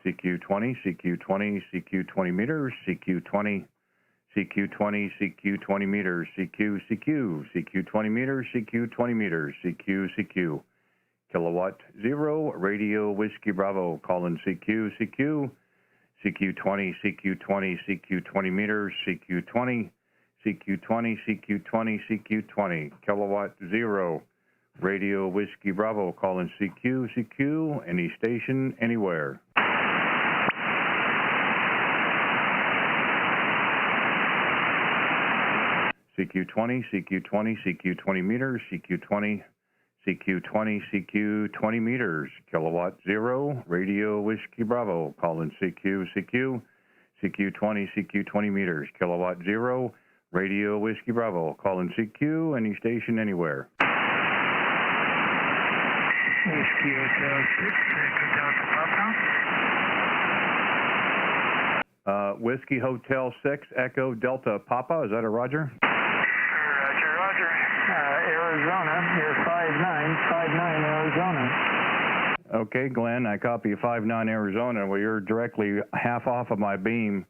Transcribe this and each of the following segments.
CQ20, CQ20, CQ20 meters, CQ20, CQ20, CQ20 meters, CQ, CQ, CQ20 meters, CQ20 meters, CQ, CQ. Kilowatt 0, Radio Whiskey Bravo, calling CQ, CQ, CQ20, CQ20, CQ20 meters, CQ20, CQ20, CQ20, CQ20, Kilowatt 0, Radio Whiskey Bravo, calling CQ, CQ, any station, anywhere. CQ20, CQ20, CQ20 meters, CQ20, CQ20, CQ20 meters, Kilowatt 0, Radio Whiskey Bravo, calling CQ, CQ, CQ20, CQ20 meters, Kilowatt 0, Radio Whiskey Bravo, calling CQ, any station, anywhere. Whiskey Hotel 6, Echo Delta Papa. Whiskey Hotel 6, Echo Delta Papa, is that a Roger? Roger. Arizona, you're 59 Arizona. Okay, Glenn, I copy 59 Arizona. Well, you're directly half off of my beam.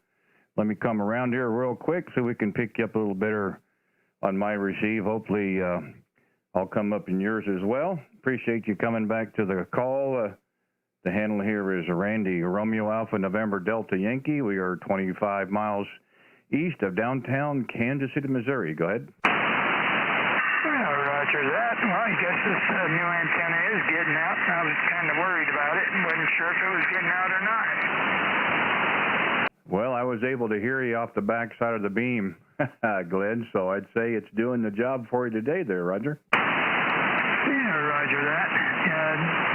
Let me come around here real quick so we can pick you up a little better on my receive. Hopefully, I'll come up in yours as well. Appreciate you coming back to the call. The handle here is Randy, Romeo Alpha November Delta Yankee. We are 25 miles east of downtown Kansas City, Missouri. Go ahead. Well, roger that. Well, I guess this new antenna is getting out. I was kind of worried about it and wasn't sure if it was getting out or not. Well, I was able to hear you off the back side of the beam, Glenn, so I'd say it's doing the job for you today there, Roger. Yeah, roger that.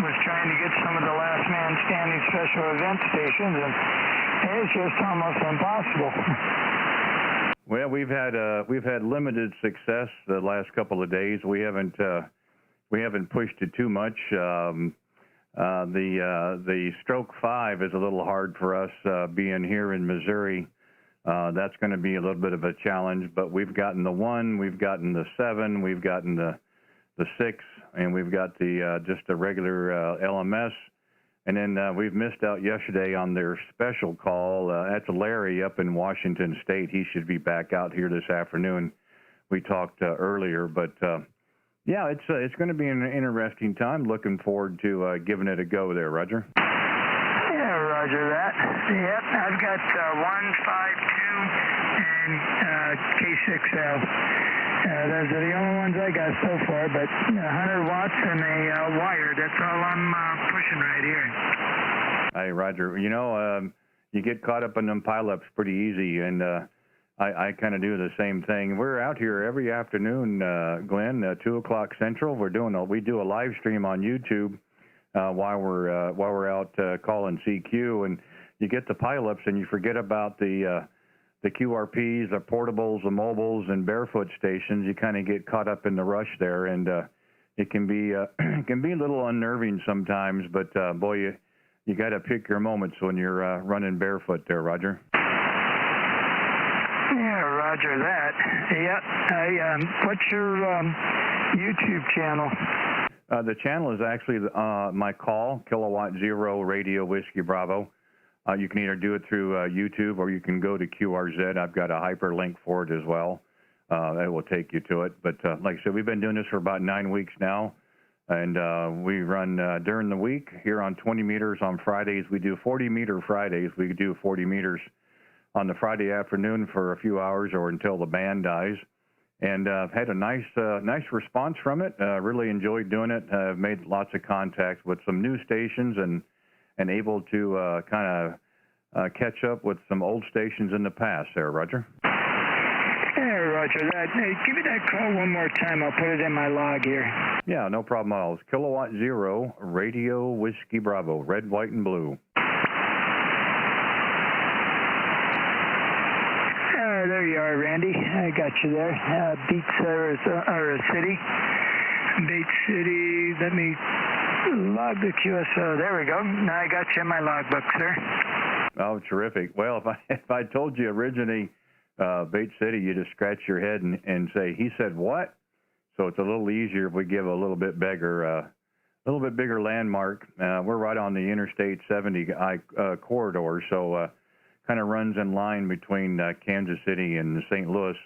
Was trying to get some of the last man standing special event stations, and it's just almost impossible. Well, we've had limited success the last couple of days. We haven't pushed it too much. The Stroke 5 is a little hard for us being here in Missouri. That's going to be a little bit of a challenge, but we've gotten the 1, we've gotten the 7, we've gotten the 6, and we've got the just a regular LMS. And then we've missed out yesterday on their special call. That's Larry up in Washington State. He should be back out here this afternoon. We talked earlier, but yeah, it's going to be an interesting time. Looking forward to giving it a go there, Roger. Yeah, roger that. Yep, I've got 152 and K6L. Those are the only ones I got so far, but 100 watts and a wire. That's all I'm pushing right here. Hey, Roger, you know, you get caught up in them pileups pretty easy, and I kind of do the same thing. We're out here every afternoon, Glenn, 2 o'clock Central. We do a live stream on YouTube while we're out calling CQ, and you get the pileups and you forget about the QRPs, the portables, the mobiles, and barefoot stations. You kind of get caught up in the rush there, and it can be a little unnerving sometimes. But boy, you got to pick your moments when you're running barefoot there, Roger. Yeah, roger that. Yep. What's your YouTube channel? The channel is actually my call, Kilowatt 0 Radio Whiskey Bravo. You can either do it through YouTube or you can go to QRZ. I've got a hyperlink for it as well. That will take you to it. But like I said, we've been doing this for about 9 weeks now. And we run during the week here on 20 meters on Fridays. We do 40-meter Fridays. We do 40 meters on the Friday afternoon for a few hours or until the band dies. And I've had a nice response from it. Really enjoyed doing it. I've made lots of contacts with some new stations and able to kind of catch up with some old stations in the past there, Roger. Yeah, roger that. Hey, give me that call one more time. I'll put it in my log here. Yeah, no problem at all. It's Kilowatt 0 Radio Whiskey Bravo, red, white, and blue. There you are, Randy. I got you there. Beats City. Bates City. Let me log the QSO. There we go. Now I got you in my logbook, sir. Oh, terrific. Well, if I told you originally Bates City, you just scratch your head and say, he said what? So it's a little easier if we give a little bit bigger little bit bigger landmark. We're right on the Interstate 70 corridor, so kind of runs in line between Kansas City and St. Louis.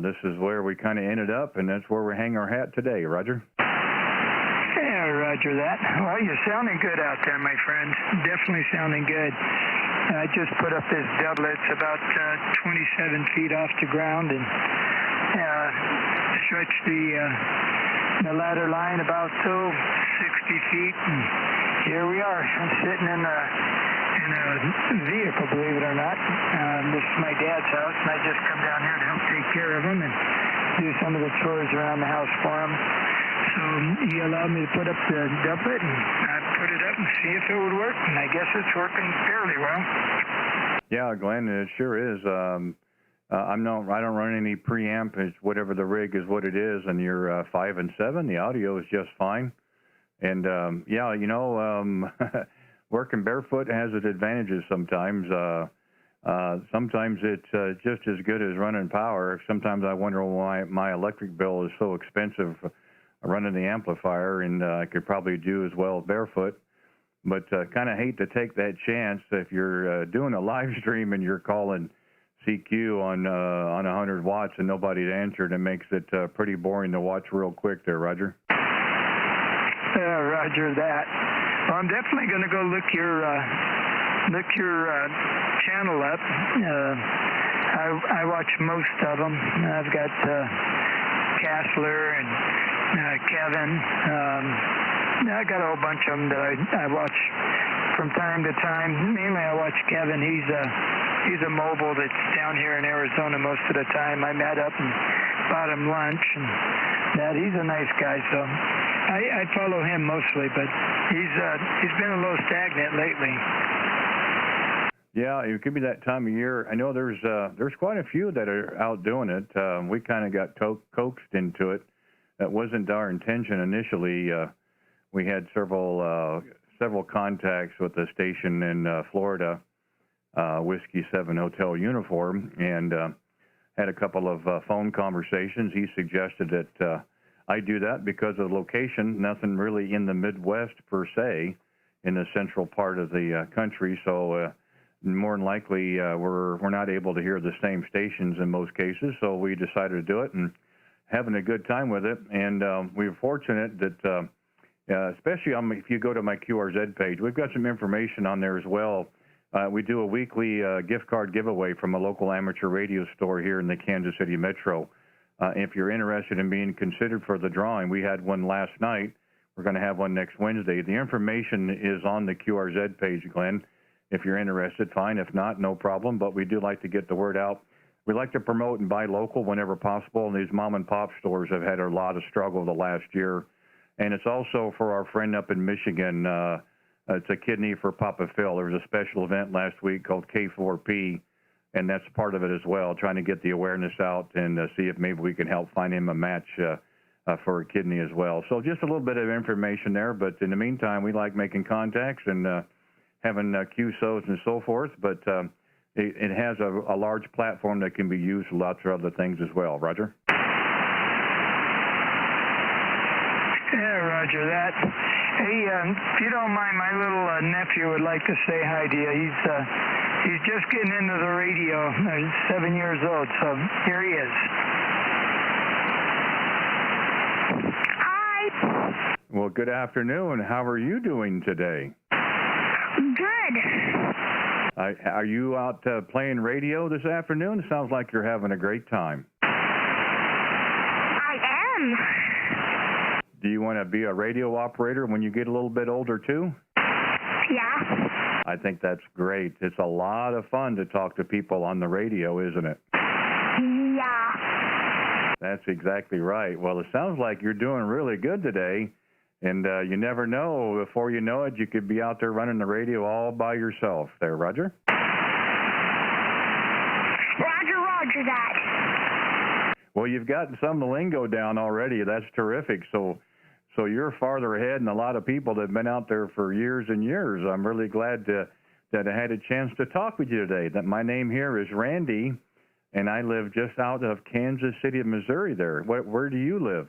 This is where we kind of ended up, and that's where we hang our hat today, Roger. Yeah, Roger that. Well, you're sounding good out there, my friend. Definitely sounding good. I just put up this doublet. It's about 27 feet off the ground, and stretched the ladder line about 60 feet. And here we are. I'm sitting in a vehicle, believe it or not. This is my dad's house, and I just come down here to help take care of him and do some of the chores around the house for him. So he allowed me to put up the doublet, and I put it up and see if it would work, and I guess it's working fairly well. Yeah, Glenn, it sure is. I don't run any preamp. It's whatever the rig is, what it is, and you're 5 and 7. The audio is just fine. And yeah, you know, working barefoot has its advantages sometimes. Sometimes it's just as good as running power. Sometimes I wonder why my electric bill is so expensive running the amplifier, and I could probably do as well barefoot. But kind of hate to take that chance. If you're doing a live stream and you're calling CQ on 100 watts and nobody's answered, it makes it pretty boring to watch real quick there, Roger. Roger that. Well, I'm definitely going to go look your channel up. I watch most of them. I've got Kassler and Kevin. I got a whole bunch of them that I watch from time to time. Mainly I watch Kevin. He's a mobile that's down here in Arizona most of the time. I met up and bought him lunch, and he's a nice guy, so I follow him mostly, but he's been a little stagnant lately. Yeah, it could be that time of year. I know there's quite a few that are out doing it. We kind of got coaxed into it. That wasn't our intention initially. We had several contacts with the station in Florida, Whiskey 7 Hotel Uniform, and had a couple of phone conversations. He suggested that I do that because of the location. Nothing really in the Midwest per se, in the central part of the country. So more than likely we're not able to hear the same stations in most cases. So we decided to do it and having a good time with it. And we were fortunate that, especially if you go to my QRZ page, we've got some information on there as well. We do a weekly gift card giveaway from a local amateur radio store here in the Kansas City Metro. If you're interested in being considered for the drawing, we had one last night. We're going to have one next Wednesday. The information is on the QRZ page, Glenn. If you're interested, fine. If not, no problem. But we do like to get the word out. We like to promote and buy local whenever possible. And these mom and pop stores have had a lot of struggle the last year. And it's also for our friend up in Michigan. It's a kidney for Papa Phil. There was a special event last week called K0RWB, and that's part of it as well, trying to get the awareness out and see if maybe we can help find him a match for a kidney as well. So just a little bit of information there, but in the meantime, we like making contacts and having QSOs and so forth, but it has a large platform that can be used for lots of other things as well. Roger? Yeah, Roger that. Hey, if you don't mind, my little nephew would like to say hi to you. He's just getting into the radio. He's 7 years old, so here he is. Hi. Well, good afternoon. How are you doing today? Good. Are you out playing radio this afternoon? It sounds like you're having a great time. I am. Do you want to be a radio operator when you get a little bit older, too? Yeah. I think that's great. It's a lot of fun to talk to people on the radio, isn't it? Yeah. That's exactly right. Well, it sounds like you're doing really good today, and you never know. Before you know it, you could be out there running the radio all by yourself there, Roger? Roger that. Well, you've gotten some of the lingo down already. That's terrific. So you're farther ahead than a lot of people that have been out there for years and years. I'm really glad that I had a chance to talk with you today. That my name here is Randy, and I live just out of Kansas City, Missouri there. Where do you live?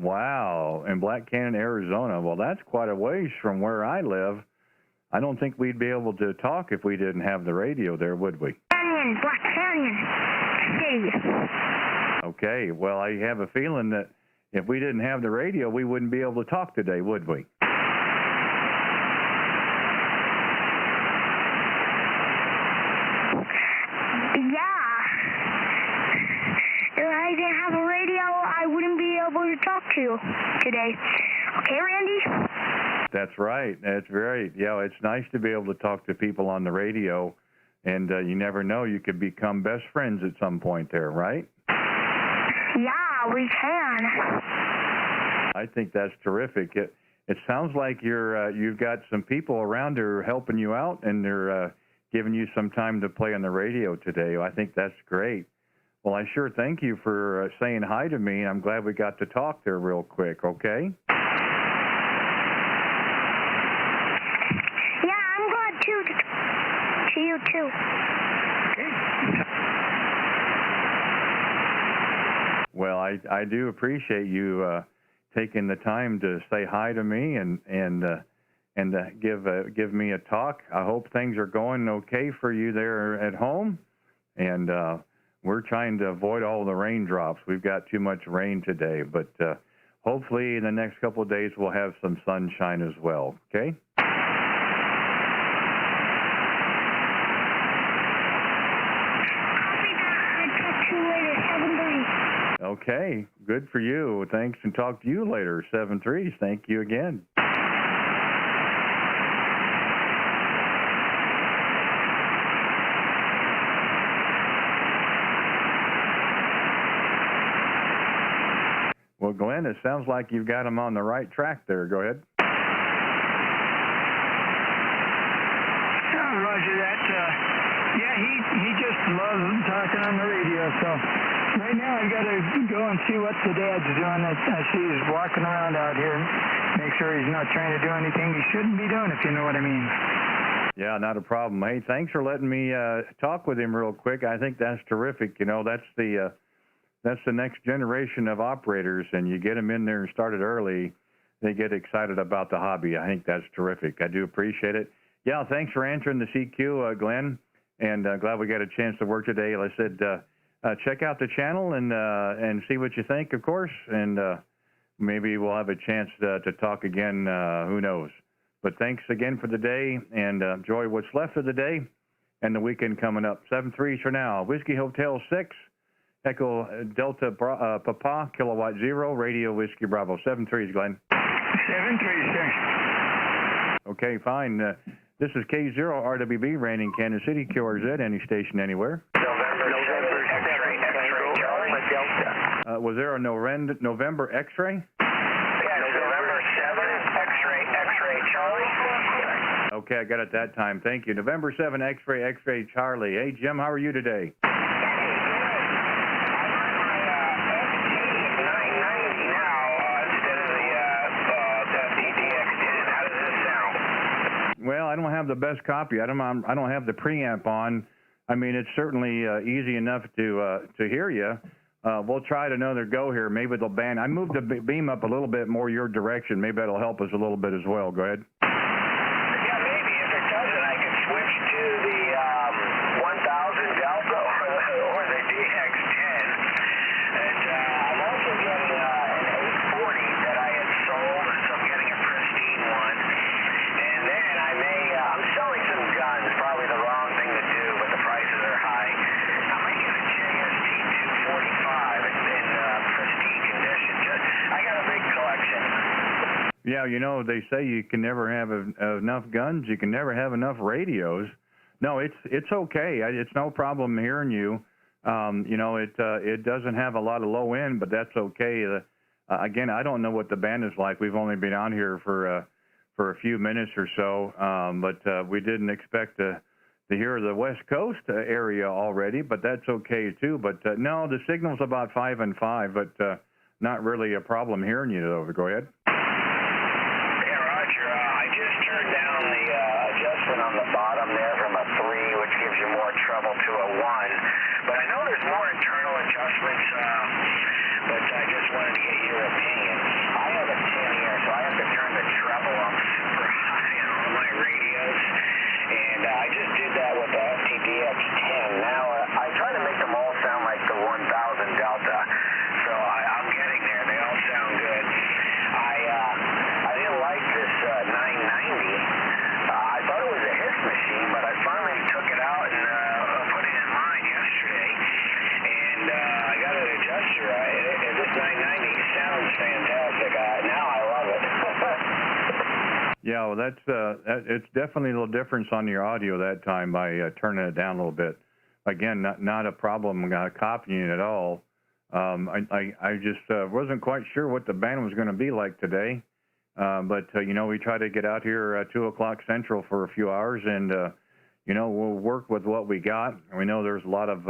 Wow, in Black Canyon, Arizona. Well, that's quite a ways from where I live. I don't think we'd be able to talk if we didn't have the radio there, would we? Canyon, Black Canyon City. Okay, well, I have a feeling that if we didn't have the radio, we wouldn't be able to talk today, would we? Yeah. If I didn't have a radio, I wouldn't be able to talk to you today. Okay, Randy? That's right. That's right. Yeah, it's nice to be able to talk to people on the radio, and you never know, you could become best friends at some point there, right? Yeah, we can. I think that's terrific. It sounds like you've got some people around who are helping you out, and they're giving you some time to play on the radio today. I think that's great. Well, I sure thank you for saying hi to me. I'm glad we got to talk there real quick, okay? Yeah, I'm glad too. To you too. Well, I do appreciate you taking the time to say hi to me and give me a talk. I hope things are going okay for you there at home, and we're trying to avoid all the raindrops. We've got too much rain today, but hopefully in the next couple of days we'll have some sunshine as well, okay? Copy that. I'll talk to you later, 7:30. Okay, good for you. Thanks, and talk to you later, 7-3. Thank you again. Well, Glenn, it sounds like you've got him on the right track there. Go ahead. Roger that. Yeah, he just loves talking on the radio. So right now I got to go and see what the dad's doing. I see he's walking around out here. Make sure he's not trying to do anything he shouldn't be doing, if you know what I mean. Yeah, not a problem. Hey, thanks for letting me talk with him real quick. I think that's terrific. You know, that's the next generation of operators, and you get them in there and start it early, they get excited about the hobby. I think that's terrific. I do appreciate it. Yeah, thanks for answering the CQ, Glenn, and glad we got a chance to work today. Like I said, check out the channel and see what you think, of course, and maybe we'll have a chance to talk again. Who knows? But thanks again for the day, and enjoy what's left of the day and the weekend coming up. 7-3 for now. Whiskey Hotel 6, Echo Delta Papa, Kilowatt 0, Radio Whiskey Bravo. 7-3, Glenn. 7-3, sir. Okay, fine. This is K0RWB, reigning Kansas City, QRZ, any station, anywhere. November X-ray, Charlie. Delta. Was there a November X-ray? Yeah, November 7, X-ray, Charlie. Okay, I got it that time. Thank you. November 7, X-ray, Charlie. Hey, Jim, how are you today? Well, I don't have the best copy. I don't have the preamp on. I mean, it's certainly easy enough to hear you. We'll try it another go here. Maybe they'll ban. I moved the beam up a little bit more your direction. Maybe that'll help us a little bit as well. Go ahead. Yeah, maybe. If it doesn't, I can switch to the 1000 Delta or the DX-10. And I'm also getting an 840 that I had sold, so I'm getting a pristine one. And then I'm selling some guns, probably the wrong thing to do, but the prices are high. I might get a JST 245 in pristine condition. I got a big collection. Yeah, you know, they say you can never have enough guns. You can never have enough radios. No, it's okay. It's no problem hearing you. You know, it doesn't have a lot of low end, but that's okay. Again, I don't know what the band is like. We've only been on here for a few minutes or so, but we didn't expect to hear the West Coast area already, but that's okay too. But no, the signal's about 5 and 5, but not really a problem hearing you though. Go ahead. Yeah, Roger. I just turned down the adjustment on the bottom there from a 3, which gives you more treble, to a 1. But I know there's more internal adjustments, but I just wanted to get your opinion. Yeah, well, it's definitely a little difference on your audio that time by turning it down a little bit. Again, not a problem copying it at all. I just wasn't quite sure what the band was going to be like today, but you know, we try to get out here at 2 o'clock Central for a few hours, and you know, we'll work with what we got. We know there's a lot of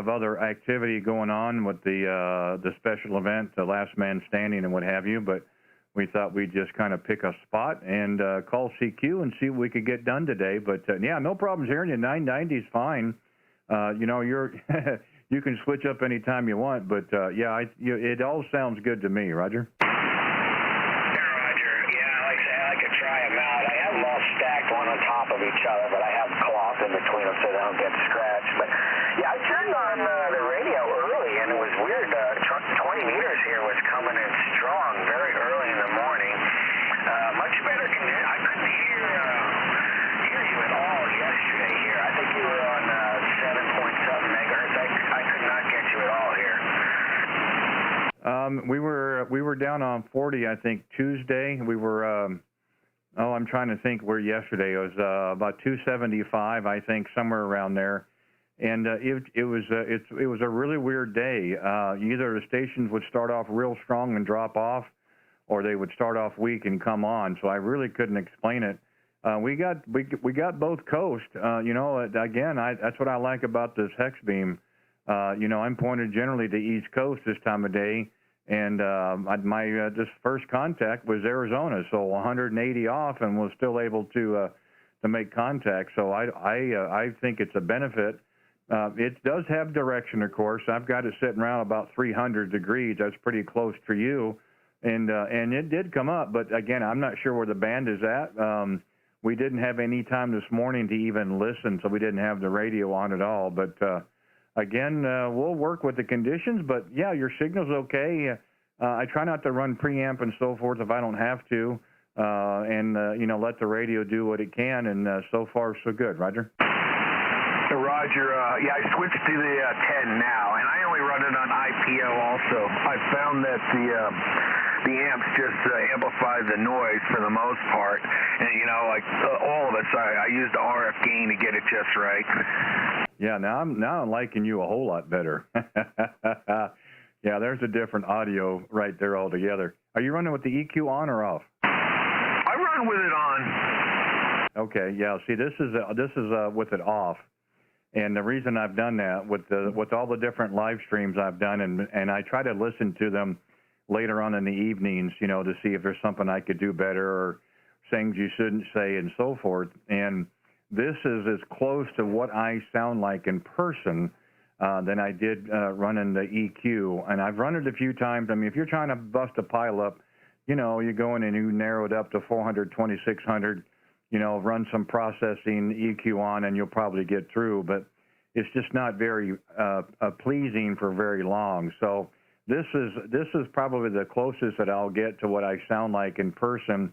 other activity going on with the special event, the Last Man Standing, and what have you, but we thought we'd just kind of pick a spot and call CQ and see what we could get done today. But yeah, no problems hearing you. 990 is fine. You know, you can switch up anytime you want. But yeah, it all sounds good to me, Roger. Yeah, Roger. Yeah, like I say, I could try them out. I have them all stacked one on top of each other, but I have cloth in between them so they don't get scratched. But yeah, I turned on the radio early, and it was weird. 20 meters here was coming in strong very early in the morning. Much better condition. I couldn't hear you at all yesterday here. I think you were on 7.7 megahertz. I could not get you at all here. We were down on 40, I think, Tuesday. We were I'm trying to think where yesterday. It was about 275, I think, somewhere around there. And it was a really weird day. Either the stations would start off real strong and drop off, or they would start off weak and come on. So I really couldn't explain it. We got both coast. You know, again, that's what I like about this hex beam. You know, I'm pointed generally to East Coast this time of day, and my this first contact was Arizona, so 180 off, and was still able to make contact. So I think it's a benefit. It does have direction, of course. I've got it sitting around about 300 degrees. That's pretty close for you, and it did come up. But again, I'm not sure where the band is at. We didn't have any time this morning to even listen, so we didn't have the radio on at all. But again, we'll work with the conditions. But yeah, your signal's okay. I try not to run preamp and so forth if I don't have to, and you know, let the radio do what it can. And so far, so good. Roger. Roger, yeah, I switched to the 10 now, and I only run it on IPO also. I found that the amps just amplify the noise for the most part, and you know, like all of us, I use the RF gain to get it just right. Yeah, now I'm liking you a whole lot better. Yeah, there's a different audio right there altogether. Are you running with the EQ on or off? I run with it on. Okay, yeah. See, this is with it off. And the reason I've done that with all the different live streams I've done, and I try to listen to them later on in the evenings, you know, to see if there's something I could do better or things you shouldn't say and so forth. And this is as close to what I sound like in person than I did running the EQ. And I've run it a few times. I mean, if you're trying to bust a pile up, you know, you go in and you narrow it up to 400, 2600. You know, run some processing EQ on, and you'll probably get through. But it's just not very pleasing for very long. So this is probably the closest that I'll get to what I sound like in person.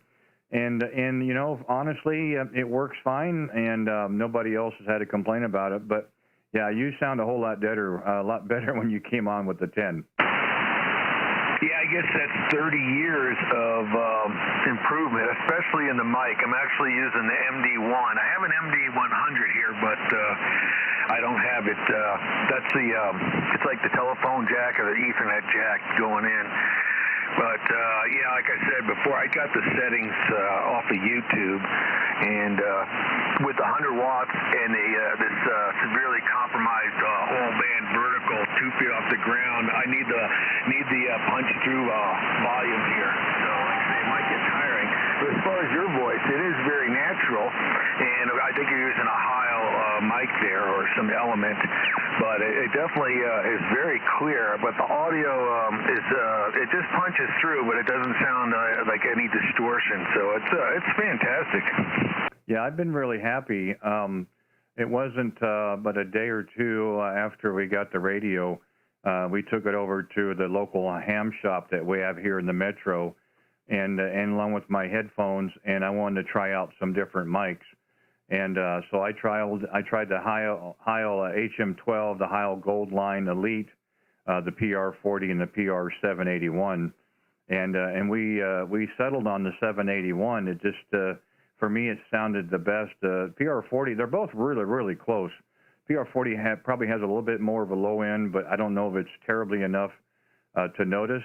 And you know, honestly, it works fine, and nobody else has had a complaint about it. But yeah, you sound a whole lot better when you came on with the 10. Yeah, I guess that's 30 years of improvement, especially in the mic. I'm actually using the MD1. I have an MD100 here, but I don't have it. That's it's like the telephone jack or the Ethernet jack going in. But yeah, like I said before, I got the settings off of YouTube, and with 100 watts and this severely compromised all-band vertical 2 feet off the ground, I need the punch-through volume here. So like I say, it might get tiring. But as far as your voice, it is very natural, and I think you're using a Heil mic there or some element, but it definitely is very clear. But the audio it just punches through, but it doesn't sound like any distortion. So it's fantastic. Yeah, I've been really happy. It wasn't but a day or two after we got the radio, we took it over to the local ham shop that we have here in the metro, and along with my headphones, and I wanted to try out some different mics. And so I tried the Heil HM12, the Heil Gold Line Elite, the PR40, and the PR781. and we settled on the 781. It just for me it sounded the best. PR40, they're both really close. PR40 probably has a little bit more of a low end, but I don't know if it's terribly enough to notice.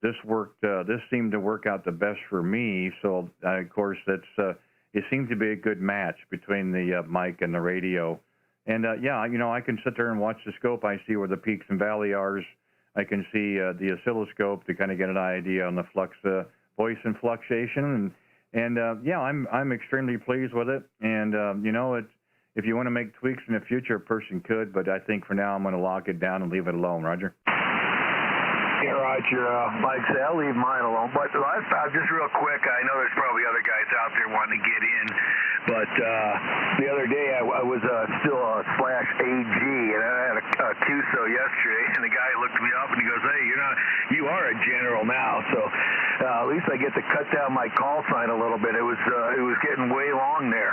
This worked. This seemed to work out the best for me. So of course that's it seems to be a good match between the mic and the radio. And yeah, you know, I can sit there and watch the scope. I see where the peaks and valleys are. I can see the oscilloscope to kind of get an idea on the flux, voice and fluctuation. And yeah, I'm extremely pleased with it. And you know, if you want to make tweaks in the future, a person could. But I think for now, I'm going to lock it down and leave it alone. Roger. Yeah, Roger. Like I said, I'll leave mine alone. But last time, just real quick, I know there's probably other guys out there wanting to get in. But the other day, I was still a /AG, and I had a QSO yesterday, and the guy looked me up and he goes, "Hey, you are a general now." So at least I get to cut down my call sign a little bit. It was getting way long there.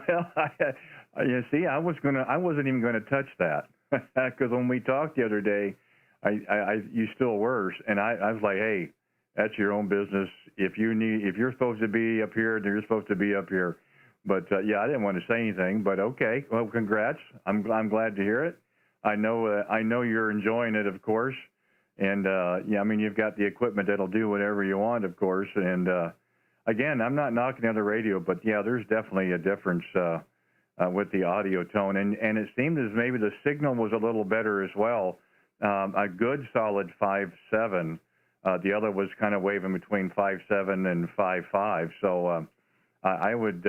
Well, you see, I wasn't even going to touch that because when we talked the other day, you still were, and I was like, hey, that's your own business. If you're supposed to be up here, then you're supposed to be up here. But yeah, I didn't want to say anything. But okay, well, congrats. I'm glad to hear it. I know you're enjoying it, of course. And yeah, I mean, you've got the equipment that'll do whatever you want, of course. And again, I'm not knocking on the radio, but yeah, there's definitely a difference with the audio tone. And it seemed as maybe the signal was a little better as well. A good solid 5.7. The other was kind of waving between 5.7 and 5.5. So I would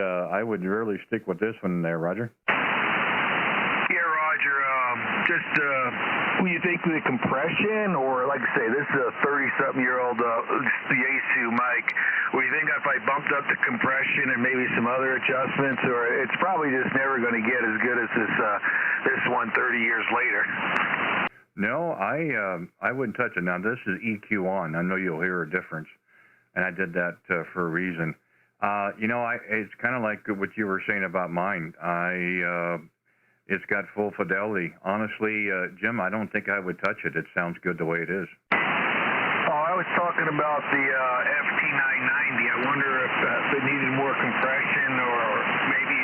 really stick with this one there, Roger. Yeah, Roger. Just when you think of the compression, or like I say, this is a 30-something-year-old Yaesu mic. What do you think if I bumped up the compression and maybe some other adjustments, or it's probably just never going to get as good as this one 30 years later? No, I wouldn't touch it. Now, this is EQ on. I know you'll hear a difference, and I did that for a reason. You know, it's kind of like what you were saying about mine. It's got full fidelity. Honestly, Jim, I don't think I would touch it. It sounds good the way it is. Oh, I was talking about the FT990. I wonder if it needed more compression, or maybe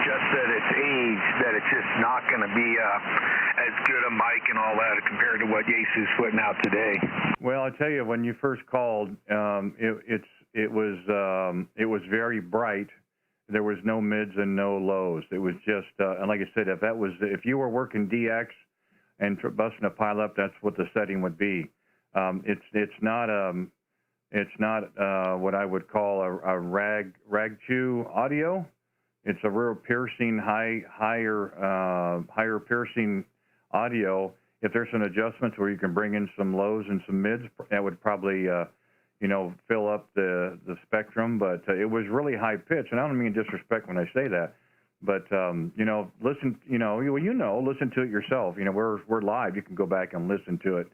just that it's age, that it's just not going to be as good a mic and all that compared to what Yaesu's putting out today. Well, I tell you, when you first called, it was very bright. There was no mids and no lows. It was just, and like I said, if you were working DX and busting a pile up, that's what the setting would be. It's not what I would call a rag chew audio. It's a real piercing, higher piercing audio. If there's some adjustments where you can bring in some lows and some mids, that would probably fill up the spectrum. But it was really high pitch, and I don't mean disrespect when I say that. But listen to it yourself. We're live. You can go back and listen to it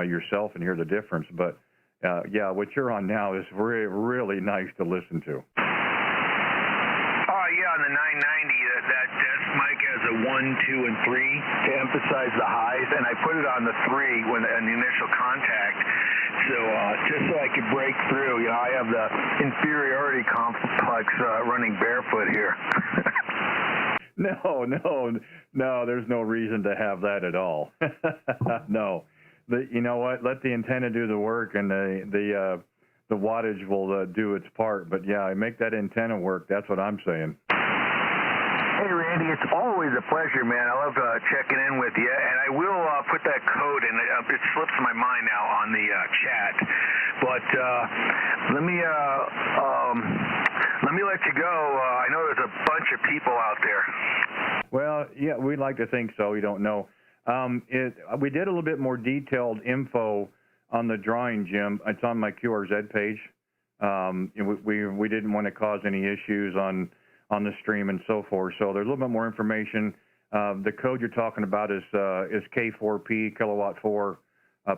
yourself and hear the difference. But yeah, what you're on now is really nice to listen to. Yeah, on the 990, that desk mic has a 1, 2, and 3 to emphasize the highs, and I put it on the 3 when in the initial contact. So just so I could break through, I have the inferiority complex running barefoot here. No, there's no reason to have that at all. No, you know what? Let the antenna do the work, and the wattage will do its part. But yeah, make that antenna work. That's what I'm saying. Hey, Randy, it's always a pleasure, man. I love checking in with you, and I will put that code in. It slips my mind now on the chat, but let me let you go. I know there's a bunch of people out there. Well, yeah, we'd like to think so. We don't know. We did a little bit more detailed info on the drawing, Jim. It's on my QRZ page. We didn't want to cause any issues on the stream and so forth. So there's a little bit more information. The code you're talking about is K0RWB, kilowatt 4,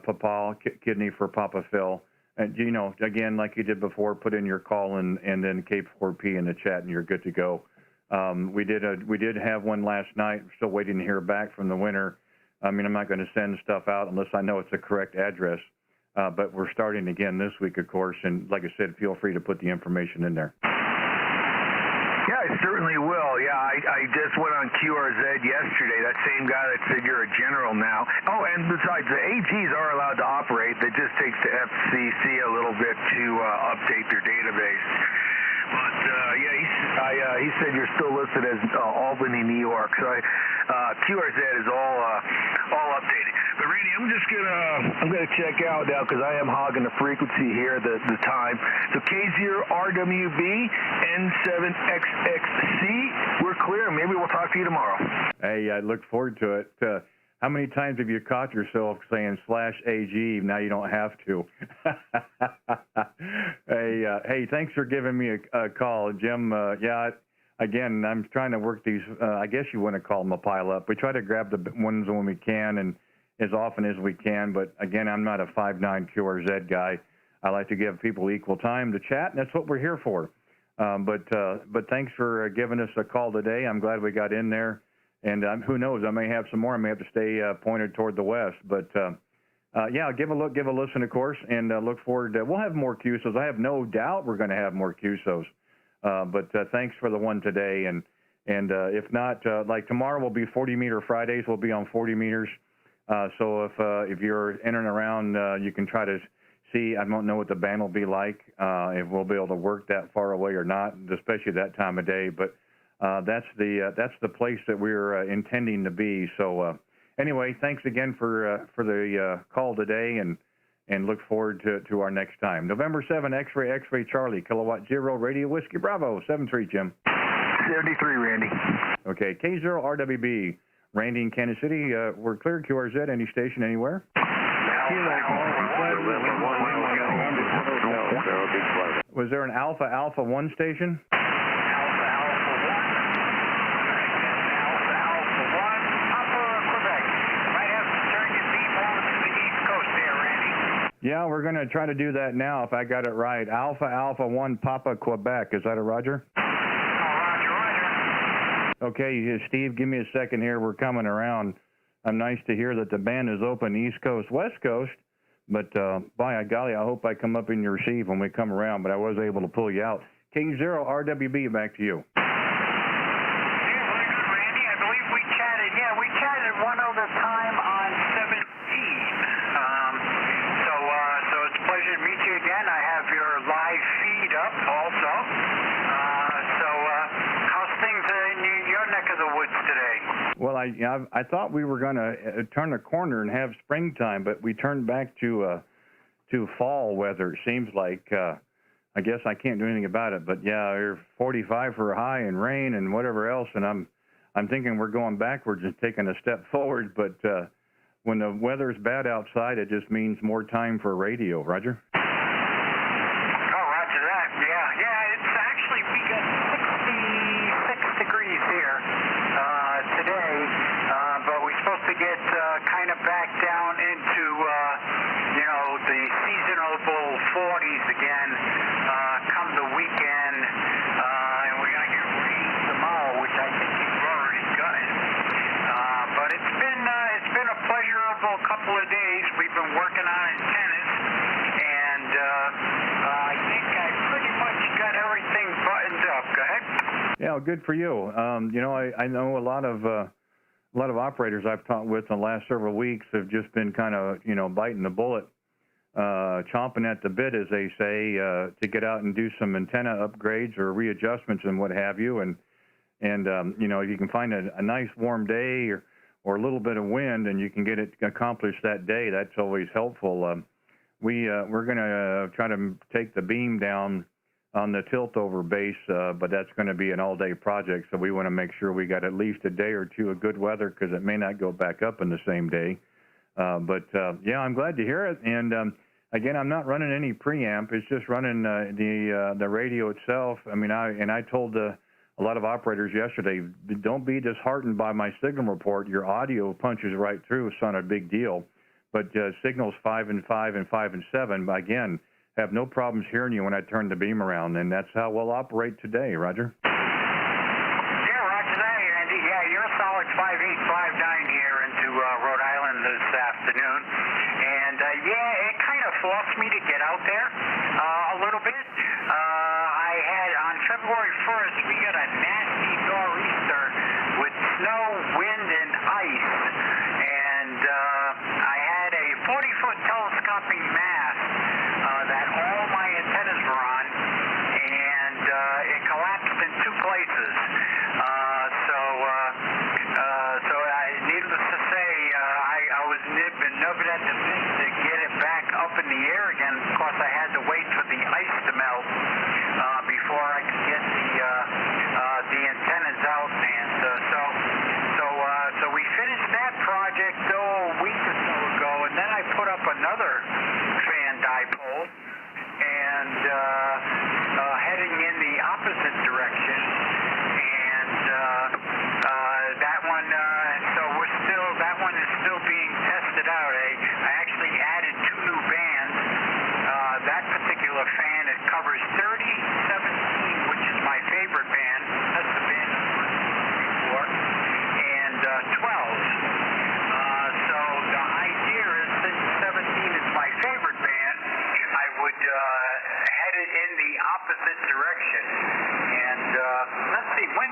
Papa, kidney for Papa Phil. And, again, like you did before, put in your call and then K0RWB in the chat, and you're good to go. We did have one last night. We're still waiting to hear back from the winner. I mean, I'm not going to send stuff out unless I know it's the correct address. but we're starting again this week, of course. And like I said, feel free to put the information in there. Yeah, I certainly will. Yeah, I just went on QRZ yesterday. That same guy that said you're a general now. Oh, and besides, the AGs are allowed to operate. That just takes the FCC a little bit to update their database. But yeah, he said you're still listed as Albany, New York. So QRZ is all updated. But Randy, I'm gonna check out now because I am hogging the frequency here, the time. So K0RWB N7XXC, we're clear. Maybe we'll talk to you tomorrow. Hey, I look forward to it. How many times have you caught yourself saying /AG? Now you don't have to. Hey, thanks for giving me a call, Jim. Yeah, again, I'm trying to work these. I guess you want to call them a pile up. We try to grab the ones when we can and as often as we can. But again, I'm not a 5'9" QRZ guy. I like to give people equal time to chat, and that's what we're here for. But thanks for giving us a call today. I'm glad we got in there. And who knows? I may have some more. I may have to stay pointed toward the west. But yeah, give a listen, of course, and look forward to. We'll have more QSOs. I have no doubt we're going to have more QSOs. But thanks for the one today. And if not, like tomorrow will be 40-meter Fridays. We'll be on 40 meters. So if you're in and around, you can try to see. I don't know what the band will be like. If we'll be able to work that far away or not, especially that time of day. But that's the place that we're intending to be. So anyway, thanks again for the call today, and look forward to our next time. November 7, X-Ray Charlie, Kilowatt 0, Radio Whiskey Bravo, 73, Jim. 73, Randy. Okay, K0RWB, Randy in Kansas City. We're clear. QRZ, any station, anywhere? Was there an Alpha 1 station? Yeah, we're going to try to do that now if I got it right. Alpha 1 Papa Quebec. Is that a Roger? Roger. Okay, Steve, give me a second here. We're coming around. I'm nice to hear that the band is open East Coast, West Coast. But by golly, I hope I come up in your receive when we come around. But I was able to pull you out. K0RWB, back to you. One other time on 17. So it's a pleasure to meet you again. I have your live feed up also. How's things in your neck of the woods today? Well, I thought we were going to turn a corner and have springtime, but we turned back to fall weather. It seems like. I guess I can't do anything about it, but yeah, you're 45 for a high and rain and whatever else, and I'm thinking we're going backwards and taking a step forward, but when the weather's bad outside, it just means more time for radio. Roger? Oh, roger that. Yeah, it's actually, we got 66 degrees here today, but we're supposed to get kind of back down into, the seasonable 40s again come the weekend, and we're going to get rain tomorrow, which I think but it's been a pleasurable couple of days. We've been working on antennas, and I think I pretty much got everything buttoned up. Go ahead. Yeah, good for you. I know a lot of operators I've talked with in the last several weeks have just been kind of biting the bullet, chomping at the bit, as they say, to get out and do some antenna upgrades or readjustments and what have you, and if you can find a nice warm day or a little bit of wind and you can get it accomplished that day, that's always helpful. We're going to try to take the beam down on the tilt-over base, but that's going to be an all-day project, so we want to make sure we got at least a day or two of good weather because it may not go back up in the same day. Yeah, I'm glad to hear it. And again, I'm not running any preamp. It's just running the radio itself. I mean, I told a lot of operators yesterday, don't be disheartened by my signal report. Your audio punches right through. It's not a big deal. But signals 5 and 5 and 5 and 7, again, have no problems hearing you when I turn the beam around. And that's how we'll operate today, Roger. Yeah, roger that, Andy. Yeah, you're a solid 5859 here into Rhode Island this afternoon. And, yeah, it kind of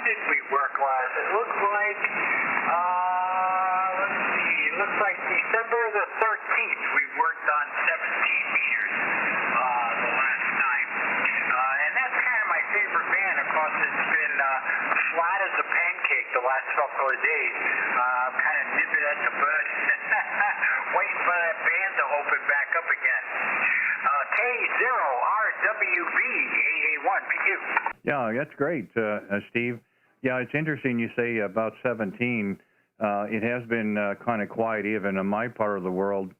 did we work last? It looks like, let's see, it looks like December the 13th we worked on 17 meters the last time. And that's kind of my favorite band. Of course, it's been flat as a pancake the last couple of days. I'm kind of nipping at the bud, waiting for that band to open back up again. K0RWB AA1PQ. Yeah, that's great, Steve. Yeah, it's interesting you say about 17. It has been kind of quiet even in my part of the world.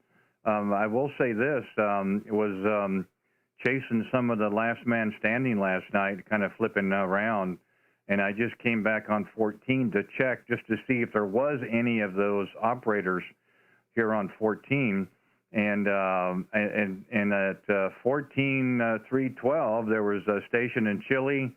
I will say this, it was chasing some of the last man standing last night, kind of flipping around, and I just came back on 14 to check just to see if there was any of those operators here on 14. And at 14.312, there was a station in Chile,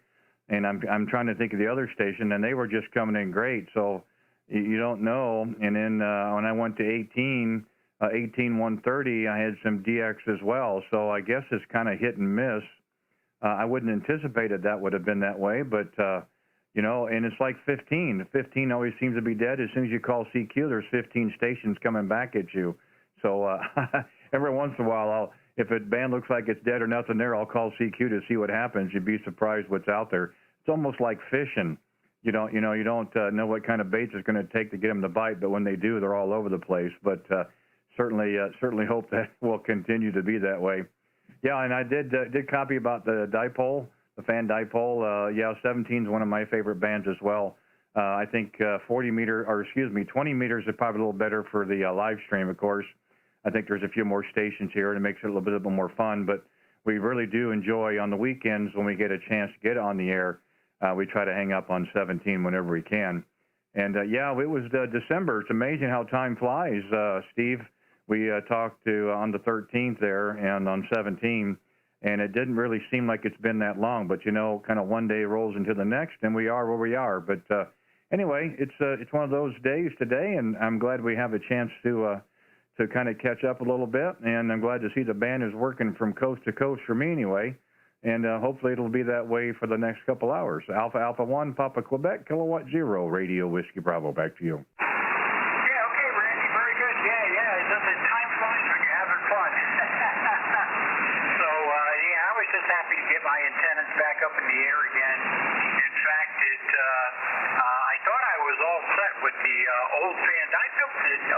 and I'm trying to think of the other station, and they were just coming in great. So you don't know. And then when I went to 18.130, I had some DX as well. So I guess it's kind of hit and miss. I wouldn't anticipate that would have been that way, but you know, and it's like 15. 15 always seems to be dead. As soon as you call CQ, there's 15 stations coming back at you. So every once in a while, if a band looks like it's dead or nothing there, I'll call CQ to see what happens. You'd be surprised what's out there. It's almost like fishing. You don't know what kind of baits it's going to take to get them to bite, but when they do, they're all over the place. But certainly hope that will continue to be that way. Yeah, and I did copy about the dipole, the fan dipole. Yeah, 17 is one of my favorite bands as well. I think 20 meters is probably a little better for the live stream, of course. I think there's a few more stations here, and it makes it a little bit more fun. But we really do enjoy on the weekends when we get a chance to get on the air. We try to hang up on 17 whenever we can. And yeah, it was December. It's amazing how time flies, Steve. We talked to on the 13th there and on 17, and it didn't really seem like it's been that long. But you know, kind of one day rolls into the next, and we are where we are. But anyway, it's one of those days today, and I'm glad we have a chance to kind of catch up a little bit, and I'm glad to see the band is working from coast to coast for me anyway, and hopefully it'll be that way for the next couple hours. Alpha Alpha 1, Papa Quebec, Kilowatt 0, Radio Whiskey Bravo, back to you. Yeah, okay, Randy, very good. Yeah, time flies when you're having fun. So, yeah, I was just happy to get my antennas back up in the air again. In fact, I thought I was all set with the old fan. I built it, 8+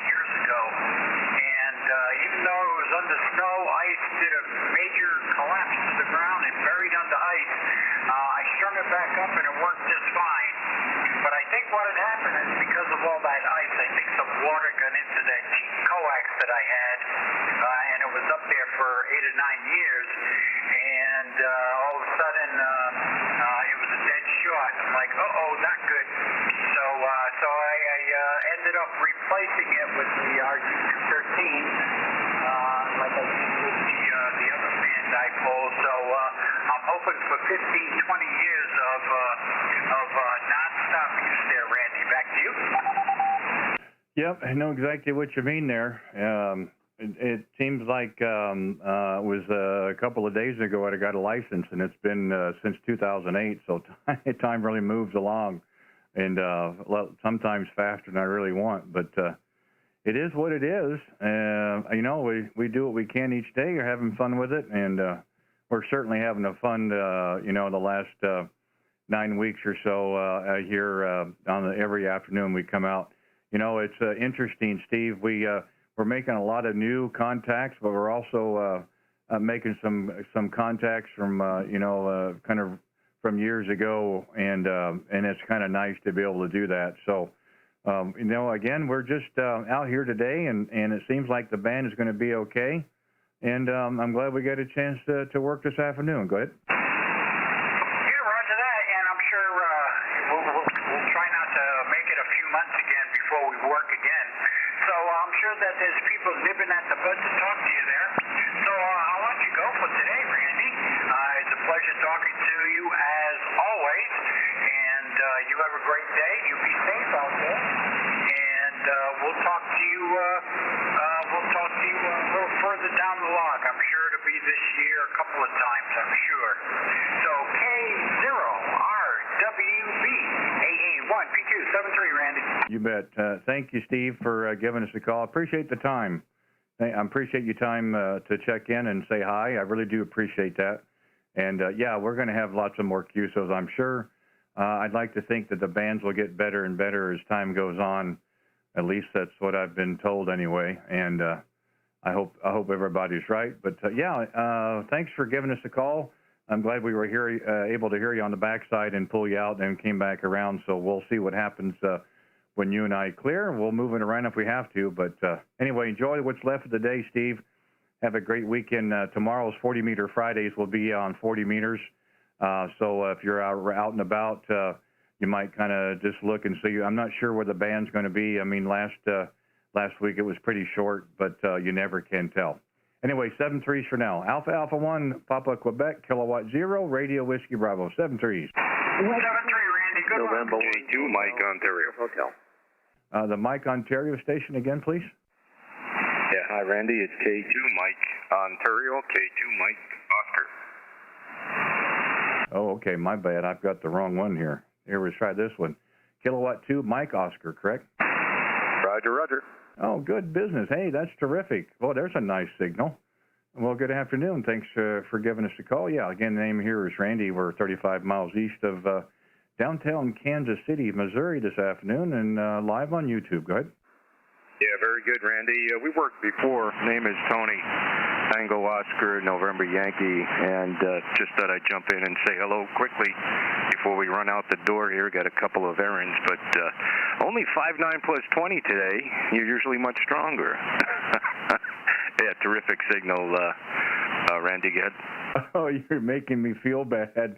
years ago, and even though it was under snow, ice did a major collapse to the ground and buried under ice. I strung it back up and it worked just fine. But I think what had happened is because of all that ice, I think some water got into that cheap coax that I had, and it was up there for 8 or 9 years, and all of a sudden it was a dead shot. I'm like, not good. So I ended up replacing it with the RG213, like I did with the other fan dipole. So I'm hoping for 15, 20 years of non-stop use there, Randy. Back to you. Yep, I know exactly what you mean there. It seems like it was a couple of days ago I got a license, and it's been since 2008, so time really moves along, and sometimes faster than I really want, but it is what it is. You know, we do what we can each day. We're having fun with it, and we're certainly having a fun, you know, the last 9 weeks or so here on every afternoon we come out. You know, it's interesting, Steve. We're making a lot of new contacts, but we're also making some contacts from kind of from years ago, and it's kind of nice to be able to do that. So, you know, again, we're just out here today, and it seems like the band is going to be okay, and I'm glad we got a chance to work this afternoon. Go ahead. Yeah, roger that, and I'm sure we'll try not to make it a few months again before we work again. So I'm sure that there's people nipping at the bud to talk to you there. So I'll let you go for today, Randy. It's a pleasure talking to you as always, and you have a great day. You be safe out there, and we'll talk to you. A little further down the log. I'm sure it'll be this year a couple of times. I'm sure. So K0RWB. You bet. Thank you, Steve, for giving us a call. Appreciate the time. I appreciate your time to check in and say hi. I really do appreciate that. And, yeah, we're going to have lots of more QSOs, I'm sure. I'd like to think that the bands will get better and better as time goes on. At least that's what I've been told anyway. And I hope everybody's right. But, yeah, thanks for giving us a call. I'm glad we were here, able to hear you on the backside and pull you out and came back around. So we'll see what happens when you and I clear. We'll move it around if we have to. But anyway, enjoy what's left of the day, Steve. Have a great weekend. Tomorrow's 40-meter Fridays will be on 40 meters. So if you're out and about, you might kind of just look and see. I'm not sure where the band's going to be. I mean, last week it was pretty short, but you never can tell. Anyway, 7-3s for now. Alpha Alpha 1, Papa Quebec, Kilowatt 0, Radio Whiskey Bravo. 7-3s. 7-3, Randy. Good November one. K2, Mike, Ontario. Hotel. The Mike Ontario station again, please. Yeah, hi, Randy. It's K2. Mike, Ontario. K2, Mike, Oscar. Oh, okay, my bad. I've got the wrong one here. Here, let's try this one. Kilowatt 2, Mike Oscar, correct? Roger, roger. Oh, good business. Hey, that's terrific. Well, there's a nice signal. Well, good afternoon. Thanks for giving us a call. Yeah, again, the name here is Randy. We're 35 miles east of downtown Kansas City, Missouri this afternoon, and live on YouTube. Go ahead. Yeah, very good, Randy. We worked before. Name is Tony. Tango Oscar, November Yankee, and just thought I'd jump in and say hello quickly before we run out the door here. Got a couple of errands, but only 5.9 plus 20 today. You're usually much stronger. Yeah, terrific signal, Randy. Go ahead. Oh, you're making me feel bad.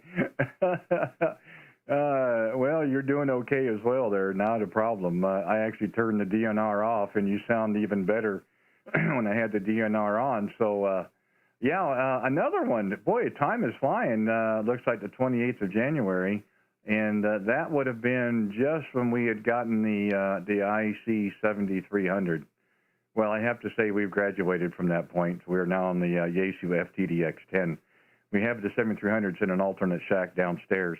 Well, you're doing okay as well there. Not a problem. I actually turned the DNR off, and you sound even better when I had the DNR on. So, yeah, another one. Boy, time is flying. Looks like the 28th of January. And that would have been just when we had gotten the IC 7300. Well, I have to say we've graduated from that point. We're now on the Yaesu FTDX-10. We have the 7300s in an alternate shack downstairs.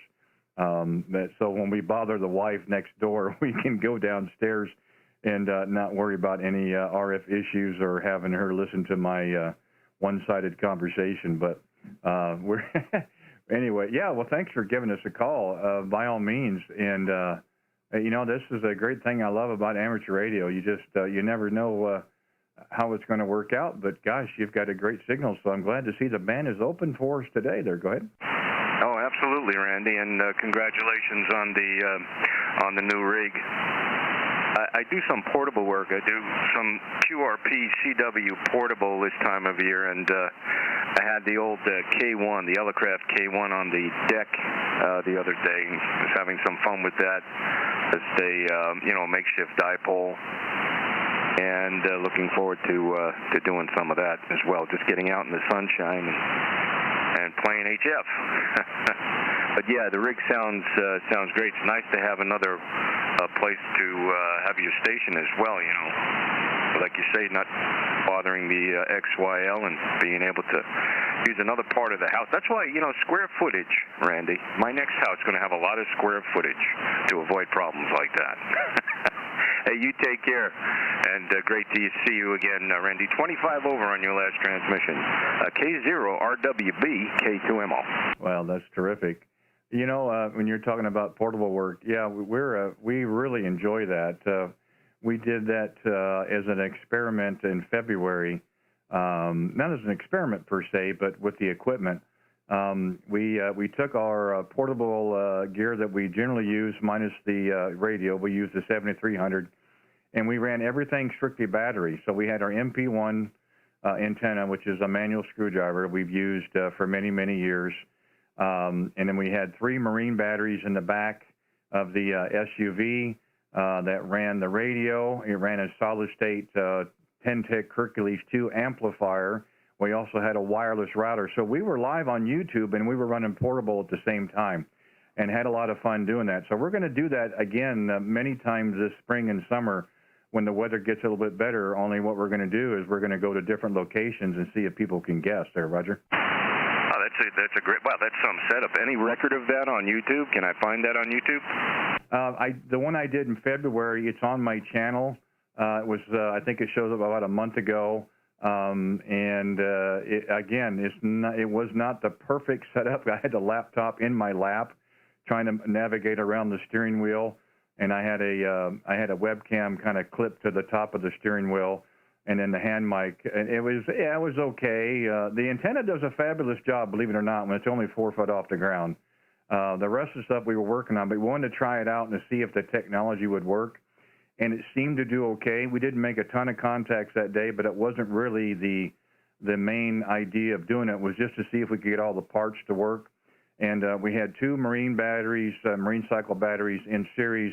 So when we bother the wife next door, we can go downstairs and not worry about any RF issues or having her listen to my one-sided conversation. But we're anyway, yeah, well, thanks for giving us a call, by all means. And, you know, this is a great thing I love about amateur radio. You just, you never know how it's going to work out. But, gosh, you've got a great signal, so I'm glad to see the band is open for us today there. Go ahead. Oh, absolutely, Randy, and congratulations on the new rig. I do some portable work. I do some QRP CW portable this time of year, and I had the old K1, the Elecraft K1 on the deck the other day. I was having some fun with that as a makeshift dipole, and looking forward to doing some of that as well. Just getting out in the sunshine and playing HF. But yeah, the rig sounds great. It's nice to have another place to have your station as well, you know. Like you say, not bothering the XYL and being able to use another part of the house. That's why, you know, square footage, Randy. My next house is going to have a lot of square footage to avoid problems like that. Hey, you take care, and great to see you again, Randy. 25 over on your last transmission. K0RWB, K2MO. Well, that's terrific. You know, when you're talking about portable work, yeah, we really enjoy that. We did that as an experiment in February, not as an experiment per se, but with the equipment. We took our portable gear that we generally use, minus the radio. We used the 7300, and we ran everything strictly battery. So we had our MP1 antenna, which is a manual screwdriver we've used for many, many years. And then we had 3 marine batteries in the back of the SUV that ran the radio. It ran a solid-state Pentec Hercules 2 amplifier. We also had a wireless router. So we were live on YouTube, and we were running portable at the same time and had a lot of fun doing that. So we're going to do that again many times this spring and summer when the weather gets a little bit better. Only what we're going to do is we're going to go to different locations and see if people can guess there, Roger. Oh, that's a great, wow, that's some setup. Any record of that on YouTube? Can I find that on YouTube? The one I did in February, it's on my channel. It was, I think it shows up about a month ago. It was not the perfect setup. I had the laptop in my lap, trying to navigate around the steering wheel, and I had a webcam kind of clipped to the top of the steering wheel, and then the hand mic. And it was okay. The antenna does a fabulous job, believe it or not, when it's only 4 foot off the ground. The rest of the stuff we were working on, but we wanted to try it out and to see if the technology would work. And it seemed to do okay. We didn't make a ton of contacts that day, but it wasn't really the main idea of doing it. It was just to see if we could get all the parts to work. And we had 2 marine batteries, marine cycle batteries in series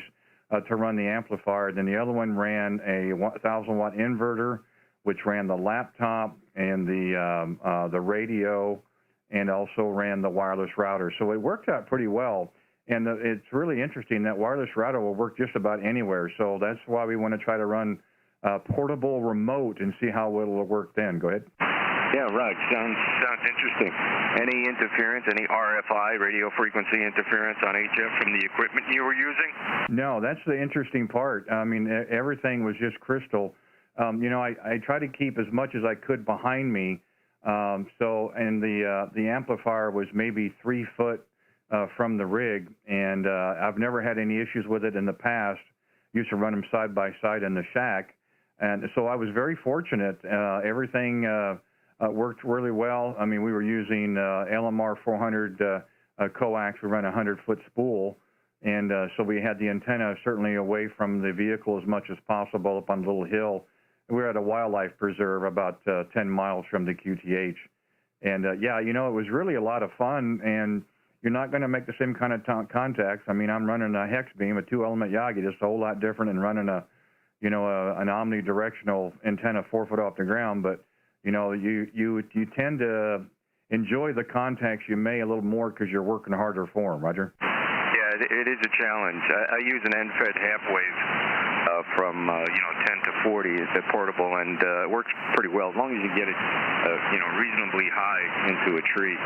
to run the amplifier. Then the other one ran a 1,000-watt inverter, which ran the laptop and the radio, and also ran the wireless router. So it worked out pretty well. And it's really interesting that wireless router will work just about anywhere. So that's why we want to try to run portable remote and see how it'll work then. Go ahead. Yeah, right. Sounds interesting. Any interference, any RFI, radio frequency interference on HF from the equipment you were using? No, that's the interesting part. I mean, everything was just crystal. I try to keep as much as I could behind me. And the amplifier was maybe 3 foot from the rig, and I've never had any issues with it in the past. Used to run them side by side in the shack, and so I was very fortunate. Everything worked really well. I mean, we were using LMR 400 coax. We ran a 100-foot spool, and so we had the antenna certainly away from the vehicle as much as possible up on a little hill. We were at a wildlife preserve about 10 miles from the QTH, and it was really a lot of fun. And you're not going to make the same kind of contacts. I mean, I'm running a hex beam, a 2-element Yagi, just a whole lot different than running an omnidirectional antenna 4 foot off the ground. But you tend to enjoy the contacts you may a little more because you're working harder for them, Roger. Yeah, it is a challenge. I use an end-fed half-wave from 10 to 40 is portable, and it works pretty well as long as you get it reasonably high into a tree.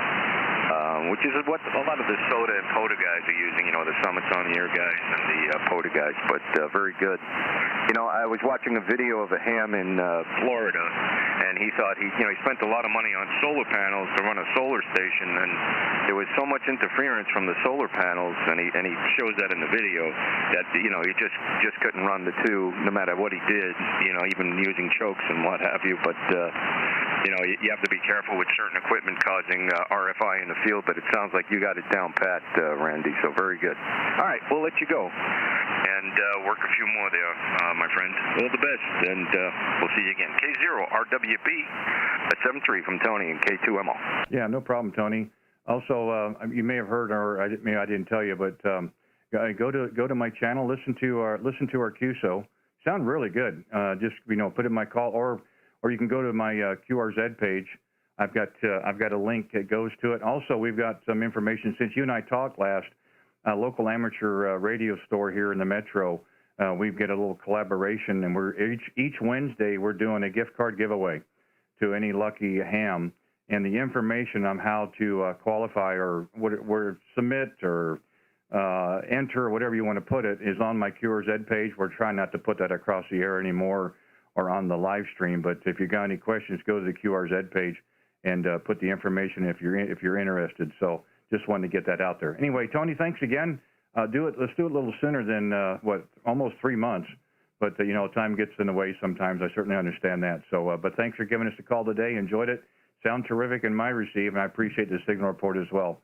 Which is what a lot of the SOTA and POTA guys are using, the Summits on the Air guys and the POTA guys, but very good. I was watching a video of a ham in Florida, and he thought he spent a lot of money on solar panels to run a solar station, and there was so much interference from the solar panels, and he shows that in the video, that, he just couldn't run the two no matter what he did, even using chokes and what have you, but you have to be careful with certain equipment causing RFI in the field, but it sounds like you got it down pat, Randy, so very good. All right, we'll let you go and work a few more there, my friend. All the best, and we'll see you again. K0RWB at 73 from Tony and K2MO. Yeah, no problem, Tony. Also, you may have heard, or I didn't tell you, but go to my channel, listen to our QSO. Sound really good. Just put in my call, or you can go to my QRZ page. I've got a link that goes to it. Also, we've got some information since you and I talked last. Local amateur radio store here in the metro. We've got a little collaboration, and we're each Wednesday we're doing a gift card giveaway to any lucky ham. And the information on how to qualify or submit or enter, whatever you want to put it, is on my QRZ page. We're trying not to put that across the air anymore or on the live stream. But if you got any questions, go to the QRZ page and put the information if you're interested. So just wanted to get that out there. Anyway, Tony, thanks again. Let's do it a little sooner than almost 3 months. But time gets in the way sometimes. I certainly understand that. So, but thanks for giving us a call today. Enjoyed it. Sound terrific in my receive, and I appreciate the signal report as well.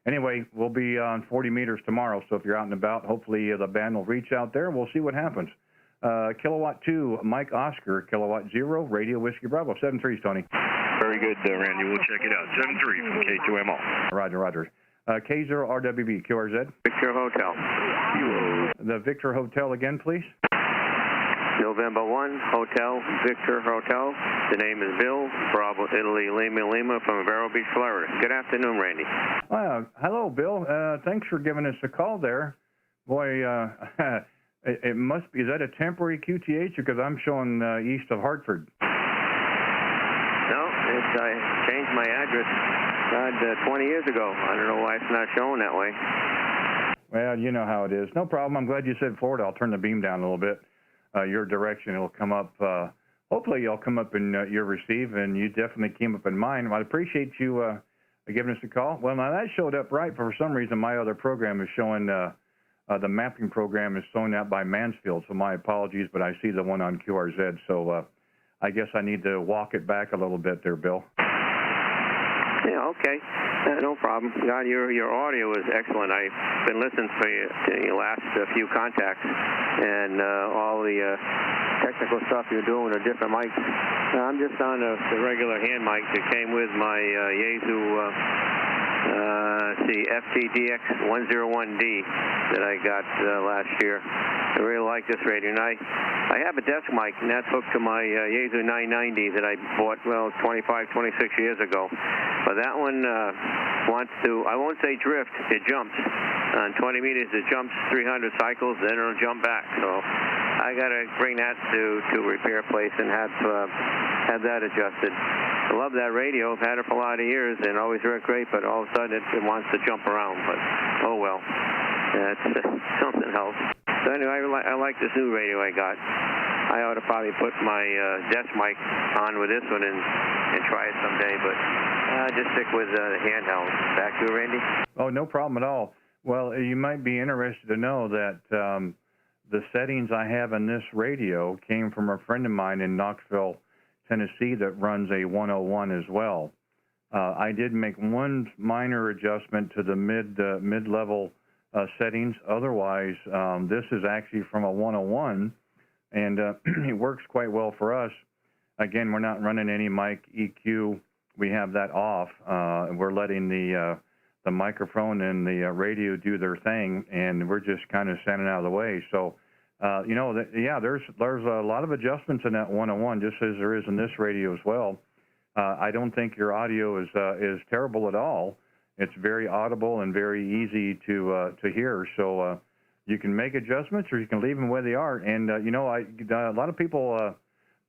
Anyway, we'll be on 40 meters tomorrow. So if you're out and about, hopefully the band will reach out there. We'll see what happens. Kilowatt 2, Mike Oscar, Kilowatt 0, Radio Whiskey Bravo. 7-3s, Tony. Very good, Randy. We'll check it out. 7-3 from K2MO. Roger. K0RWB, QRZ. Victor Hotel. The Victor Hotel again, please. November 1, Hotel, Victor Hotel. The name is Bill, Bravo, Italy, Lima from Vero Beach, Florida. Good afternoon, Randy. Hello, Bill. Thanks for giving us a call there. Boy, it must be, is that a temporary QTH? Because I'm showing east of Hartford. No, I changed my address 20 years ago. I don't know why it's not showing that way. Well, you know how it is. No problem. I'm glad you said Florida. I'll turn the beam down a little bit. Your direction, it'll come up. Hopefully, you'll come up in your receive, and you definitely came up in mine. I appreciate you giving us a call. Well, now that showed up right. For some reason, my other program is showing, the mapping program is showing out by Mansfield, so my apologies, but I see the one on QRZ, so I guess I need to walk it back a little bit there, Bill. Yeah, okay. No problem. God, your audio is excellent. I've been listening for your last few contacts and all the technical stuff you're doing with different mics. I'm just on the regular hand mic that came with my Yaesu FTDX-10 that I got last year. I really like this radio. And I have a desk mic, and that's hooked to my Yaesu 990 that I bought, 25, 26 years ago. But that one wants to, I won't say drift, it jumps. On 20 meters, it jumps 300 cycles, then it'll jump back. So I got to bring that to a repair place and have that adjusted. I love that radio. I've had it for a lot of years and always worked great, but all of a sudden it wants to jump around. But oh well, that's something else. So anyway, I like this new radio I got. I ought to probably put my desk mic on with this one and try it someday, but just stick with the handheld. Back to you, Randy. Oh, no problem at all. Well, you might be interested to know that the settings I have in this radio came from a friend of mine in Knoxville, Tennessee, that runs a 101 as well. I did make one minor adjustment to the mid-level settings. Otherwise, this is actually from a 101, and it works quite well for us. Again, we're not running any mic EQ. We have that off. We're letting the microphone and the radio do their thing, and we're just kind of standing out of the way. So, there's a lot of adjustments in that 101, just as there is in this radio as well. I don't think your audio is terrible at all. It's very audible and very easy to hear. So you can make adjustments, or you can leave them where they are. And a lot of people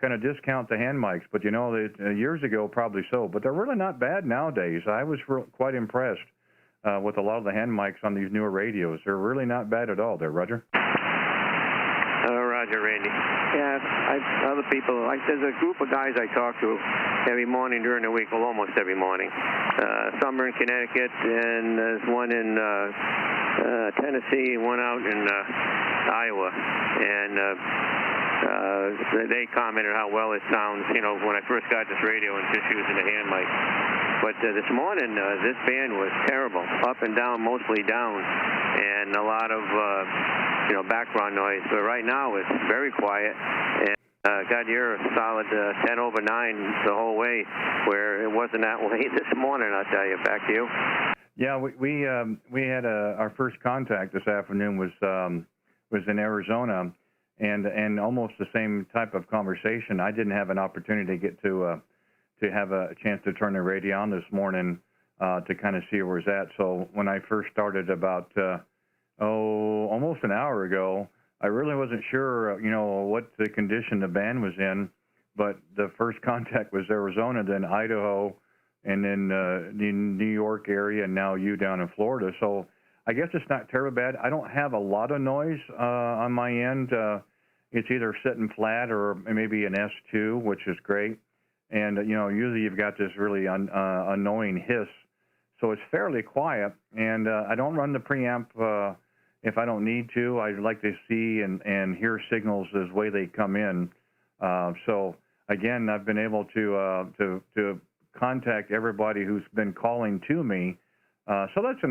kind of discount the hand mics, but years ago probably so. But they're really not bad nowadays. I was quite impressed with a lot of the hand mics on these newer radios. They're really not bad at all. There, Roger. Roger, Randy. Yeah, other people, there's a group of guys I talk to every morning during the week, well, almost every morning. Some are in Connecticut, and there's one in Tennessee, and one out in Iowa. And they commented how well it sounds, when I first got this radio and just using the hand mic. But this morning, this band was terrible, up and down, mostly down, and a lot of background noise. But right now it's very quiet, and God, you're a solid 10 over 9 the whole way, where it wasn't that way this morning. I'll tell you. Back to you. Yeah, we had our first contact this afternoon was in Arizona, and almost the same type of conversation. I didn't have an opportunity to get to have a chance to turn the radio on this morning to kind of see where it's at. So when I first started about almost an hour ago, I really wasn't sure what the condition the band was in, but the first contact was Arizona, then Idaho, and then the New York area, and now you down in Florida. So I guess it's not terribly bad. I don't have a lot of noise on my end. It's either sitting flat or maybe an S2, which is great. And, usually you've got this really annoying hiss. So it's fairly quiet. And I don't run the preamp if I don't need to. I like to see and hear signals as way they come in. So, again, I've been able to contact everybody who's been calling to me. So that's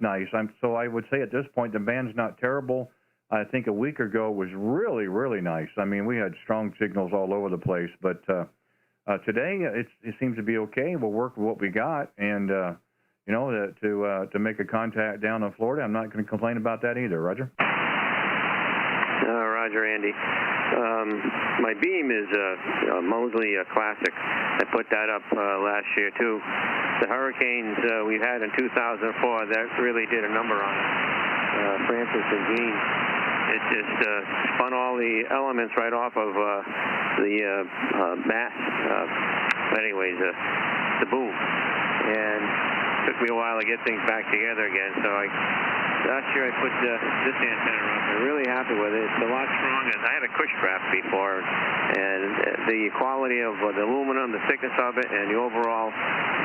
nice. So I would say at this point the band's not terrible. I think a week ago was really, really nice. I mean, we had strong signals all over the place, but today it seems to be okay. We'll work with what we got, and to make a contact down in Florida, I'm not going to complain about that either. Roger. Roger, Andy. My beam is Mosley Classic. I put that up last year too. The hurricanes we had in 2004, that really did a number on it. Francis and Gene. It just spun all the elements right off of the mass. But anyways, the boom. And it took me a while to get things back together again. So I last year I put this antenna up. I'm really happy with it. It's a lot stronger. I had a Cushcraft before, and the quality of the aluminum, the thickness of it, and the overall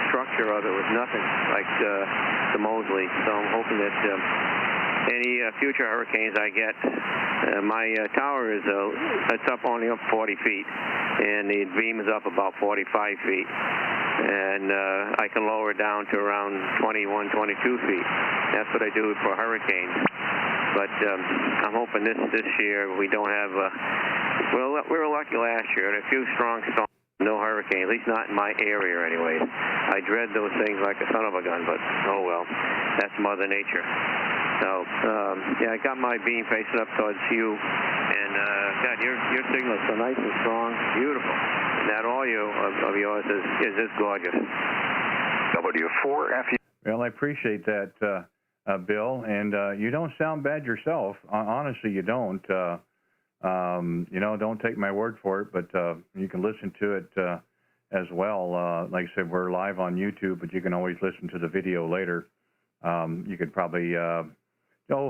structure of it was nothing like the Mosley. So I'm hoping that any future hurricanes I get, my tower is it's up only up 40 feet, and the beam is up about 45 feet, and I can lower it down to around 21, 22 feet. That's what I do for hurricanes. But I'm hoping this year we don't have. Well, we were lucky last year. Had a few strong storms. No hurricane, at least not in my area anyway. I dread those things like a son of a gun, but oh well, that's Mother Nature. So, yeah, I got my beam facing up towards you, and God, your signal is so nice and strong, beautiful. And that audio of yours is just gorgeous. W4FU. Well, I appreciate that, Bill, and you don't sound bad yourself. Honestly, you don't. You know, don't take my word for it, but you can listen to it as well. Like I said, we're live on YouTube, but you can always listen to the video later. You could probably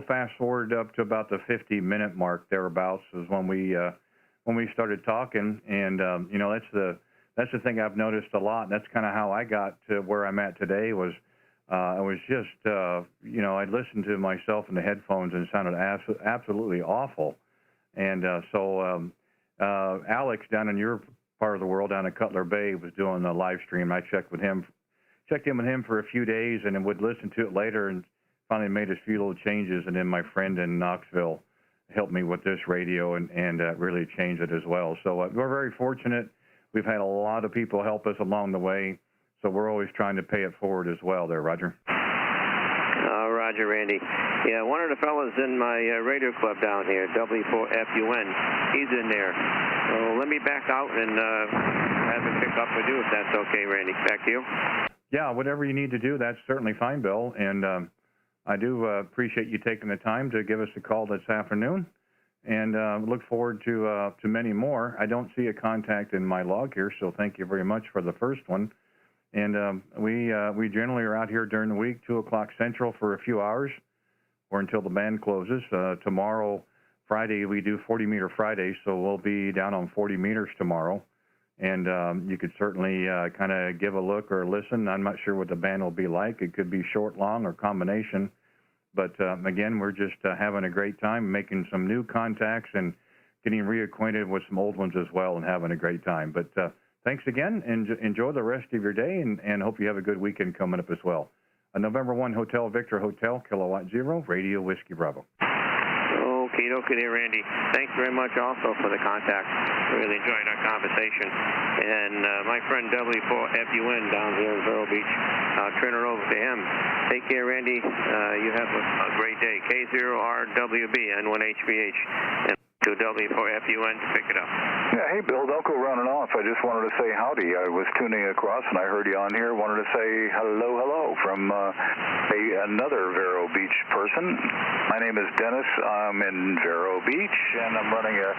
fast forward up to about the 50-minute mark thereabouts is when we started talking, and you know, that's the thing I've noticed a lot. And that's kind of how I got to where I'm at today. Was I was just you know, I listened to myself in the headphones and it sounded absolutely awful. And so Alex down in your part of the world, down at Cutler Bay, was doing a live stream. I checked in with him for a few days, and then would listen to it later, and finally made a few little changes. And then my friend in Knoxville helped me with this radio and really changed it as well. So we're very fortunate. We've had a lot of people help us along the way, so we're always trying to pay it forward as well there, Roger. Roger, Randy. Yeah, one of the fellas in my radio club down here, W4FUN, he's in there. So let me back out and have him pick up with you if that's okay, Randy. Back to you. Yeah, whatever you need to do, that's certainly fine, Bill. And I do appreciate you taking the time to give us a call this afternoon, and look forward to many more. I don't see a contact in my log here, so thank you very much for the first one. And we generally are out here during the week, 2 o'clock Central, for a few hours, or until the band closes. Tomorrow, Friday, we do 40-meter Friday, so we'll be down on 40 meters tomorrow. And you could certainly kind of give a look or listen. I'm not sure what the band will be like. It could be short, long, or combination. But again, we're just having a great time, making some new contacts and getting reacquainted with some old ones as well, and having a great time. But thanks again, and enjoy the rest of your day, and hope you have a good weekend coming up as well. November 1 Hotel Victor Hotel, Kilowatt 0, Radio Whiskey Bravo. Okay, there, Randy. Thanks very much also for the contact. Really enjoyed our conversation. And my friend W4FUN down here in Vero Beach, I'll turn it over to him. Take care, Randy. You have a great day. K0RWB, N1HBH. And to W4FUN to pick it up. Yeah, hey, Bill, don't go running off. I just wanted to say howdy. I was tuning across, and I heard you on here. Wanted to say hello from another Vero Beach person. My name is Dennis. I'm in Vero Beach, and I'm running a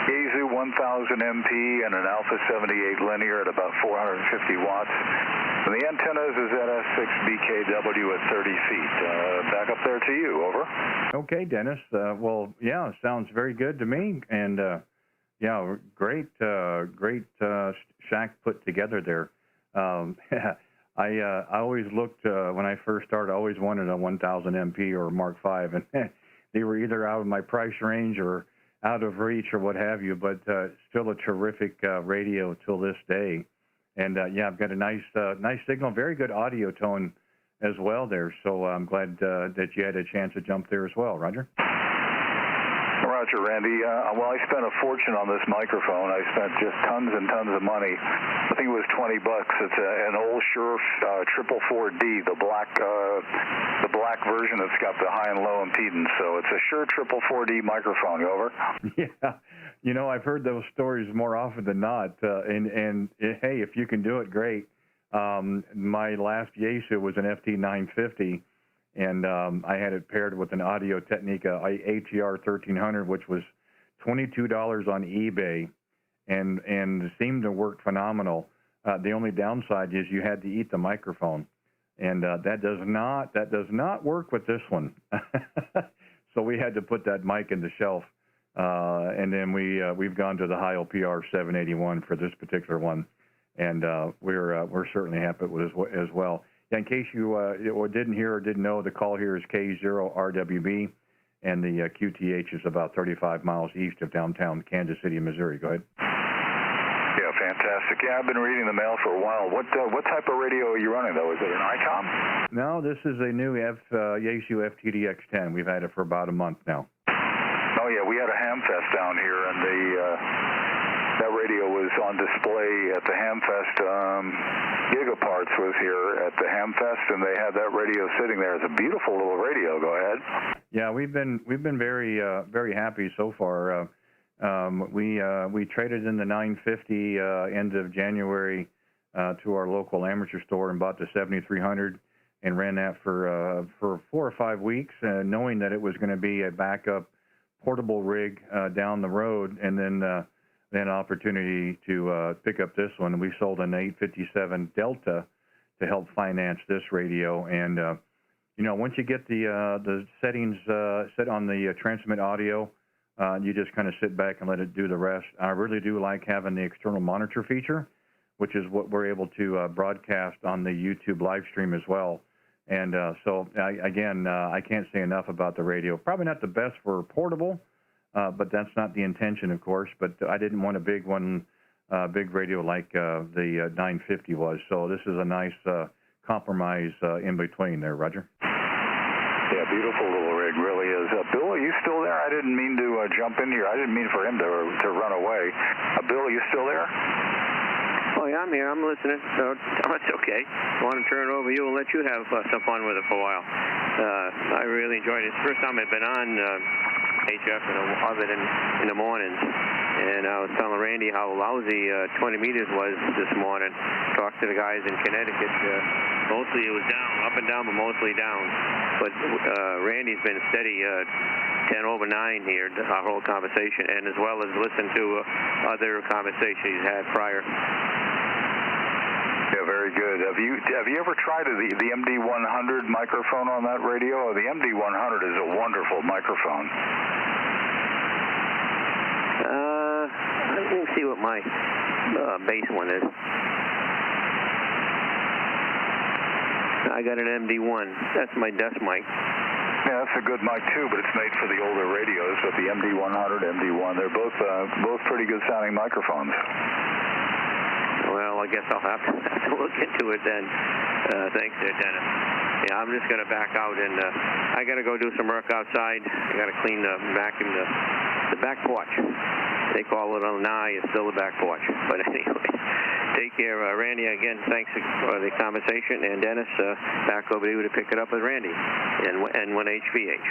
Yaesu 1000 MP and an Alpha 78 linear at about 450 watts. And the antenna is a ZS6BKW at 30 feet. Back up there to you, over. Okay, Dennis. Well, yeah, sounds very good to me. And, yeah, great shack put together there. I always looked, when I first started, I always wanted a 1000 MP or a Mark V. And they were either out of my price range or out of reach or what have you, but still a terrific radio till this day. And yeah, I've got a nice signal, very good audio tone as well there. So I'm glad that you had a chance to jump there as well, Roger. Roger, Randy. Well, I spent a fortune on this microphone. I spent just tons and tons of money. I think it was $20. It's an old Shure 444D, the black version that's got the high and low impedance. So it's a Shure 444D microphone. Over. Yeah, you know, I've heard those stories more often than not. And hey, if you can do it, great. My last Yaesu was an FT950. And I had it paired with an Audio Technica ATR 1300, which was $22 on eBay, and seemed to work phenomenal. The only downside is you had to eat the microphone. And that does not work with this one. So we had to put that mic in the shelf, and then we've gone to the high LPR 781 for this particular one, and we're certainly happy with it as well. Yeah, in case you didn't hear or didn't know, the call here is K0RWB, and the QTH is about 35 miles east of downtown Kansas City, Missouri. Go ahead. Yeah, fantastic. Yeah, I've been reading the mail for a while. What type of radio are you running, though? Is it an ICOM? No, this is a new Yaesu FTDX-10. We've had it for about a month now. Oh, yeah, we had a Hamfest down here, and that radio was on display at the Hamfest. Gigaparts was here at the Hamfest, and they had that radio sitting there. It's a beautiful little radio. Go ahead. Yeah, we've been very happy so far. We traded in the 950 end of January to our local amateur store and bought the 7300 and ran that for 4 or 5 weeks, knowing that it was going to be a backup portable rig down the road, and then an opportunity to pick up this one. We sold an 857 Delta to help finance this radio, and once you get the settings set on the transmit audio, you just kind of sit back and let it do the rest. I really do like having the external monitor feature, which is what we're able to broadcast on the YouTube live stream as well. And so, again, I can't say enough about the radio. Probably not the best for portable, but that's not the intention, of course. But I didn't want a big radio like the 950 was. So this is a nice compromise in between there, Roger. Yeah, beautiful little rig, really is. Bill, are you still there? I didn't mean to jump in here. I didn't mean for him to run away. Bill, are you still there? Oh, yeah, I'm here. I'm listening. So it's okay. I want to turn it over to you and let you have some fun with it for a while. I really enjoyed it. It's the first time I've been on HF of it in the mornings. And I was telling Randy how lousy 20 meters was this morning. Talked to the guys in Connecticut. Mostly it was down, up and down, but mostly down. But Randy's been steady 10 over 9 here, our whole conversation, and as well as listen to other conversations he's had prior. Yeah, very good. Have you ever tried the MD100 microphone on that radio? The MD100 is a wonderful microphone. Let me see what my base one is. I got an MD1. That's my desk mic. Yeah, that's a good mic too, but it's made for the older radios. But the MD100, MD1, they're both pretty good sounding microphones. Well, I guess I'll have to look into it then. Thanks there, Dennis. Yeah, I'm just going to back out, and I got to go do some work outside. I got to clean vacuum the back porch. They call it a nigh, it's still the back porch. But anyway, take care. Randy, again, thanks for the conversation. And Dennis, back over to you to pick it up with Randy and 1HVH.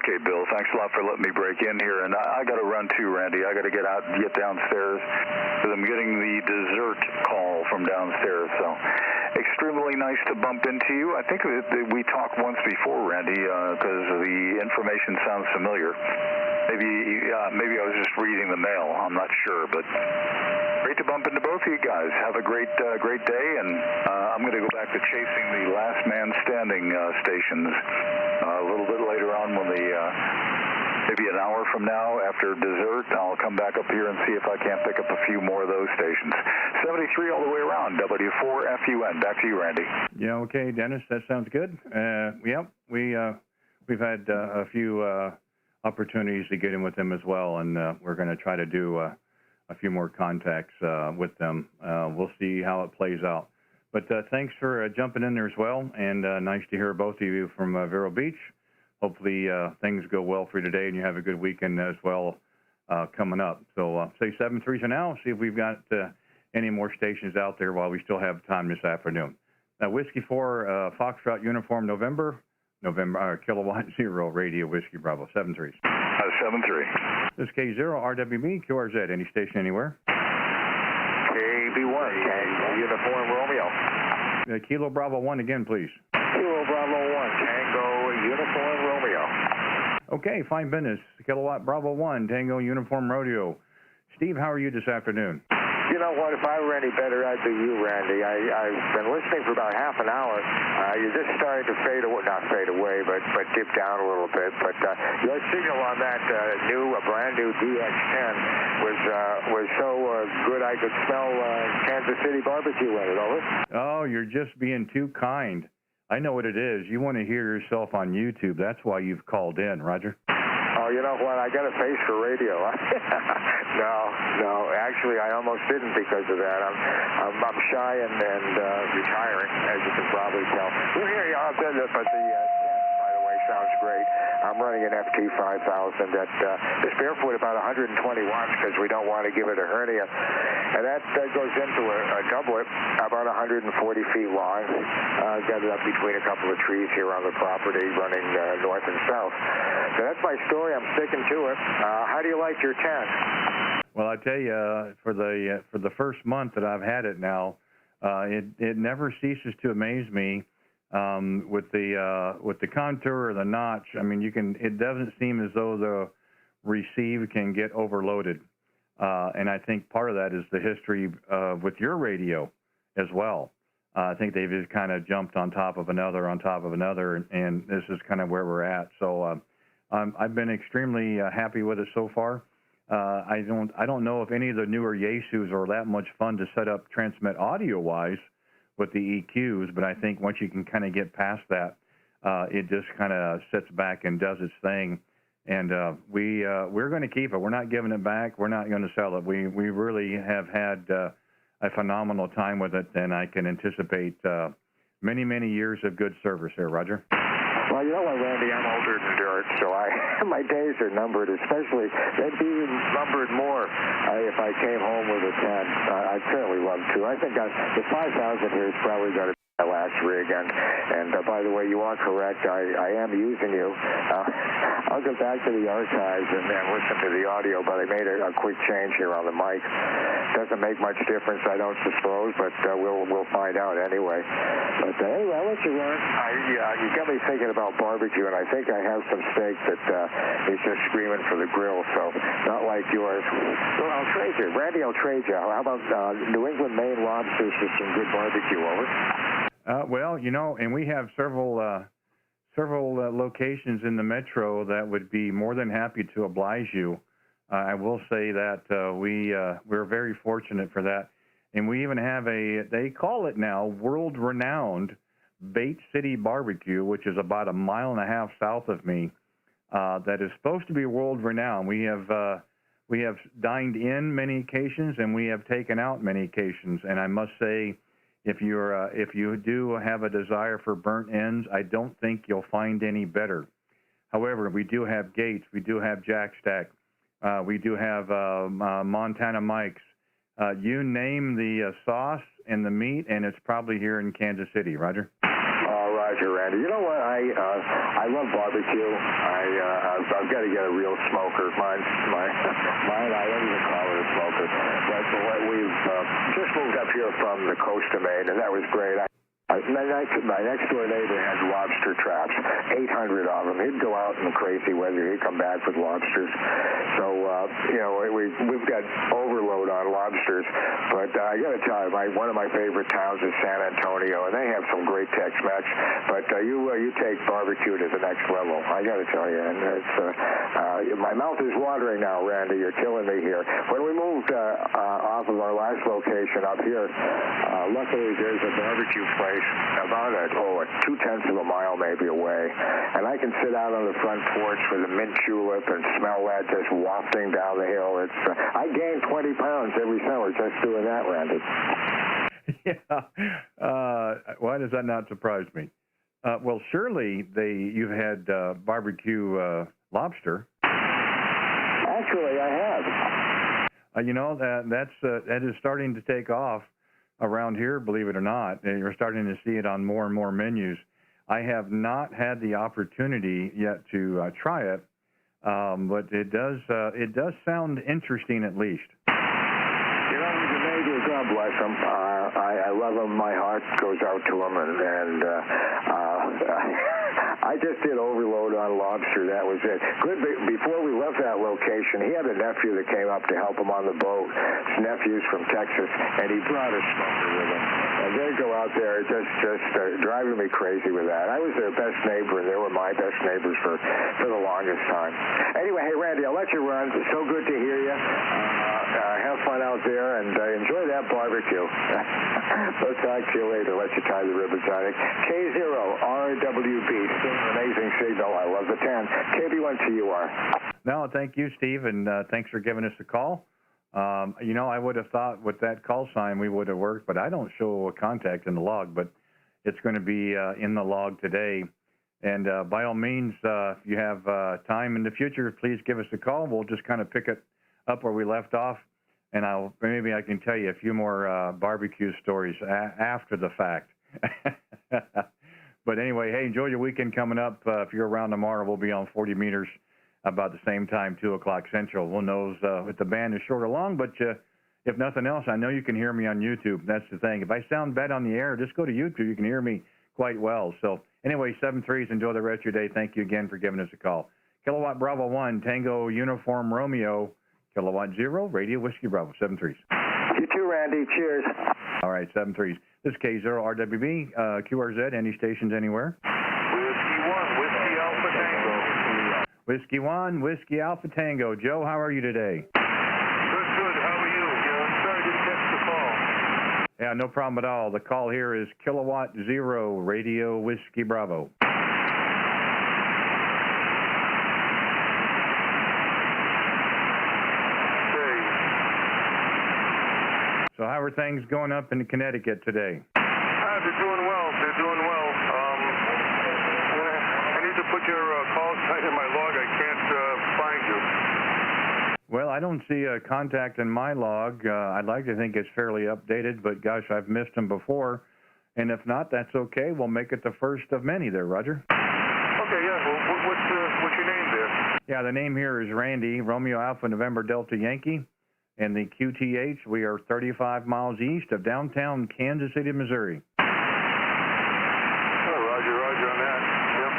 Okay, Bill, thanks a lot for letting me break in here. And I got to run too, Randy. I got to get out and get downstairs because I'm getting the dessert call from downstairs. So extremely nice to bump into you. I think that we talked once before, Randy, because the information sounds familiar. Maybe I was just reading the mail. I'm not sure, but great to bump into both of you guys. Have a great day, and I'm going to go back to chasing the last man standing stations a little bit later on when maybe an hour from now after dessert. I'll come back up here and see if I can't pick up a few more of those stations. 73 all the way around, W4FUN. Back to you, Randy. Yeah, okay, Dennis, that sounds good. Yep, we've had a few opportunities to get in with them as well, and we're going to try to do a few more contacts with them. We'll see how it plays out. But thanks for jumping in there as well, and nice to hear both of you from Vero Beach. Hopefully things go well for you today, and you have a good weekend as well coming up. So say 7-3 for now, see if we've got any more stations out there while we still have time this afternoon. Whiskey 4, Foxtrot Uniform November, Kilowatt 0, Radio Whiskey Bravo, 7-3. 7-3. This is K0RWB, QRZ, any station anywhere? KB1, Tango Uniform Romeo. Kilo Bravo 1 again, please. Kilo Bravo 1, Tango Uniform Romeo. Okay, fine business. Kilowatt Bravo 1, Tango Uniform Rodeo. Steve, how are you this afternoon? you know what? If I were any better, I'd be you, Randy. I've been listening for about half an hour. You're just starting to fade away, not fade away, but dip down a little bit. But your signal on that brand new DX-10 was so good I could smell Kansas City barbecue in it. Over. Oh, you're just being too kind. I know what it is. You want to hear yourself on YouTube. That's why you've called in, Roger. Oh, you know what? I got a face for radio. No. Actually, I almost didn't because of that. I'm shy and retiring, as you can probably tell. Well, here you are. But the 10, by the way, sounds great. I'm running an FT5000 that is barefoot about 120 watts because we don't want to give it a hernia. And that goes into a doublet about 140 feet long. Got it up between a couple of trees here on the property running north and south. So that's my story. I'm sticking to it. How do you like your 10? Well, I tell you, for the first month that I've had it now, it never ceases to amaze me with the contour or the notch. I mean, it doesn't seem as though the receive can get overloaded, and I think part of that is the history with your radio as well. I think they've just kind of jumped on top of another, and this is kind of where we're at. So I've been extremely happy with it so far. I don't know if any of the newer Yaesus are that much fun to set up, transmit audio-wise with the EQs, but I think once you can kind of get past that, it just kind of sits back and does its thing. And we're going to keep it. We're not giving it back. We're not going to sell it. We really have had a phenomenal time with it, and I can anticipate many, many years of good service here, Roger. Well, you know what, Randy, I'm older than dirt, so my days are numbered, especially, they'd be numbered more if I came home with a 10. I'd certainly love to. I think the 5,000 here is probably going to be my last rig, and by the way, you are correct. I am using you. I'll go back to the archives and listen to the audio, but I made a quick change here on the mic. Doesn't make much difference, I don't suppose, but we'll find out anyway. But anyway, I'll let you run. You got me thinking about barbecue, and I think I have some steak that is just screaming for the grill, so not like yours. Well, I'll trade you. Randy, I'll trade you. How about New England Maine lobsters with some good barbecue, over? Well, you know, and we have several locations in the metro that would be more than happy to oblige you. I will say that we're very fortunate for that. And we even have they call it now, world-renowned Bait City Barbecue, which is about a mile and a half south of me, that is supposed to be world-renowned. We have dined in many occasions, and we have taken out many occasions. And I must say, if you do have a desire for burnt ends, I don't think you'll find any better. However, we do have Gates, we do have Jack Stack, we do have Montana Mike's. You name the sauce and the meat, and it's probably here in Kansas City. Roger. Roger, Randy. You know what? I love barbecue. I've got to get a real smoker. Mine. I don't even call it a smoker. But we've just moved up here from the coast of Maine, and that was great. My next door neighbor had lobster traps, 800 of them. He'd go out in the crazy weather. He'd come back with lobsters. So, we've got overload on lobsters. But I got to tell you, one of my favorite towns is San Antonio, and they have some great Tex-Mex. But you take barbecue to the next level. I got to tell you, and it's my mouth is watering now, Randy. You're killing me here. When we moved off of our last location up here, luckily there's a barbecue place about a 2/10 of a mile maybe away, and I can sit out on the front porch with a mint julep and smell that just wafting down the hill. I gained 20 pounds every summer just doing that, Randy. Yeah. Why does that not surprise me? Well, surely you've had barbecue lobster. Actually, I have. That is starting to take off around here, believe it or not. And you're starting to see it on more and more menus. I have not had the opportunity yet to try it, but it does sound interesting at least. You know, the neighbors, God bless them. I love them. My heart goes out to them, and I just did overload on lobster. That was it. Good. Before we left that location, he had a nephew that came up to help him on the boat. His nephew's from Texas, and he brought a smoker with him. And they go out there just driving me crazy with that. I was their best neighbor, and they were my best neighbors for the longest time. Anyway, hey, Randy, I'll let you run. It's so good to hear you. Have fun out there, and enjoy that barbecue. We'll talk to you later. Let you tie the ribbons on it. K0RWB, still an amazing signal. I love the 10. KB1CUR. No, thank you, Steve, and thanks for giving us a call. You know, I would have thought with that call sign we would have worked, but I don't show a contact in the log, but it's going to be in the log today. And by all means, if you have time in the future, please give us a call. We'll just kind of pick it up where we left off, and maybe I can tell you a few more barbecue stories after the fact. But anyway, hey, enjoy your weekend coming up. If you're around tomorrow, we'll be on 40 meters about the same time, 2 o'clock Central. We'll know if the band is short or long, but if nothing else, I know you can hear me on YouTube. That's the thing. If I sound bad on the air, just go to YouTube. You can hear me quite well. So anyway, 7-3s, enjoy the rest of your day. Thank you again for giving us a call. Kilowatt Bravo 1, Tango Uniform Romeo, Kilowatt 0, Radio Whiskey Bravo, 7-3s. You too, Randy. Cheers. All right, 7-3s. This is K0RWB, QRZ, any stations anywhere? Whiskey 1, Whiskey Alpha Tango. Joe, how are you today? Good. How are you? I'm sorry I didn't catch the call. Yeah, no problem at all. The call here is Kilowatt 0, Radio Whiskey Bravo. So how are things going up in Connecticut today? They're doing well. I need to put your call sign in my log. I can't find you. Well, I don't see a contact in my log. I'd like to think it's fairly updated, but gosh, I've missed them before. And if not, that's okay. We'll make it the first of many there, Roger. Okay, yeah. Well, what's your name there? Yeah, the name here is Randy, Romeo Alpha November Delta Yankee. And the QTH, we are 35 miles east of downtown Kansas City, Missouri. Oh, Roger on that. Yep.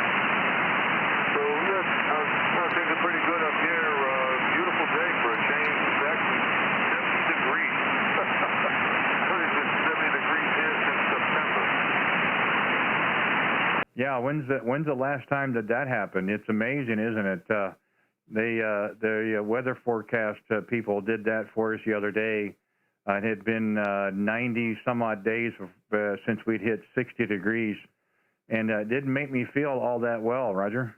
So, yeah, things are pretty good up here. Beautiful day for a change. It's actually 70 degrees. It's been 70 degrees here since September. Yeah, when's the last time that happened? It's amazing, isn't it? The weather forecast people did that for us the other day. It had been 90 some odd days since we'd hit 60 degrees, and it didn't make me feel all that well, Roger.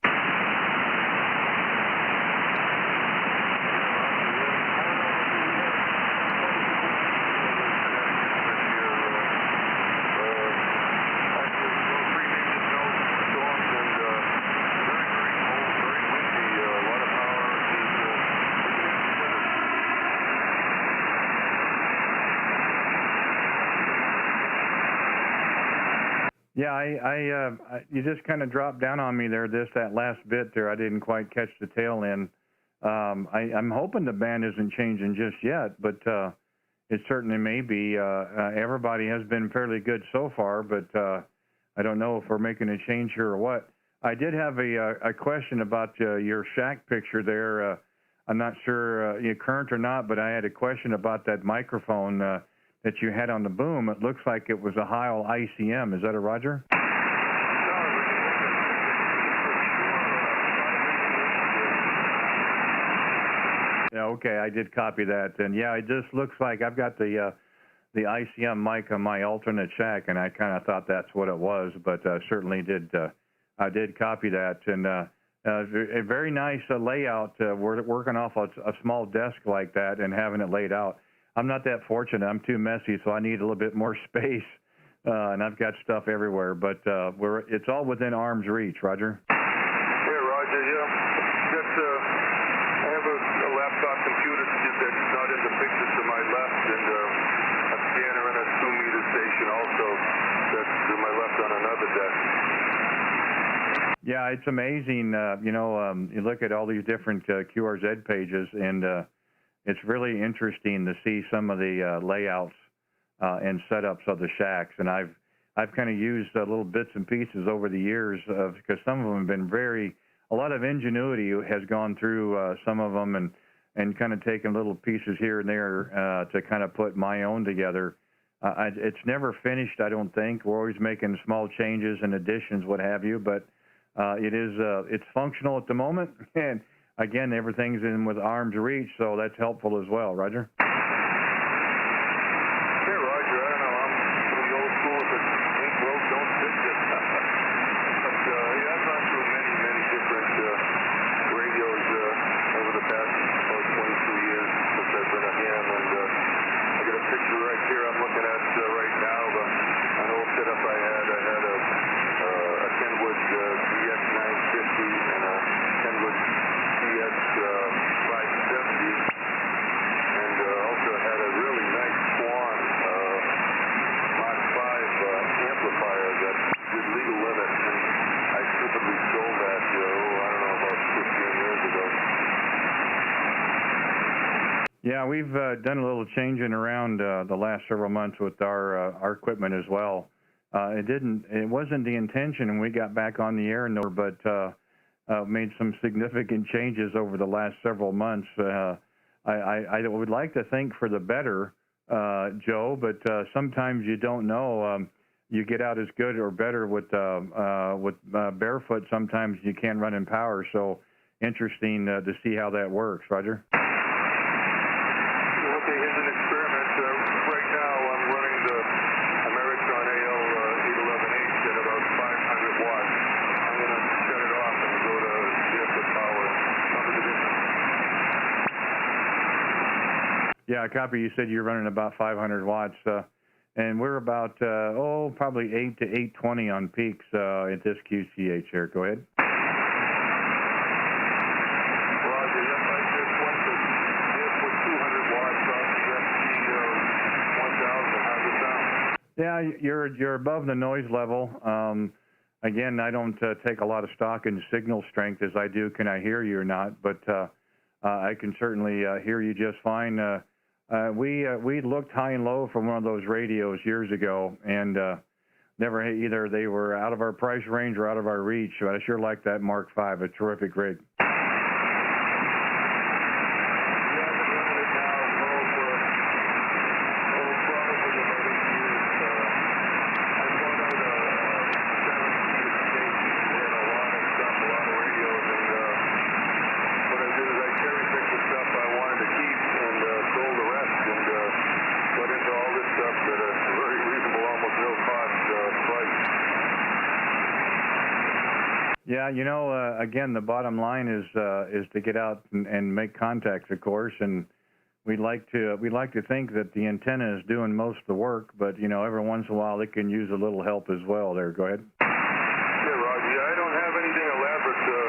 Yeah, you just kind of dropped down on me there, that last bit there. I didn't quite catch the tail end. I'm hoping the band isn't changing just yet, but it certainly may be. Everybody has been fairly good so far, but I don't know if we're making a change here or what. I did have a question about your shack picture there. I'm not sure you're current or not, but I had a question about that microphone that you had on the boom. It looks like it was a Heil ICM. Is that a Roger? Yeah, okay, I did copy that. And yeah, it just looks like I've got the ICM mic on my alternate shack, and I kind of thought that's what it was, but certainly I did copy that. And a very nice layout. We're working off a small desk like that and having it laid out. I'm not that fortunate. I'm too messy, so I need a little bit more space, and I've got stuff everywhere. But it's all within arm's reach, Roger. Yeah, Roger. Yeah, I have a laptop computer that's not in the picture to my left, and a scanner and a 2-meter station also that's to my left on another desk. Yeah, it's amazing. You look at all these different QRZ pages, and it's really interesting to see some of the layouts and setups of the shacks. And I've kind of used little bits and pieces over the years because some of them have been a lot of ingenuity has gone through some of them and kind of taken little pieces here and there to kind of put my own together. It's never finished, I don't think. We're always making small changes and additions, what have you, but it's functional at the moment. And again, everything's in with arm's reach, so that's helpful as well. Roger? Hey, Roger, I don't know. I'm from the old school. If it ain't broke, don't fix it. But yeah, I've gone through many, many different radios over the past about 22 years since I've been a ham, and I got a picture right here I'm looking at right now of an old setup I had. I had a Kenwood DX-950 and a Kenwood DX-570, and also had a really nice Swan Mod 5 amplifier that did legal limit, and I stupidly sold that, I don't know, about 15 years ago. Yeah, we've done a little changing around the last several months with our equipment as well. It wasn't the intention when we got back on the air, but made some significant changes over the last several months. I would like to think for the better, Joe, but sometimes you don't know. You get out as good or better with barefoot. Sometimes you can't run in power. So interesting to see how that works, Roger. Okay, here's an experiment. Right now I'm running the Ameritron AL-811H at about 500 watts. I'm going to shut it off and go to barefoot power. Tell me the difference. Yeah, copy. You said you're running about 500 watts, and we're about, probably 8 to 820 on peaks at this QCH here. Go ahead. Roger, yes, I just went to barefoot 200 watts off the FTDX-10. How's it sound? Yeah, you're above the noise level. Again, I don't take a lot of stock in signal strength as I do can I hear you or not, but I can certainly hear you just fine. We looked high and low from one of those radios years ago, and never either they were out of our price range or out of our reach. But I sure like that Mark V, a terrific rig. Yeah, again, the bottom line is to get out and make contacts, of course, and we'd like to think that the antenna is doing most of the work, but every once in a while it can use a little help as well. There, go ahead. Yeah, Roger. I don't have anything elaborate for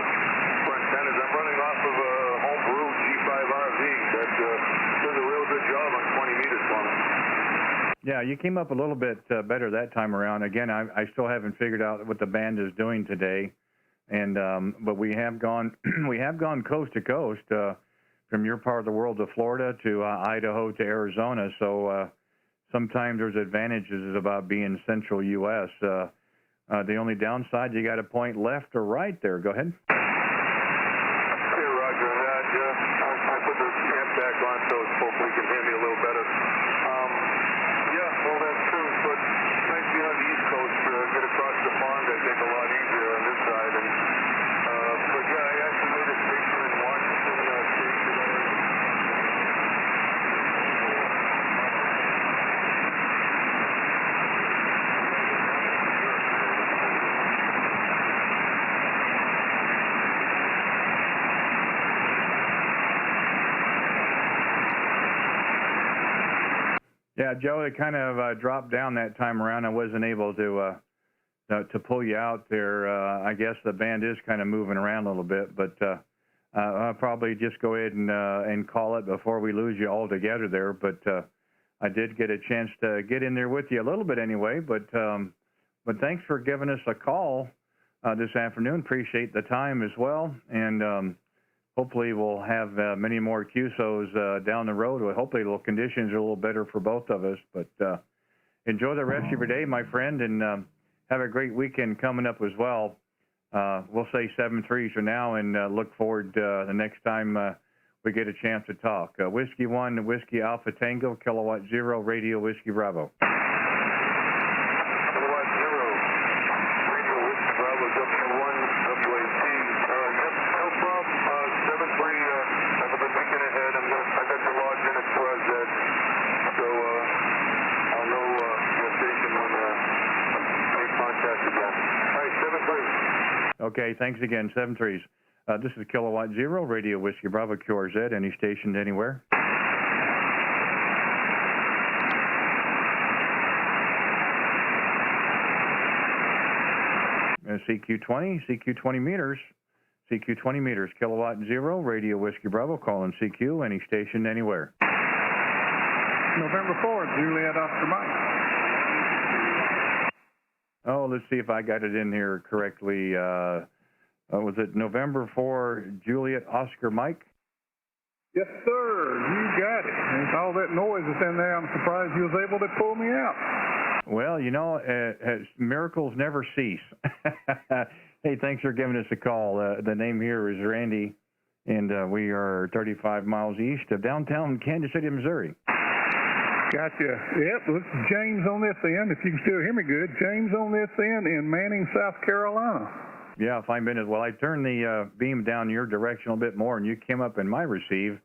antennas. I'm running off of a homebrew G5RV that does a real good job on 20 meters for me. Yeah, you came up a little bit better that time around. Again, I still haven't figured out what the band is doing today. And but we have gone coast to coast from your part of the world to Florida to Idaho to Arizona. So sometimes there's advantages about being central U.S. The only downside, you got to point left or right there. Go ahead. Hey, Roger. I put the amp back on so hopefully you can hear me a little better. Yeah, well, that's true. But nice being on the East Coast. Get across the pond, I think, a lot easier on this side. And but yeah, I actually made a station in Washington State today. Yeah, Joe, it kind of dropped down that time around. I wasn't able to pull you out there. I guess the band is kind of moving around a little bit, but I'll probably just go ahead and call it before we lose you altogether there. But I did get a chance to get in there with you a little bit anyway. But thanks for giving us a call this afternoon. Appreciate the time as well, and hopefully we'll have many more QSOs down the road. Hopefully the conditions are a little better for both of us. But enjoy the rest of your day, my friend, and have a great weekend coming up as well. We'll say 7-3s for now, and look forward the next time we get a chance to talk. Whiskey 1, Whiskey Alpha Tango, Kilowatt 0, Radio Whiskey Bravo. Kilowatt 0, Radio Whiskey Bravo, W1, WAT. Yep, no problem. 7-3, have a good weekend ahead. I got you logged in at QRZ, so I'll know your station when I make contact again. All right, 7-3. Okay, thanks again, 7-3s. This is Kilowatt 0, Radio Whiskey Bravo, QRZ, any station anywhere. CQ20, CQ20 meters, CQ20 meters, Kilowatt 0, Radio Whiskey Bravo, calling CQ, any station anywhere. November 4th, Juliet Oscar Mike. Oh, let's see if I got it in here correctly. Was it November 4, Juliet Oscar Mike? Yes, sir. You got it. There's all that noise that's in there. I'm surprised you was able to pull me out. Well, you know, miracles never cease. Hey, thanks for giving us a call. The name here is Randy, and we are 35 miles east of downtown Kansas City, Missouri. Gotcha. Yep, this is James on this end, if you can still hear me good. James on this end in Manning, South Carolina. Yeah, fine business. Well, I turned the beam down your direction a bit more, and you came up in my receive.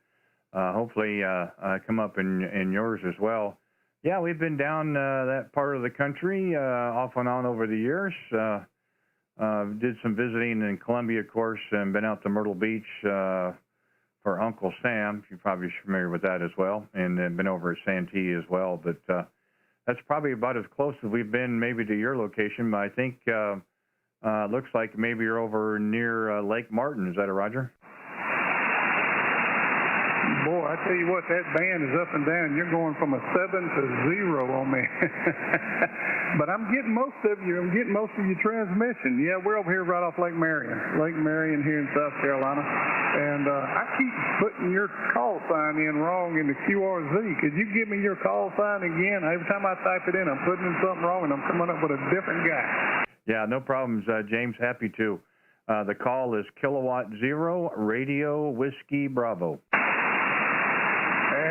Hopefully, I come up in yours as well. Yeah, we've been down that part of the country off and on over the years. Did some visiting in Columbia, of course, and been out to Myrtle Beach for Uncle Sam. You're probably familiar with that as well, and then been over at Santee as well. But that's probably about as close as we've been maybe to your location. But I think looks like maybe you're over near Lake Martin. Is that a Roger? Boy, I tell you what, that band is up and down. You're going from a 7 to 0 on me. But I'm getting most of you. I'm getting most of your transmission. Yeah, we're over here right off Lake Marion here in South Carolina. And I keep putting your call sign in wrong in the QRZ. Could you give me your call sign again? Every time I type it in, I'm putting in something wrong, and I'm coming up with a different guy. Yeah, no problems, James. Happy to. The call is Kilowatt 0, Radio Whiskey Bravo.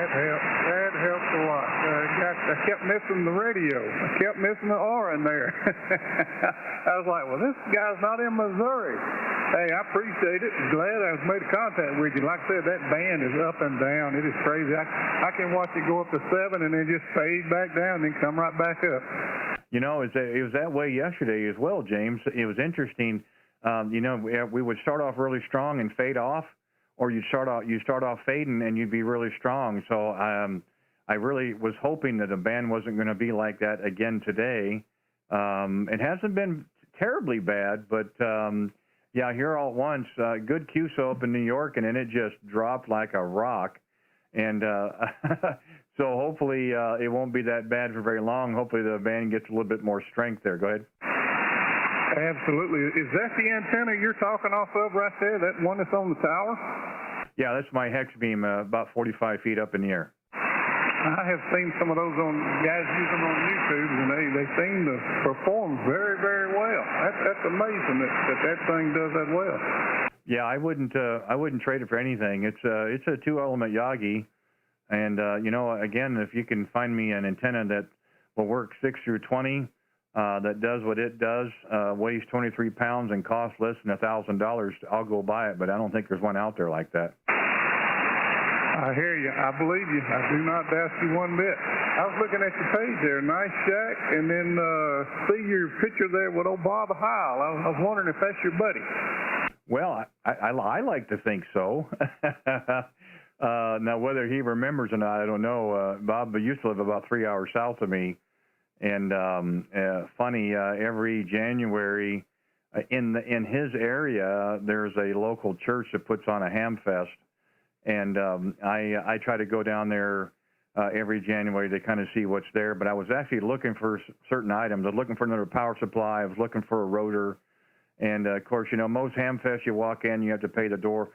That helped a lot. I kept missing the radio. I kept missing the R in there. I was like, well, this guy's not in Missouri. Hey, I appreciate it. Glad I was made contact with you. Like I said, that band is up and down. It is crazy. I can watch it go up to 7 and then just fade back down and then come right back up. You know, it was that way yesterday as well, James. It was interesting. You know, we would start off really strong and fade off, or you start off fading and you'd be really strong. So I really was hoping that the band wasn't going to be like that again today. It hasn't been terribly bad, but yeah, here all at once, good QSO up in New York, and then it just dropped like a rock. And so hopefully it won't be that bad for very long. Hopefully the band gets a little bit more strength there. Go ahead. Absolutely. Is that the antenna you're talking off of right there, that one that's on the tower? Yeah, that's my hex beam, about 45 feet up in the air. I have seen some of those guys use them on YouTube, and they seem to perform very, very well. That's amazing that thing does that well. Yeah, I wouldn't trade it for anything. It's a 2-element Yagi, and you know, again, if you can find me an antenna that will work 6 through 20, that does what it does, weighs 23 pounds and costs less than $1,000, I'll go buy it. But I don't think there's one out there like that. I hear you. I believe you. I do not doubt you one bit. I was looking at your page there, nice shack, and then see your picture there with old Bob Heil. I was wondering if that's your buddy. Well, I like to think so. Now, whether he remembers or not, I don't know. Bob used to live about 3 hours south of me, and funny, every January in his area, there's a local church that puts on a ham fest. And I try to go down there every January to kind of see what's there. But I was actually looking for certain items. I was looking for another power supply. I was looking for a rotor. And, of course, you know, most ham fests you walk in, you have to pay the door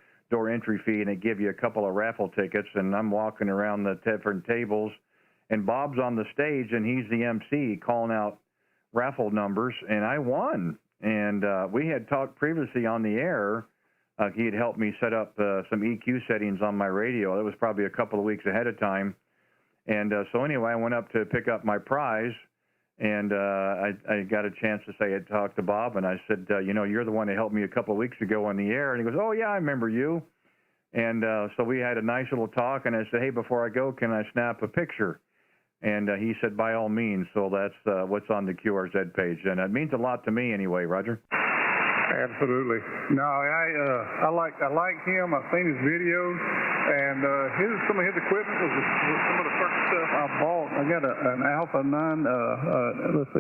entry fee, and they give you a couple of raffle tickets. And I'm walking around the different tables, and Bob's on the stage, and he's the MC calling out raffle numbers, and I won. And we had talked previously on the air. He had helped me set up some EQ settings on my radio. That was probably a couple of weeks ahead of time. And so anyway, I went up to pick up my prize, and I got a chance to say I talked to Bob, and I said, you know, you're the one that helped me a couple of weeks ago on the air. And he goes, oh, yeah, I remember you. And so we had a nice little talk, and I said, hey, before I go, can I snap a picture? And he said, by all means. So that's what's on the QRZ page. And it means a lot to me anyway, Roger. Absolutely. No, I like him. I've seen his videos, and some of his equipment was some of the first stuff I bought. I got an Alpha 9,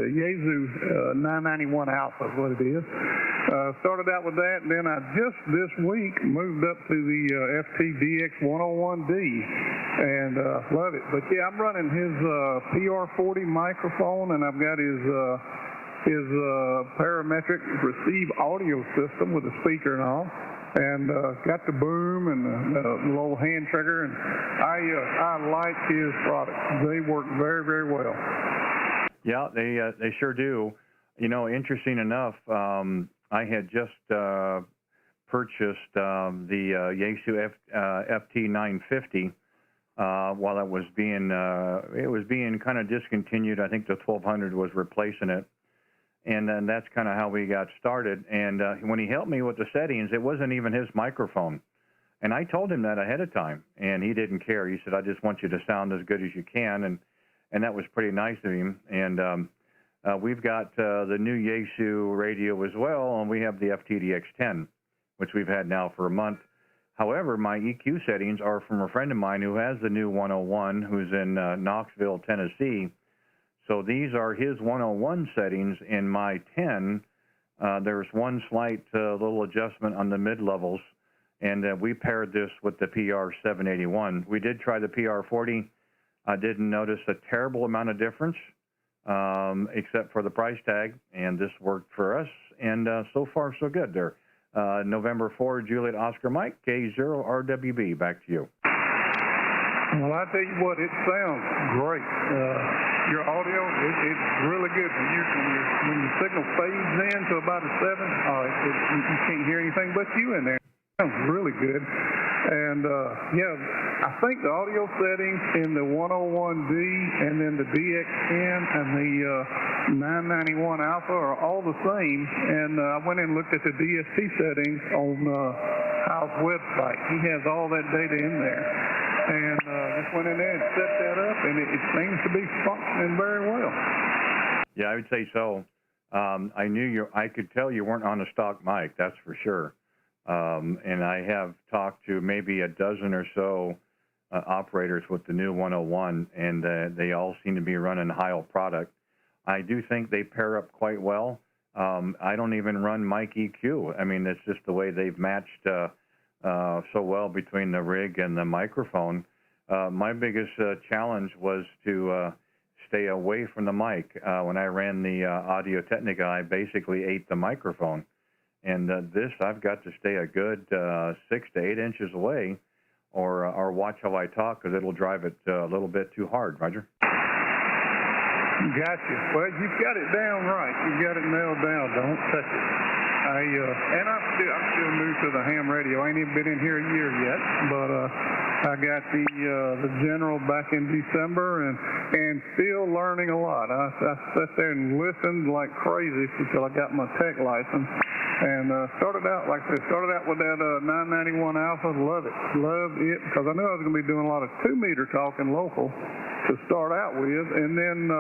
Yaesu 991 Alpha is what it is. Started out with that, and then I just this week moved up to the FTDX-10D, and love it. But yeah, I'm running his PR40 microphone, and I've got his parametric receive audio system with a speaker and all, and got the boom and the little hand trigger, and I like his products. They work very, very well. Yeah, they sure do. You know, interesting enough, I had just purchased the Yaesu FT950 while it was being kind of discontinued. I think the 1200 was replacing it. And then that's kind of how we got started. And when he helped me with the settings, it wasn't even his microphone. And I told him that ahead of time, and he didn't care. He said, I just want you to sound as good as you can. And that was pretty nice of him. And we've got the new Yaesu radio as well, and we have the FTDX-10, which we've had now for a month. However, my EQ settings are from a friend of mine who has the new 101, who's in Knoxville, Tennessee. So these are his 101 settings. In my 10, there's one slight little adjustment on the mid-levels, and we paired this with the PR781. We did try the PR40. I didn't notice a terrible amount of difference, except for the price tag, and this worked for us, and so far so good there. November 4, Juliet Oscar Mike, K0RWB, back to you. Well, I tell you what, it sounds great. Your audio, it's really good. When your signal fades in to about a 7, you can't hear anything but you in there. It sounds really good. And, yeah, I think the audio settings in the 101D and then the DX10 and the 991 Alpha are all the same. And I went in and looked at the DSP settings on Kyle's website. He has all that data in there. And just went in there and set that up, and it seems to be functioning very well. Yeah, I would say so. I could tell you weren't on a stock mic, that's for sure. And I have talked to maybe a dozen or so operators with the new 101, and they all seem to be running Heil product. I do think they pair up quite well. I don't even run mic EQ. I mean, it's just the way they've matched so well between the rig and the microphone. My biggest challenge was to stay away from the mic. When I ran the Audio Technica, I basically ate the microphone. And this, I've got to stay a good 6 to 8 inches away, or watch how I talk, because it'll drive it a little bit too hard. Roger? Gotcha. Well, you've got it down right. You've got it nailed down. Don't touch it. I'm still new to the ham radio. I ain't even been in here a year yet, but I got the General back in December, and still learning a lot. I sat there and listened like crazy until I got my tech license, and started out with that 991 Alpha. Loved it, because I knew I was going to be doing a lot of 2-meter talking local to start out with, and then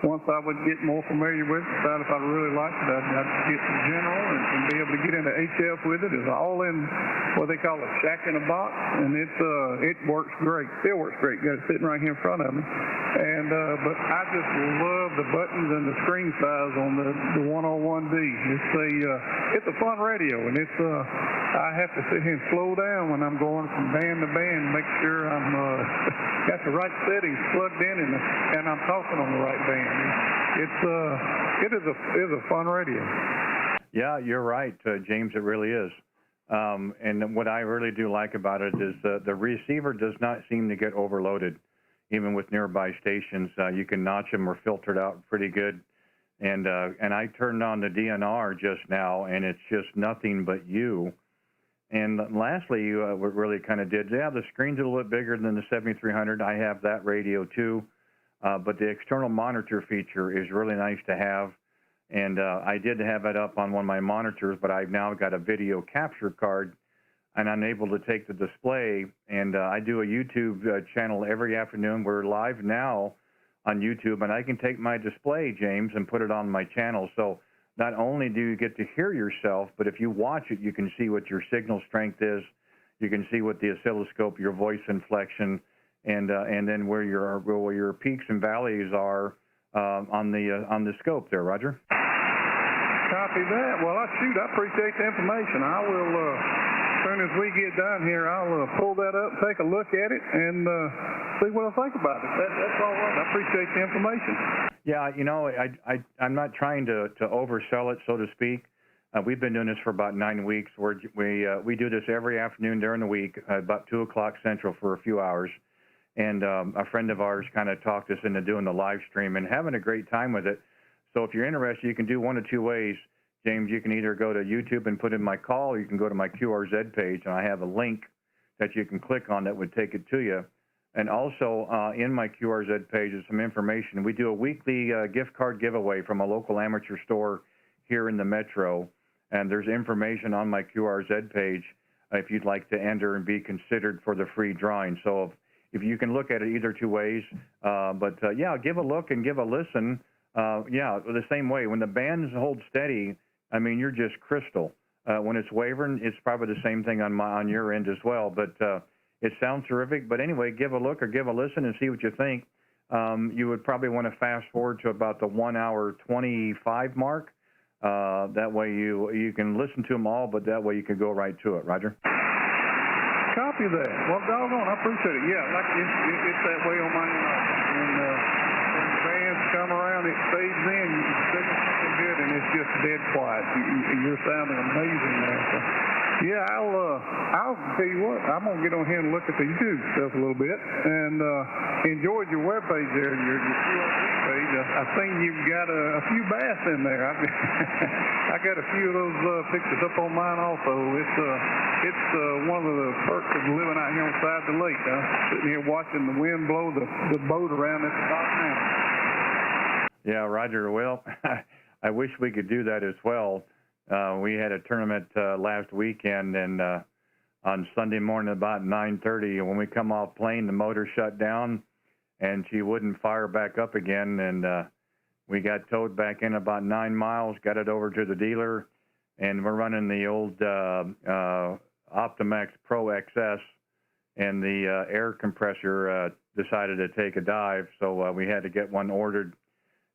once I would get more familiar with it, decide if I really liked it, I'd get the General and be able to get into HF with it. It's all in what they call a shack in a box, and it works great. Still works great. Got it sitting right here in front of me. And but I just love the buttons and the screen size on the 101D. It's a fun radio, and I have to sit here and slow down when I'm going from band to band, make sure I'm got the right settings plugged in and I'm talking on the right band. It is a fun radio. Yeah, you're right, James. It really is. And what I really do like about it is the receiver does not seem to get overloaded. even with nearby stations. You can notch them or filter it out pretty good. And I turned on the DNR just now, and it's just nothing but you. And lastly, what really kind of did, the screen's a little bit bigger than the 7300. I have that radio too, but the external monitor feature is really nice to have. And I did have it up on one of my monitors, but I've now got a video capture card, and I'm able to take the display. And I do a YouTube channel every afternoon. We're live now on YouTube, and I can take my display, James, and put it on my channel. So not only do you get to hear yourself, but if you watch it, you can see what your signal strength is. You can see what the oscilloscope, your voice inflection, and then where your peaks and valleys are on the scope there, Roger. Copy that. Well, I appreciate the information. I will, as soon as we get done here, I'll pull that up, take a look at it, and see what I think about it. That's all right. I appreciate the information. Yeah, you know, I'm not trying to oversell it, so to speak. We've been doing this for about 9 weeks. We do this every afternoon during the week, about 2 o'clock Central for a few hours. And a friend of ours kind of talked us into doing the live stream and having a great time with it. So if you're interested, you can do one of two ways. James, you can either go to YouTube and put in my call, or you can go to my QRZ page, and I have a link that you can click on that would take it to you. And also in my QRZ page is some information. We do a weekly gift card giveaway from a local amateur store here in the metro, and there's information on my QRZ page if you'd like to enter and be considered for the free drawing. So if you can look at it either two ways, yeah, give a look and give a listen. Yeah, the same way. When the bands hold steady, I mean, you're just crystal. When it's wavering, it's probably the same thing on your end as well. But it sounds terrific. But anyway, give a look or give a listen and see what you think. You would probably want to fast forward to about the 1 hour 25 mark. That way you can listen to them all, but that way you can go right to it. Roger? Copy that. Well, doggone, I appreciate it. Yeah, like it's that way on my end. And when the bands come around, it fades in. You can signal something good, and it's just dead quiet. You're sounding amazing there. So, yeah, I'll tell you what. I'm gonna get on here and look at the YouTube stuff a little bit, and enjoyed your web page there, your QRZ page. I think you've got a few bass in there. I got a few of those pictures up on mine also. It's one of the perks of living out here on the side of the lake. Sitting here watching the wind blow the boat around at the top now. Yeah, Roger. Well, I wish we could do that as well. We had a tournament last weekend, and on Sunday morning about 9:30, when we come off plane, the motor shut down, and she wouldn't fire back up again, and we got towed back in about 9 miles, got it over to the dealer, and we're running the old Optimax Pro XS, and the air compressor decided to take a dive, so we had to get one ordered,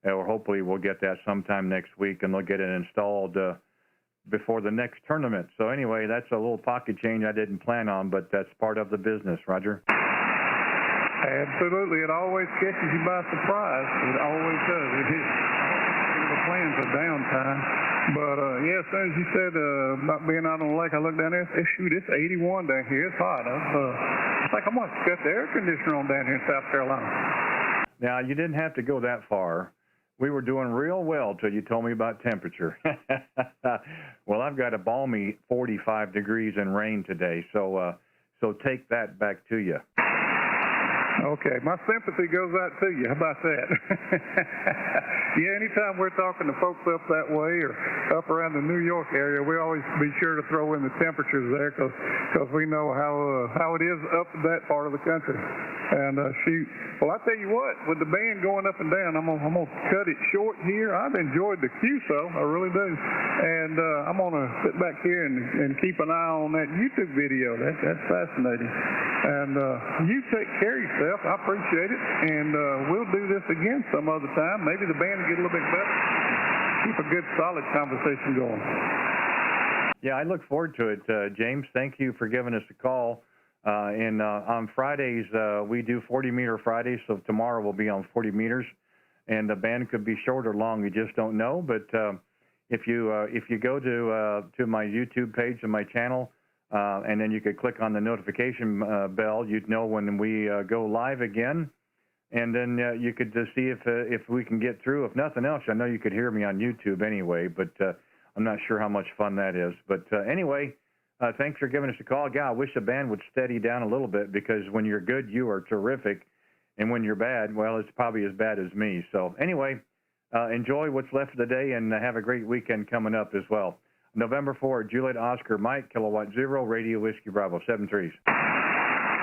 or hopefully we'll get that sometime next week, and they'll get it installed before the next tournament. So anyway, that's a little pocket change I didn't plan on, but that's part of the business, Roger. Absolutely. It always catches you by surprise. It always does. It is the plans of downtime. But yeah, as soon as you said about being out on the lake, I looked down there and said, shoot, it's 81 down here. It's hot. It's like I must cut the air conditioner on down here in South Carolina. Now, you didn't have to go that far. We were doing real well till you told me about temperature. Well, I've got a balmy 45 degrees and rain today, so take that back to you. Okay, my sympathy goes out to you. How about that? Yeah, anytime we're talking to folks up that way or up around the New York area, we always be sure to throw in the temperatures there because we know how it is up that part of the country. And shoot, well, I tell you what, with the band going up and down, I'm gonna cut it short here. I've enjoyed the QSO, I really do, and I'm gonna sit back here and keep an eye on that YouTube video. That's fascinating. And you take care of yourself. I appreciate it, and we'll do this again some other time. Maybe the band will get a little bit better. Keep a good, solid conversation going. Yeah, I look forward to it, James. Thank you for giving us a call. And on Fridays, we do 40-meter Fridays, so tomorrow we'll be on 40 meters. And the band could be short or long, you just don't know. But if you go to my YouTube page and my channel, and then you could click on the notification bell, you'd know when we go live again. and then you could see if we can get through. If nothing else, I know you could hear me on YouTube anyway, but I'm not sure how much fun that is. But anyway, thanks for giving us a call. God, I wish the band would steady down a little bit, because when you're good, you are terrific, and when you're bad, well, it's probably as bad as me. So anyway, enjoy what's left of the day, and have a great weekend coming up as well. November 4, Juliet Oscar Mike, Kilowatt 0, Radio Whiskey Bravo, 73s.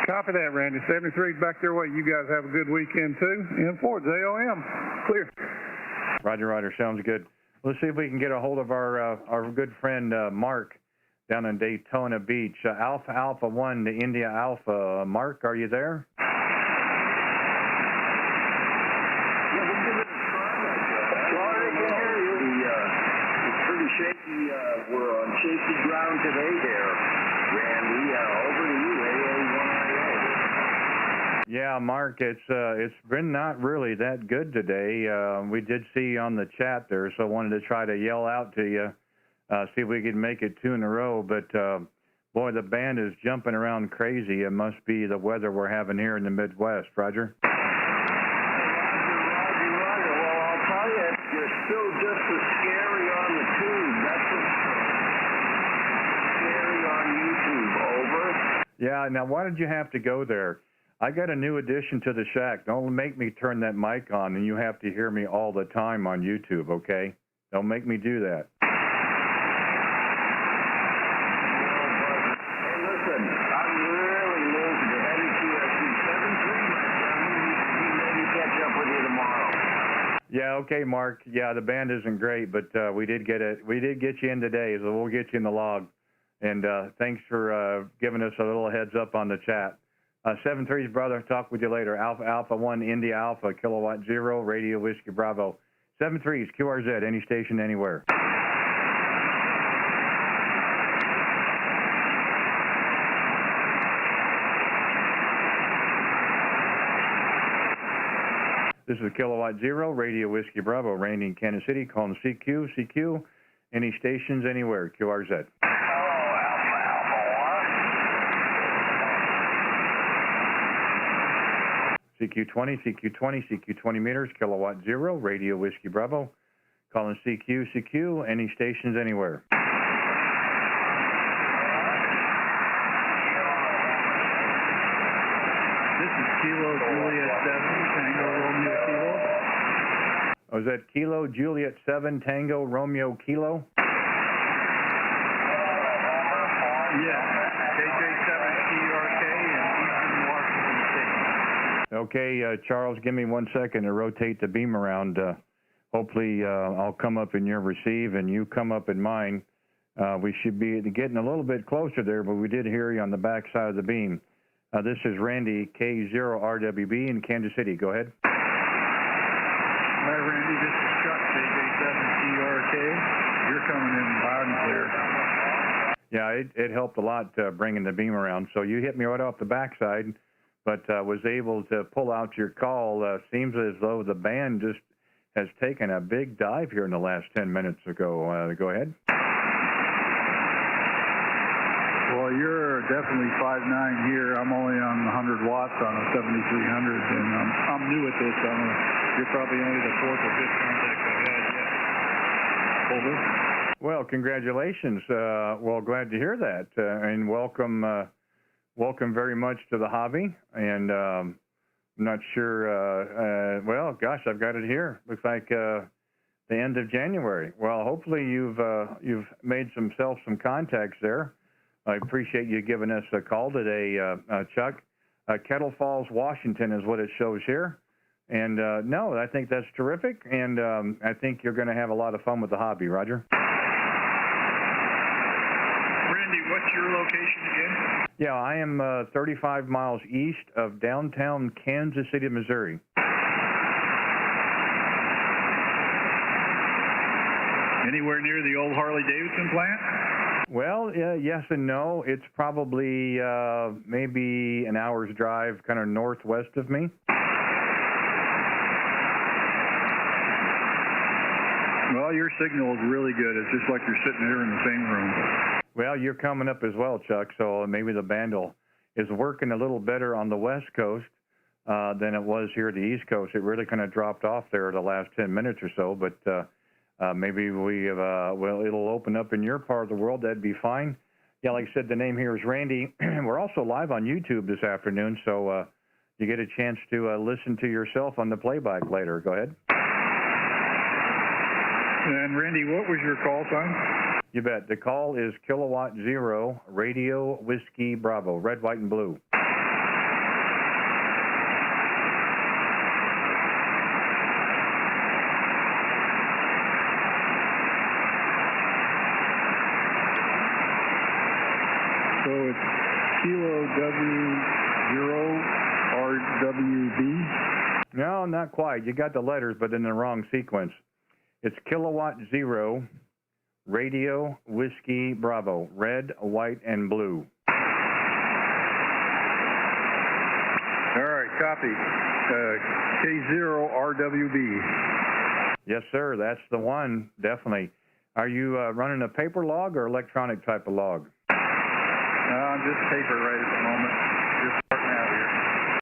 Copy that, Randy. 73's back their way. You guys have a good weekend, too. In Ford, JOM. Clear. Roger, Roger. Sounds good. Let's see if we can get a hold of our good friend Mark down in Daytona Beach. Alpha Alpha 1 to India Alpha. Mark, are you there? Shaky, we're on shaky ground today there, Randy. Over to you, AA1IA. Yeah, Mark, it's been not really that good today. We did see you on the chat there, so I wanted to try to yell out to you, see if we could make it 2 in a row. But boy, the band is jumping around crazy. It must be the weather we're having here in the Midwest. Roger. Roger. Well, I'll tell you, you're still just as scary on the tube. That's what's scary on YouTube. Over. Yeah, now why did you have to go there? I got a new addition to the shack. Don't make me turn that mic on and you have to hear me all the time on YouTube, okay? Don't make me do that. Hey, listen, I'm really losing the heavy QSC 7-3, my friend. We maybe catch up with you tomorrow. Yeah, okay, Mark. Yeah, the band isn't great, but we did get you in today, so we'll get you in the log. And thanks for giving us a little heads up on the chat. 7-3's brother, talk with you later. Alpha Alpha 1, India Alpha, Kilowatt 0, Radio Whiskey Bravo. 7-3's, QRZ, any station, anywhere. This is Kilowatt 0, Radio Whiskey Bravo, Randy in Kansas City, calling CQ. CQ, any stations, anywhere, QRZ. CQ20, CQ20, CQ20 meters, Kilowatt 0, Radio Whiskey Bravo, calling CQ. CQ, any stations, anywhere. This is Kilo Juliet 7, Tango Romeo Kilo. Oh, is that Kilo Juliet 7, Tango Romeo Kilo? Yeah, KJ7TRK in Eastern Washington State. Okay, Charles, give me 1 second to rotate the beam around. Hopefully I'll come up in your receive and you come up in mine. We should be getting a little bit closer there, but we did hear you on the back side of the beam. This is Randy, K0RWB in Kansas City. Go ahead. Hi, Randy. This is Chuck, KJ7TRK. You're coming in loud and clear. Yeah, it helped a lot bringing the beam around. So you hit me right off the backside, but was able to pull out your call. Seems as though the band just has taken a big dive here in the last 10 minutes ago. Go ahead. Well, you're definitely 5'9" here. I'm only on 100 watts on a 7300, and I'm new at this. You're probably only the 4th or 5th contact I've had yet. Over. Well, congratulations. Well, glad to hear that, and welcome very much to the hobby. And I'm not sure. Well, gosh, I've got it here. Looks like the end of January. Well, hopefully you've made some contacts there. I appreciate you giving us a call today, Chuck. Kettle Falls, Washington is what it shows here. And no, I think that's terrific. And I think you're going to have a lot of fun with the hobby, Roger. Randy, what's your location again? Yeah, I am 35 miles east of downtown Kansas City, Missouri. Anywhere near the old Harley-Davidson plant? Well, yes and no. It's probably maybe an hour's drive kind of northwest of me. Well, your signal is really good. It's just like you're sitting here in the same room. Well, you're coming up as well, Chuck, so maybe the band is working a little better on the West Coast. than it was here at the East Coast. It really kind of dropped off there the last 10 minutes or so, but maybe we have, well, it'll open up in your part of the world. That'd be fine. Yeah, like I said, the name here is Randy. We're also live on YouTube this afternoon, so you get a chance to listen to yourself on the playback later. Go ahead. And Randy, what was your call sign? You bet. The call is Kilowatt Zero Radio Whiskey Bravo, red, white, and blue. So it's K0RWB? No, not quite. You got the letters, but in the wrong sequence. It's Kilowatt Zero Radio Whiskey Bravo, red, white, and blue. All right, copy. K0RWB. Yes, sir. That's the one, definitely. Are you running a paper log or electronic type of log? Just paper right at the moment. Just starting out here.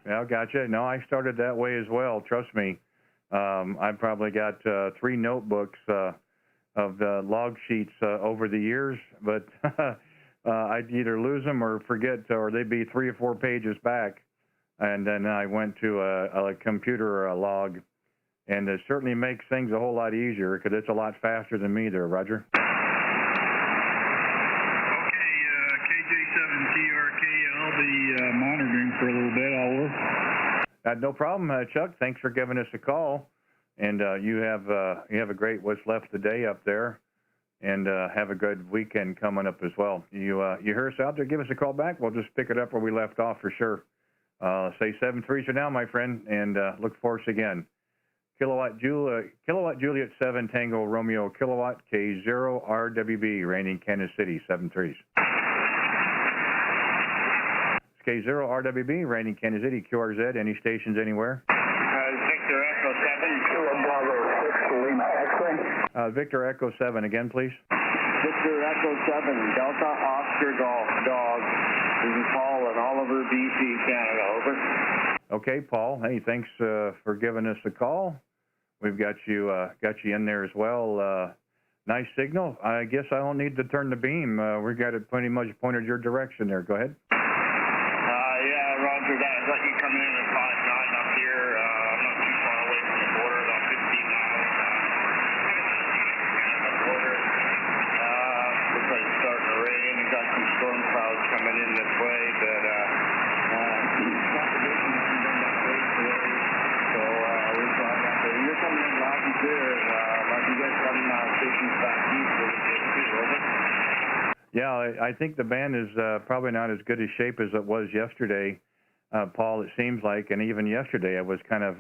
Yeah, gotcha. No, I started that way as well. Trust me. I've probably got 3 notebooks of log sheets over the years, but I'd either lose them or forget, or they'd be 3 or 4 pages back. And then I went to a computer log, and it certainly makes things a whole lot easier because it's a lot faster than me there, Roger. I'll be monitoring for a little bit. I'll No problem, Chuck. Thanks for giving us a call, and you have a great what's left of the day up there, and have a good weekend coming up as well. You hear us out there? Give us a call back. We'll just pick it up where we left off for sure. Say 7-3 for now, my friend, and look for us again. Kilowatt Juliet 7 Tango Romeo Kilowatt K0RWB, Randy, Kansas City 7-3s. K0RWB, Randy, Kansas City, QRZ, any stations anywhere? Victor Echo 7, Kilo Bravo 6, Lima X-ray. Victor Echo 7, again, please. Victor Echo 7, Delta Oscar Golf Dog. This is Paul in Oliver, BC, Canada. Over. Okay, Paul. Hey, thanks for giving us a call. We've got you in there as well. Nice signal. I guess I don't need to turn the beam. We got it pretty much pointed your direction there. Go ahead. Yeah, Roger that. Is that you coming in at 5-9 up here? I'm not too far away from the border, about 15 miles. The border. Looks like it's starting to rain. We've got some storm clouds coming in this way, but competition hasn't been that great today. So we're flying up there. You're coming in loud and clear. Like you get some stations back east really good too. Over. Yeah, I think the band is probably not as good a shape as it was yesterday, Paul, it seems like. And even yesterday I was kind of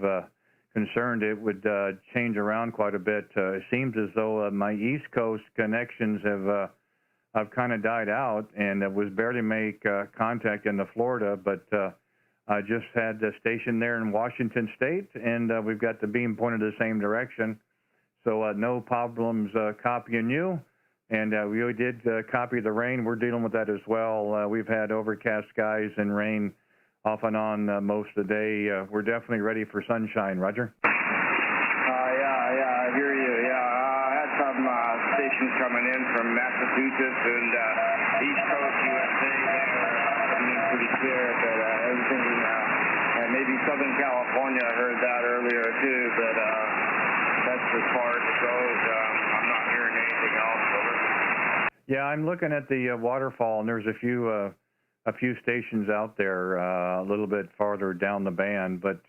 concerned it would change around quite a bit. It seems as though my East Coast connections have kind of died out, and it was barely make contact into Florida. But I just had the station there in Washington State, and we've got the beam pointed the same direction. So no problems copying you. And we did copy the rain. We're dealing with that as well. We've had overcast skies and rain off and on most of the day. We're definitely ready for sunshine. Roger? Yeah, I hear you. Yeah, I had some stations coming in from Massachusetts and East Coast USA. They're coming in pretty clear, but everything, and maybe Southern California, I heard that earlier too, but that's as far as it goes. I'm not hearing anything else. Over. Yeah, I'm looking at the waterfall, and there's a few stations out there a little bit farther down the band, but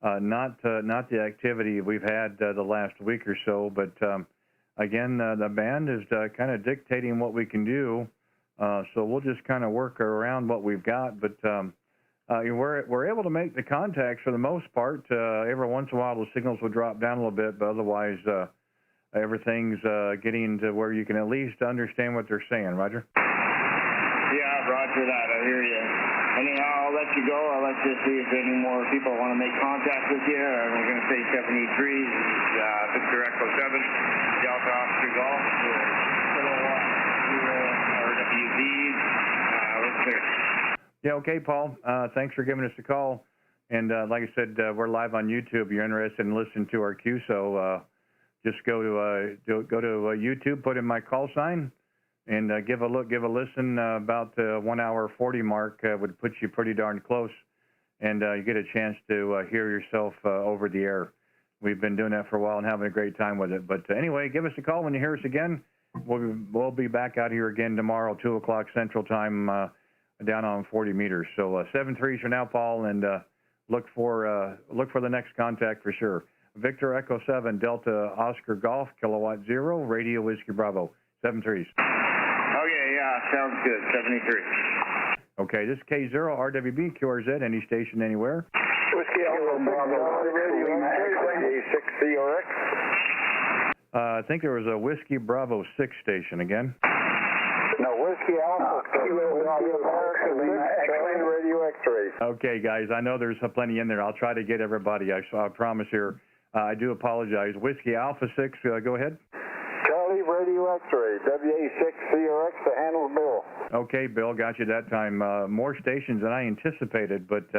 not the activity we've had the last week or so. But again, the band is kind of dictating what we can do, so we'll just kind of work around what we've got. But we're able to make the contacts for the most part. Every once in a while, the signals will drop down a little bit, but otherwise, everything's getting to where you can at least understand what they're saying. Roger? Yeah, roger that. I hear you. Anyhow, I'll let you go. I'll let you see if any more people want to make contact with you. We're going to say 73, Victor Echo 7, Delta Oscar Golf, Kilowatt RWB. We're clear. Yeah, okay, Paul. Thanks for giving us a call. And like I said, we're live on YouTube. If you're interested in listening to our QSO, just go to YouTube, put in my call sign, and give a listen. About the 1 hour 40 mark would put you pretty darn close, and you get a chance to hear yourself over the air. We've been doing that for a while and having a great time with it. But anyway, give us a call when you hear us again. We'll be back out here again tomorrow, 2 o'clock Central Time, down on 40 meters. So 7-3s for now, Paul, and look for the next contact for sure. Victor Echo 7 Delta Oscar Golf Kilowatt 0 Radio Whiskey Bravo 7-3s. Okay, yeah, sounds good. 73. Okay, this is K0RWB QRZ. Any station, anywhere. Whiskey Alpha Bravo Radio 6CRX. I think there was a Whiskey Bravo 6 station again. No, Whiskey Alpha Kilo Bravo X-ray Radio X-rays. Okay, guys, I know there's plenty in there. I'll try to get everybody. I promise here. I do apologize. Whiskey Alpha 6, go ahead. Charlie Radio X-ray, WA6CRX, the handle's Bill. Okay, Bill, got you that time. More stations than I anticipated, but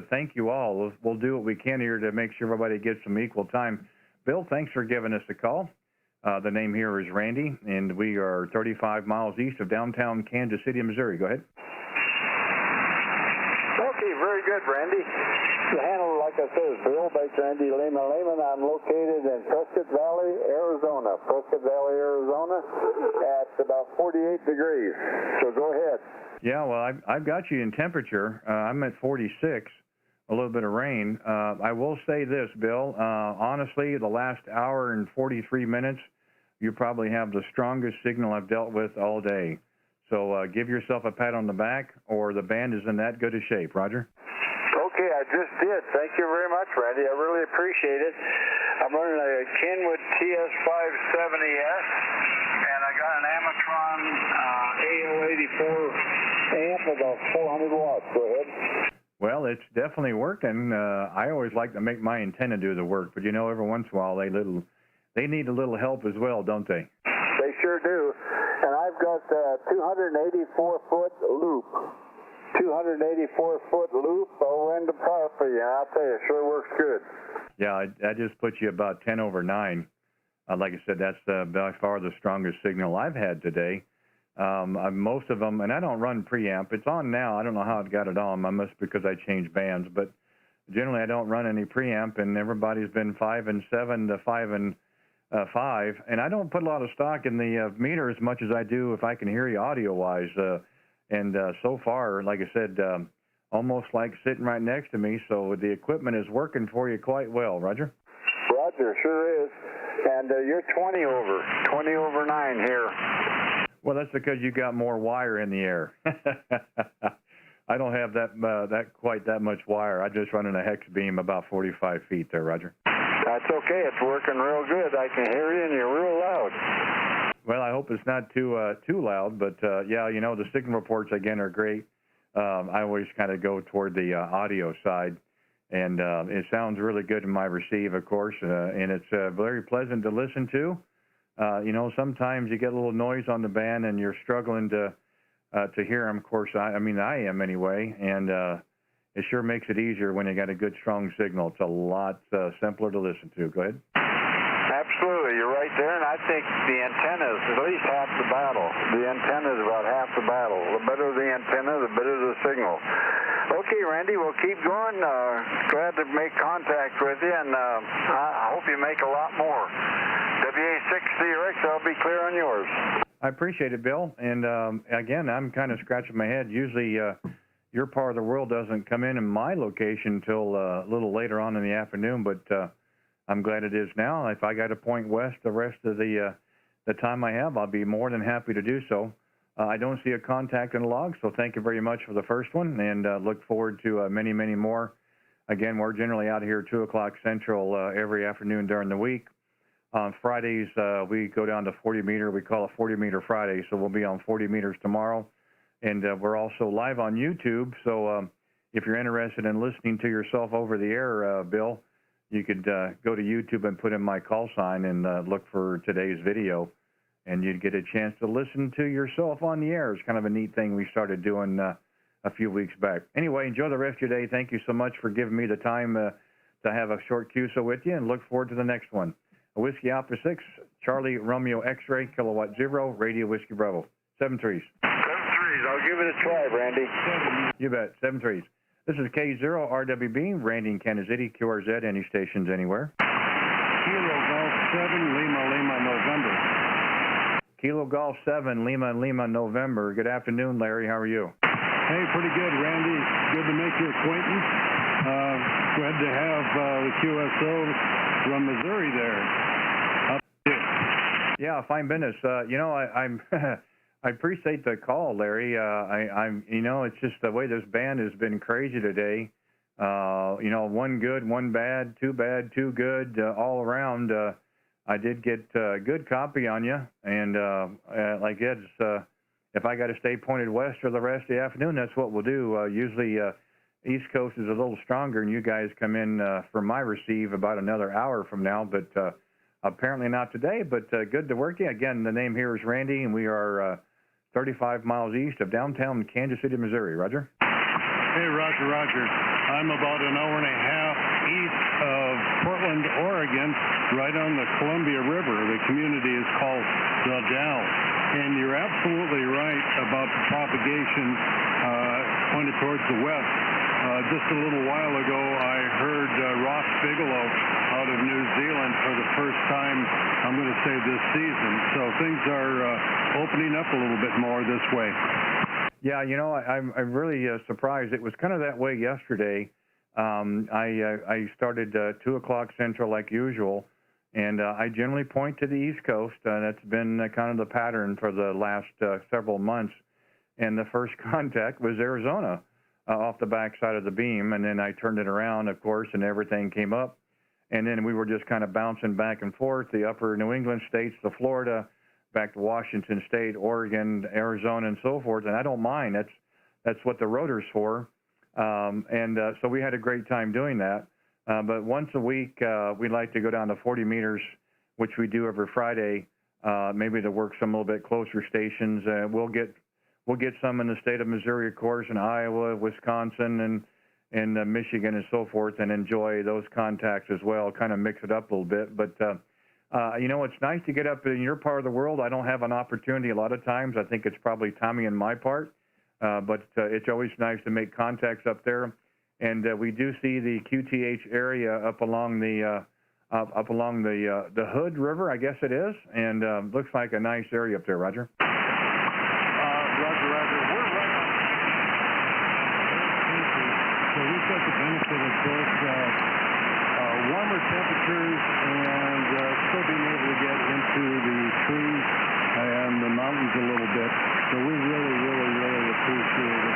thank you all. We'll do what we can here to make sure everybody gets some equal time. Bill, thanks for giving us a call. The name here is Randy, and we are 35 miles east of downtown Kansas City, Missouri. Go ahead. Okay, very good, Randy. The handle, like I said, is Bill Baker, Randy Lehman. I'm located in Prescott Valley, Arizona. Prescott Valley, Arizona, at about 48 degrees. So go ahead. Yeah, well, I've got you in temperature. I'm at 46, a little bit of rain. I will say this, Bill. Honestly, the last hour and 43 minutes, you probably have the strongest signal I've dealt with all day. So give yourself a pat on the back, or the band is in that good a shape. Roger? Okay, I just did. Thank you very much, Randy. I really appreciate it. I'm running a Kenwood TS570S, and I got an Amatron AL84 amp about 400 watts. Go ahead. Well, it's definitely working. I always like to make my antenna do the work, but you know, every once in a while they need a little help as well, don't they? They sure do. And I've got a 284-foot loop. 284-foot loop over into par for you. I'll tell you, it sure works good. Yeah, that just puts you about 10 over 9. Like I said, that's by far the strongest signal I've had today. Most of them, and I don't run preamp. It's on now. I don't know how it got it on. I must because I changed bands. But generally, I don't run any preamp, and everybody's been 5 and 7 to 5 and 5. And I don't put a lot of stock in the meter as much as I do if I can hear you audio-wise. And so far, like I said, almost like sitting right next to me. So the equipment is working for you quite well. Roger? Roger, sure is. And you're 20 over 9 here. Well, that's because you got more wire in the air. I don't have that quite that much wire. I just run in a hex beam about 45 feet there, Roger. That's okay. It's working real good. I can hear you, and you're real loud. Well, I hope it's not too loud, but yeah, you know, the signal reports again are great. I always kind of go toward the audio side, and it sounds really good in my receive, of course, and it's very pleasant to listen to. You know, sometimes you get a little noise on the band, and you're struggling to hear them. Of course, I am anyway, and it sure makes it easier when you got a good, strong signal. It's a lot simpler to listen to. Go ahead. Absolutely, you're right there, and I think the antenna is at least half the battle. The antenna is about half the battle. The better the antenna, the better the signal. Okay, Randy, we'll keep going. Glad to make contact with you, and I hope you make a lot more. WA6CRX, I'll be clear on yours. I appreciate it, Bill. And again, I'm kind of scratching my head. Usually your part of the world doesn't come in my location until a little later on in the afternoon, but I'm glad it is now. If I got to point west the rest of the time I have, I'll be more than happy to do so. I don't see a contact in the log, so thank you very much for the first one, and look forward to many, many more. Again, we're generally out here 2 o'clock Central every afternoon during the week. On Fridays, we go down to 40 meter. We call it 40 meter Friday, so we'll be on 40 meters tomorrow. And we're also live on YouTube, so if you're interested in listening to yourself over the air, Bill, you could go to YouTube and put in my call sign and look for today's video, and you'd get a chance to listen to yourself on the air. It's kind of a neat thing we started doing a few weeks back. Anyway, enjoy the rest of your day. Thank you so much for giving me the time to have a short QSO with you, and look forward to the next one. Whiskey Alpha 6, Charlie Romeo X-Ray, Kilowatt 0, Radio Whiskey Bravo. 7-3s. 7-3s. I'll give it a try, Randy. You bet. 7-3s. This is K0RWB, Randy in Kansas City, QRZ, any stations anywhere. Kilo Golf 7, Lima, November. Kilo Golf 7, Lima, November. Good afternoon, Larry. How are you? Hey, pretty good, Randy. Good to make your acquaintance. Glad to have the QSO from Missouri there. How about you? Yeah, fine business. You know, I'm I appreciate the call, Larry. I'm you know, it's just the way this band has been crazy today. You know, one good, one bad, two good, all around. I did get a good copy on you, and like it's if I got to stay pointed west for the rest of the afternoon, that's what we'll do. Usually, East Coast is a little stronger, and you guys come in for my receive about another hour from now, but apparently not today. But good to work you. Again, the name here is Randy, and we are 35 miles east of downtown Kansas City, Missouri. Roger? Hey, Roger. I'm about an hour and a half east of Portland, Oregon, right on the Columbia River. The community is called the Dalles. And you're absolutely right about the propagation pointed towards the west. Just a little while ago, I heard Ross Bigelow out of New Zealand for the first time, I'm going to say this season. So things are opening up a little bit more this way. Yeah, you know, I'm really surprised. It was kind of that way yesterday. I started 2 o'clock Central like usual, and I generally point to the East Coast. That's been kind of the pattern for the last several months. And the first contact was Arizona off the backside of the beam, and then I turned it around, of course, and everything came up. And then we were just kind of bouncing back and forth, the upper New England states, the Florida, back to Washington State, Oregon, Arizona, and so forth. And I don't mind. That's what the rotor's for. So we had a great time doing that. But once a week, we like to go down to 40 meters, which we do every Friday, maybe to work some a little bit closer stations. We'll get some in the state of Missouri, of course, and Iowa, Wisconsin, and Michigan, and so forth, and enjoy those contacts as well. Kind of mix it up a little bit. But you know, it's nice to get up in your part of the world. I don't have an opportunity a lot of times. I think it's probably timing in my part. But it's always nice to make contacts up there, and we do see the QTH area up along the Hood River, I guess it is, and looks like a nice area up there. Roger. Roger. We're right on. So we've got the benefit, of course, warmer temperatures and still being able to get into the trees and the mountains a little bit. So we really appreciate it.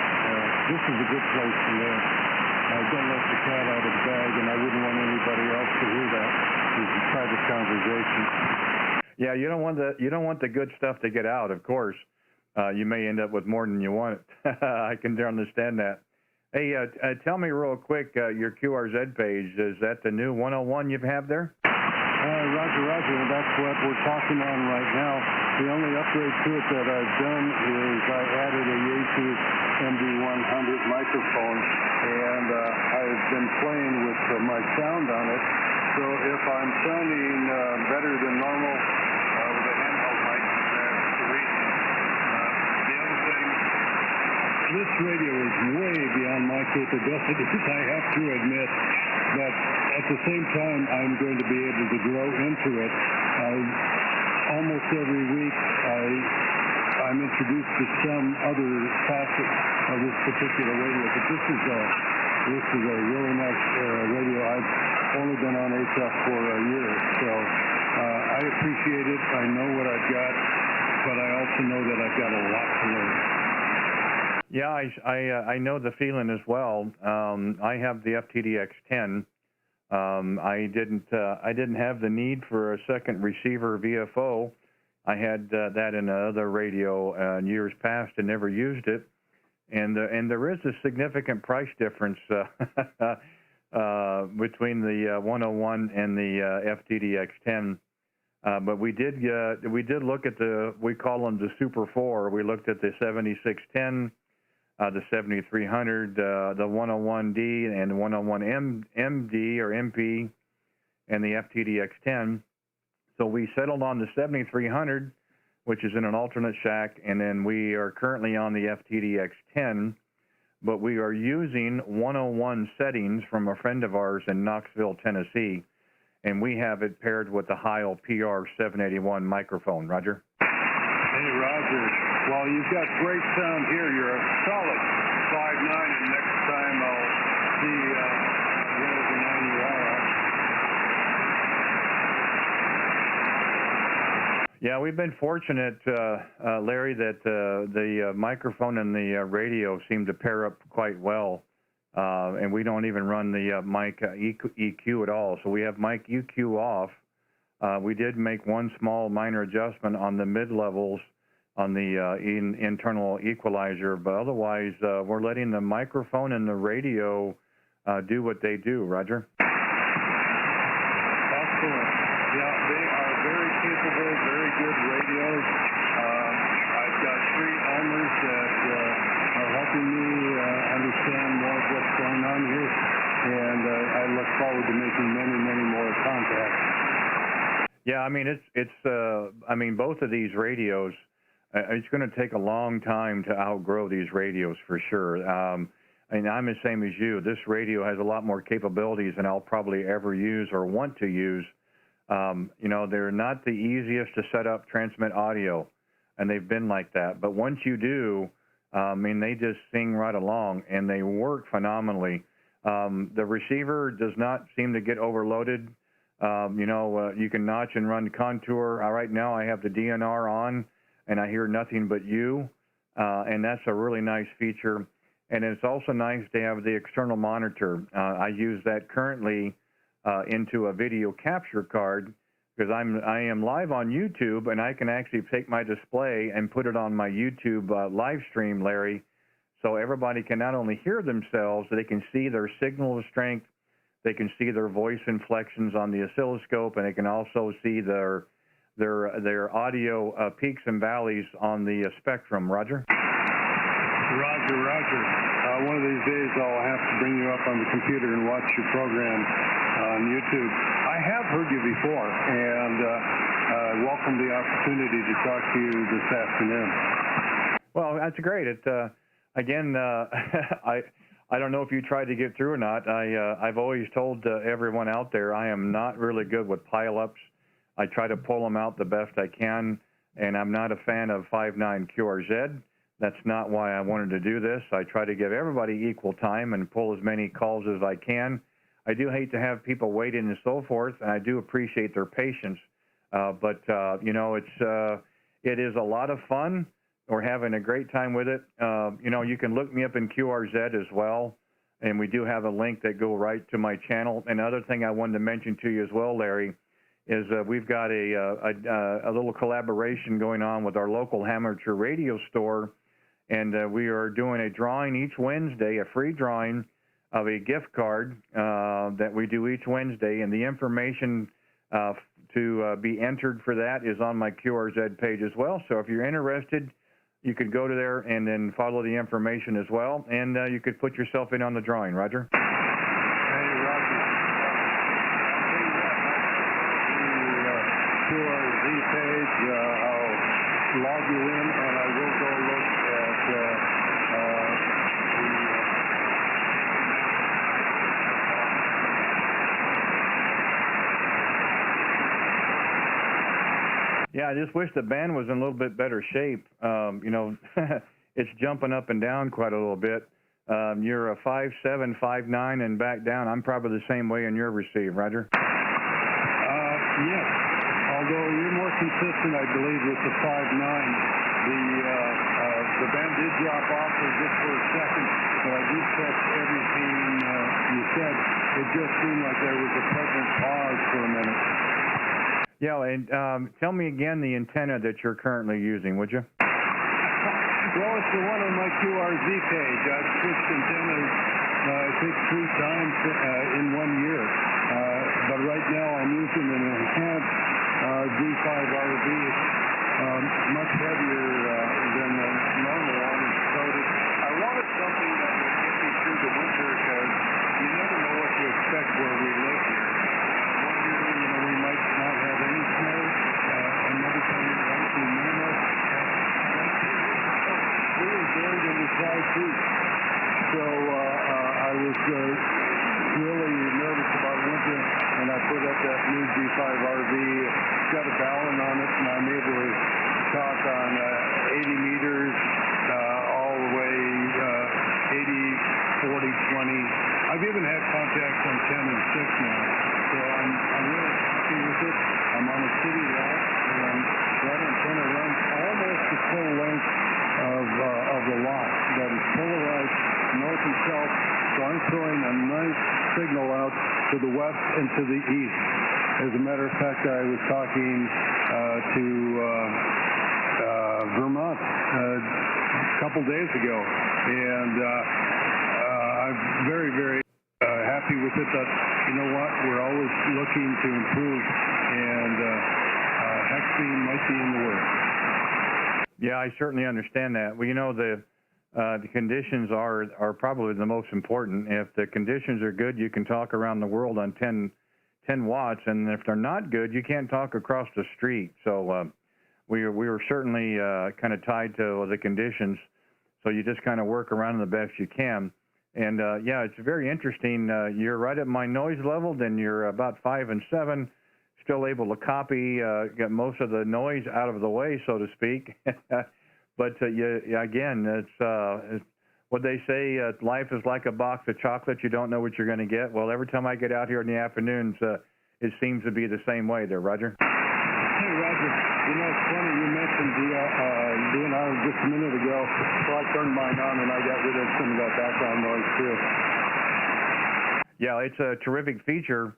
This is a good place to live. Don't let the cat out of the bag, and I wouldn't want anybody else to hear that. It's a private conversation. Yeah, you don't want the good stuff to get out, of course. You may end up with more than you want. I can understand that. Hey, tell me real quick, your QRZ page, is that the new 101 you have there? Roger. That's what we're talking on right now. The only upgrade to it that I've done is I added a Yaesu MD100 microphone, and I've been playing with my sound on it. So if I'm sounding better than normal with a handheld mic, that's the reason. The other thing, this radio is way beyond my capabilities, I have to admit. But at the same time, I'm going to be able to grow into it. Almost every week, I'm introduced to some other facet of this particular radio. But this is a really nice radio. I've only been on HF for a year, so I appreciate it. I know what I've got, but I also know that I've got a lot to learn. Yeah, I know the feeling as well. I have the FTDX-10. I didn't have the need for a second receiver VFO. I had that in another radio in years past and never used it. And there is a significant price difference between the 101 and the FTDX-10. But we did look at we call them the Super 4. We looked at the 7610. the 7300, the 101D and the 101MD or MP, and the FTDX-10. So we settled on the 7300, which is in an alternate shack, and then we are currently on the FTDX-10, but we are using 101 settings from a friend of ours in Knoxville, Tennessee, and we have it paired with the Heil PR781 microphone. Roger. Hey, Roger. Well, you've got great sound here. You're a solid 5'9", and next time I'll see whatever 9 you are. Yeah, we've been fortunate, Larry, that the microphone and the radio seem to pair up quite well, and we don't even run the mic EQ at all. So we have mic EQ off. We did make one small minor adjustment on the mid-levels on the internal equalizer, but otherwise we're letting the microphone and the radio do what they do. Roger. Excellent. Yeah, they are very capable, very good radios. I've got 3 owners that are helping me understand more of what's going on here, and I look forward to making many, many more contacts. Yeah, I mean I mean both of these radios. It's going to take a long time to outgrow these radios for sure. And I'm the same as you. This radio has a lot more capabilities than I'll probably ever use or want to use. You know, they're not the easiest to set up transmit audio, and they've been like that. But once you do, I mean, they just sing right along, and they work phenomenally. The receiver does not seem to get overloaded. You know, you can notch and run contour. Right now I have the DNR on, and I hear nothing but you, and that's a really nice feature. And it's also nice to have the external monitor. I use that currently into a video capture card because I am live on YouTube, and I can actually take my display and put it on my YouTube live stream, Larry, so everybody can not only hear themselves, they can see their signal strength, they can see their voice inflections on the oscilloscope, and they can also see their audio peaks and valleys on the spectrum. Roger? Roger, Roger. One of these days I'll have to bring you up on the computer and watch your program on YouTube. I have heard you before, and welcome the opportunity to talk to you this afternoon. Well, that's great. Again, I don't know if you tried to get through or not. I've always told everyone out there I am not really good with pileups. I try to pull them out the best I can, and I'm not a fan of 5.9 QRZ. That's not why I wanted to do this. I try to give everybody equal time and pull as many calls as I can. I do hate to have people waiting and so forth, and I do appreciate their patience. But you know, it is a lot of fun. We're having a great time with it. You know, you can look me up in QRZ as well, and we do have a link that go right to my channel. Another thing I wanted to mention to you as well, Larry, is we've got a little collaboration going on with our local amateur radio store, and we are doing a drawing each Wednesday, a free drawing of a gift card that we do each Wednesday, and the information to be entered for that is on my QRZ page as well. So if you're interested, you could go to there and then follow the information as well, and you could put yourself in on the drawing. Roger? Hey, Roger. I'll QRZ page. I'll log you in, and I will go look at Yeah, I just wish the band was in a little bit better shape. You know, it's jumping up and down quite a little bit. You're a 5'7", 5'9", and back down. I'm probably the same way in your receive, Roger. Yes, although you're more consistent, I believe, with the 5'9". The band did drop off for just for a second, but I did catch everything you said. It just seemed like there was a pregnant pause for a minute. Yeah, and tell me again the antenna that you're currently using, would you? Well, it's the one on my QRZ page. I've switched antennas, I think 3 times in 1 year. But right now I'm using an enhanced K0RWB, much heavier than the normal one. So I wanted something that would get me through the winter because you never know what to expect where we live here. One year, we might not have any snow. Another time it might be minimal. We were buried into 5 feet. So I was really nervous about winter, and I put up that new K0RWB. It's got a ballon on it, and I'm able to talk on 80 meters all the way 80, 40, 20. I've even had contacts on 10 and 6 now, so I'm really happy with it. I'm on a city route, and that antenna runs almost the full length of the lot. That is polarized north and south, so I'm throwing a nice signal out to the west and to the east. As a matter of fact, I was talking to Vermont a couple days ago, and I'm very, very happy with it. That, you know what, we're always looking to improve, and hexing might be in the works. Yeah, I certainly understand that. Well, the conditions are probably the most important. If the conditions are good, you can talk around the world on 10 watts, and if they're not good, you can't talk across the street. So we were certainly kind of tied to the conditions. So you just kind of work around them the best you can. And yeah, it's very interesting. You're right at my noise level, then you're about 5 and 7. Still able to copy, get most of the noise out of the way, so to speak. But again, it's what they say, life is like a box of chocolates. You don't know what you're going to get. Well, every time I get out here in the afternoons, it seems to be the same way there, Roger. Hey, Roger, it's funny, you mentioned DNR just a minute ago, so I turned mine on and I got rid of some of that background noise, too. Yeah, it's a terrific feature.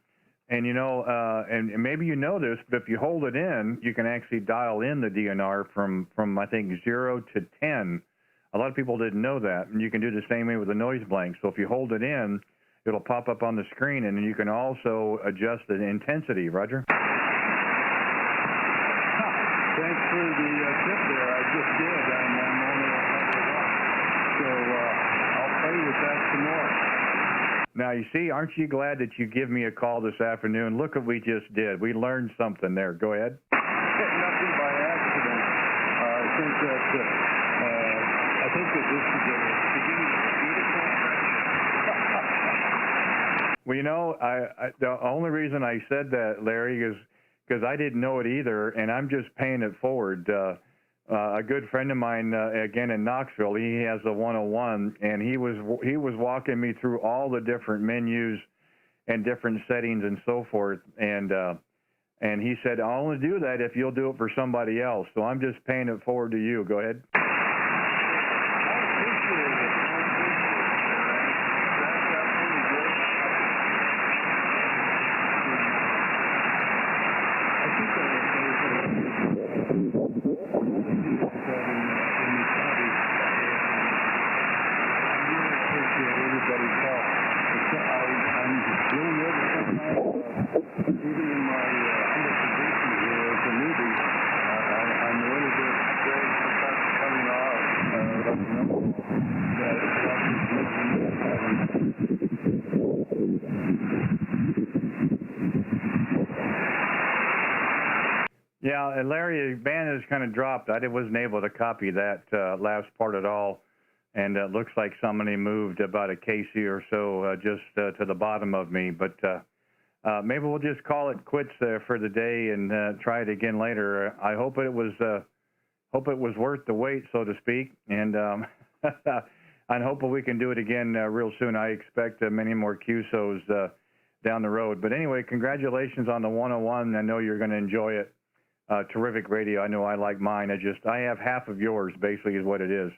And, and maybe you know this, but if you hold it in, you can actually dial in the DNR from I think, 0 to 10. A lot of people didn't know that. And you can do the same way with the noise blank. So if you hold it in, it'll pop up on the screen, and then you can also adjust the intensity. Roger? Thanks for the tip there. I just did. I'm only at level 1. So I'll play with that some more. Now, you see, aren't you glad that you give me a call this afternoon? Look what we just did. We learned something there. Go ahead. Nothing by accident. I think that this is the beginning of a beautiful friendship. Well, the only reason I said that, Larry, is because I didn't know it either, and I'm just paying it forward. A good friend of mine, again in Knoxville, he has a 101, and he was walking me through all the different menus and different settings and so forth, and he said, I'll only do that if you'll do it for somebody else. So I'm just paying it forward to you. Go ahead. Yeah, and Larry, the band has kind of dropped. I wasn't able to copy that last part at all, and it looks like somebody moved about a kc or so just to the bottom of me. But maybe we'll just call it quits for the day and try it again later. I hope it was worth the wait, so to speak, and I'm hoping we can do it again real soon. I expect many more QSOs down the road. But anyway, congratulations on the 101. I know you're going to enjoy it. Terrific radio. I know I like mine. I have half of yours, basically, is what it is.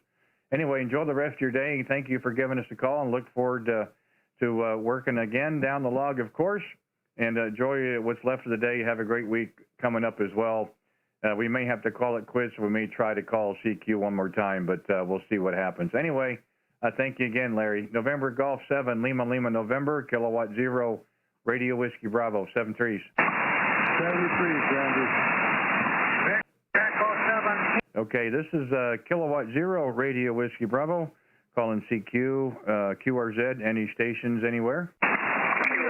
Anyway, enjoy the rest of your day. Thank you for giving us a call, and look forward to working again down the log, of course, and enjoy what's left of the day. Have a great week coming up as well. We may have to call it quits. We may try to call CQ one more time, but we'll see what happens. Anyway, thank you again, Larry. November Golf 7, Lima November, Kilowatt 0, Radio Whiskey Bravo, 7-3s. 73s, Randy. Okay, this is Kilowatt 0, Radio Whiskey Bravo, Calling CQ, QRZ, any stations anywhere? Romeo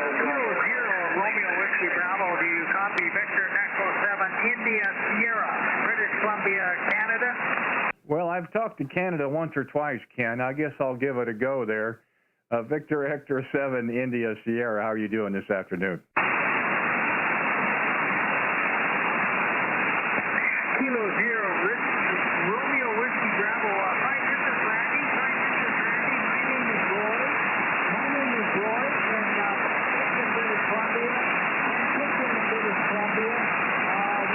Whiskey Bravo, do you copy Victor Echo 7 India Sierra, British Columbia, Canada? Well, I've talked to Canada once or twice, Ken. I guess I'll give it a go there. Victor Hector 7 India Sierra, how are you doing this afternoon? Kilo Zero, Romeo Whiskey Bravo. Hi, this is Randy. My name is Roy. And in British Columbia. In British Columbia.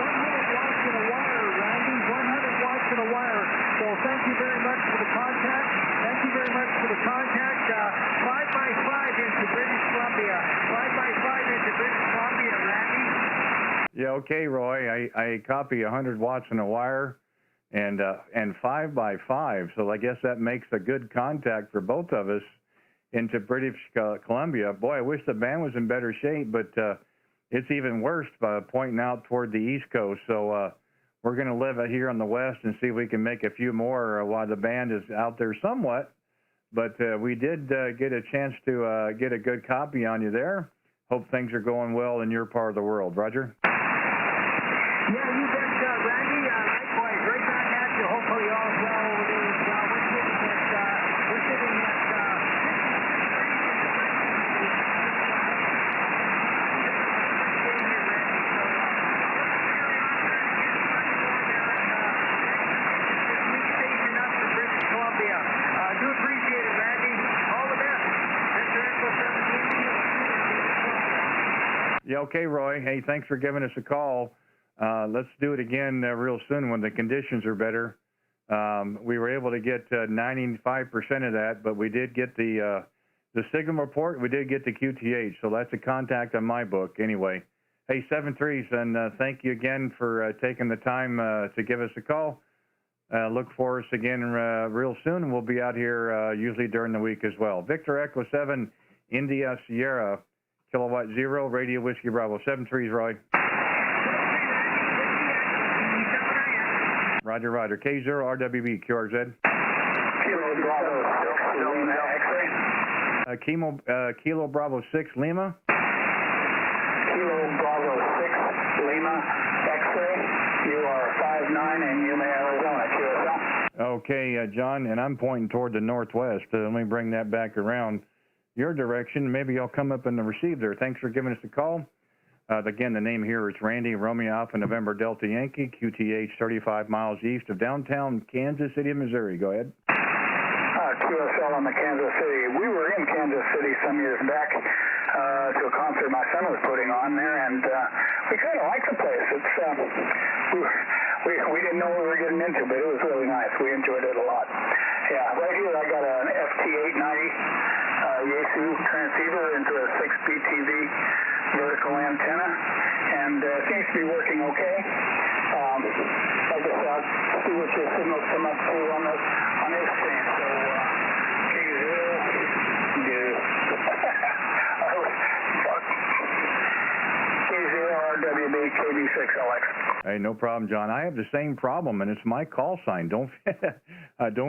100 watts in a wire, Randy. 100 watts in a wire. So thank you very much for the contact. 5x5 into British Columbia. 5x5 into British Columbia, Randy. Yeah, okay, Roy. I copy 100 watts in a wire and 5x5. So I guess that makes a good contact for both of us into British Columbia. Boy, I wish the band was in better shape, but it's even worse by pointing out toward the East Coast. So we're going to live here on the West and see if we can make a few more while the band is out there somewhat. But we did get a chance to get a good copy on you there. Hope things are going well in your part of the world. Roger? Yeah, you bet, Randy. Likewise, great contact. Hopefully all is well over there. We're sitting at British Columbia. Do appreciate it, Randy. All the best. Victor Echo 7 Yeah, okay, Roy. Hey, thanks for giving us a call. Let's do it again real soon when the conditions are better. We were able to get 95% of that, but we did get the signal report. We did get the QTH, so that's a contact on my book anyway. Hey, 7-3s, and thank you again for taking the time to give us a call. Look for us again real soon. We'll be out here usually during the week as well. Victor Echo 7, India Sierra, Kilowatt 0, Radio Whiskey Bravo. 7-3s, Roy. Roger, Roger. K0RWB, QRZ. Kilo Bravo 6, Lima X-ray. Kilo Bravo 6, Lima. Kilo Bravo 6, Lima X-ray. You are 5'9" and Yuma, Arizona, QSL. Okay, John, and I'm pointing toward the northwest. Let me bring that back around your direction. Maybe I'll come up in the receive there. Thanks for giving us a call. Again, the name here is Randy, Romeo Alpha November Delta Yankee, QTH 35 miles east of downtown Kansas City, Missouri. Go ahead. QSL in the Kansas City. We were in Kansas City some years back to a concert my son was putting on there, and we kind of liked the place. It's we didn't know what we were getting into, but it was really nice. We enjoyed it a lot. Yeah, right here I got an FT890 Yaesu transceiver into a 6BTV vertical antenna, and it seems to be working okay. I guess I'll see what your signals come up to on this screen. So K0RWB KB6LX. Hey, no problem, John. I have the same problem, and it's my call sign. Don't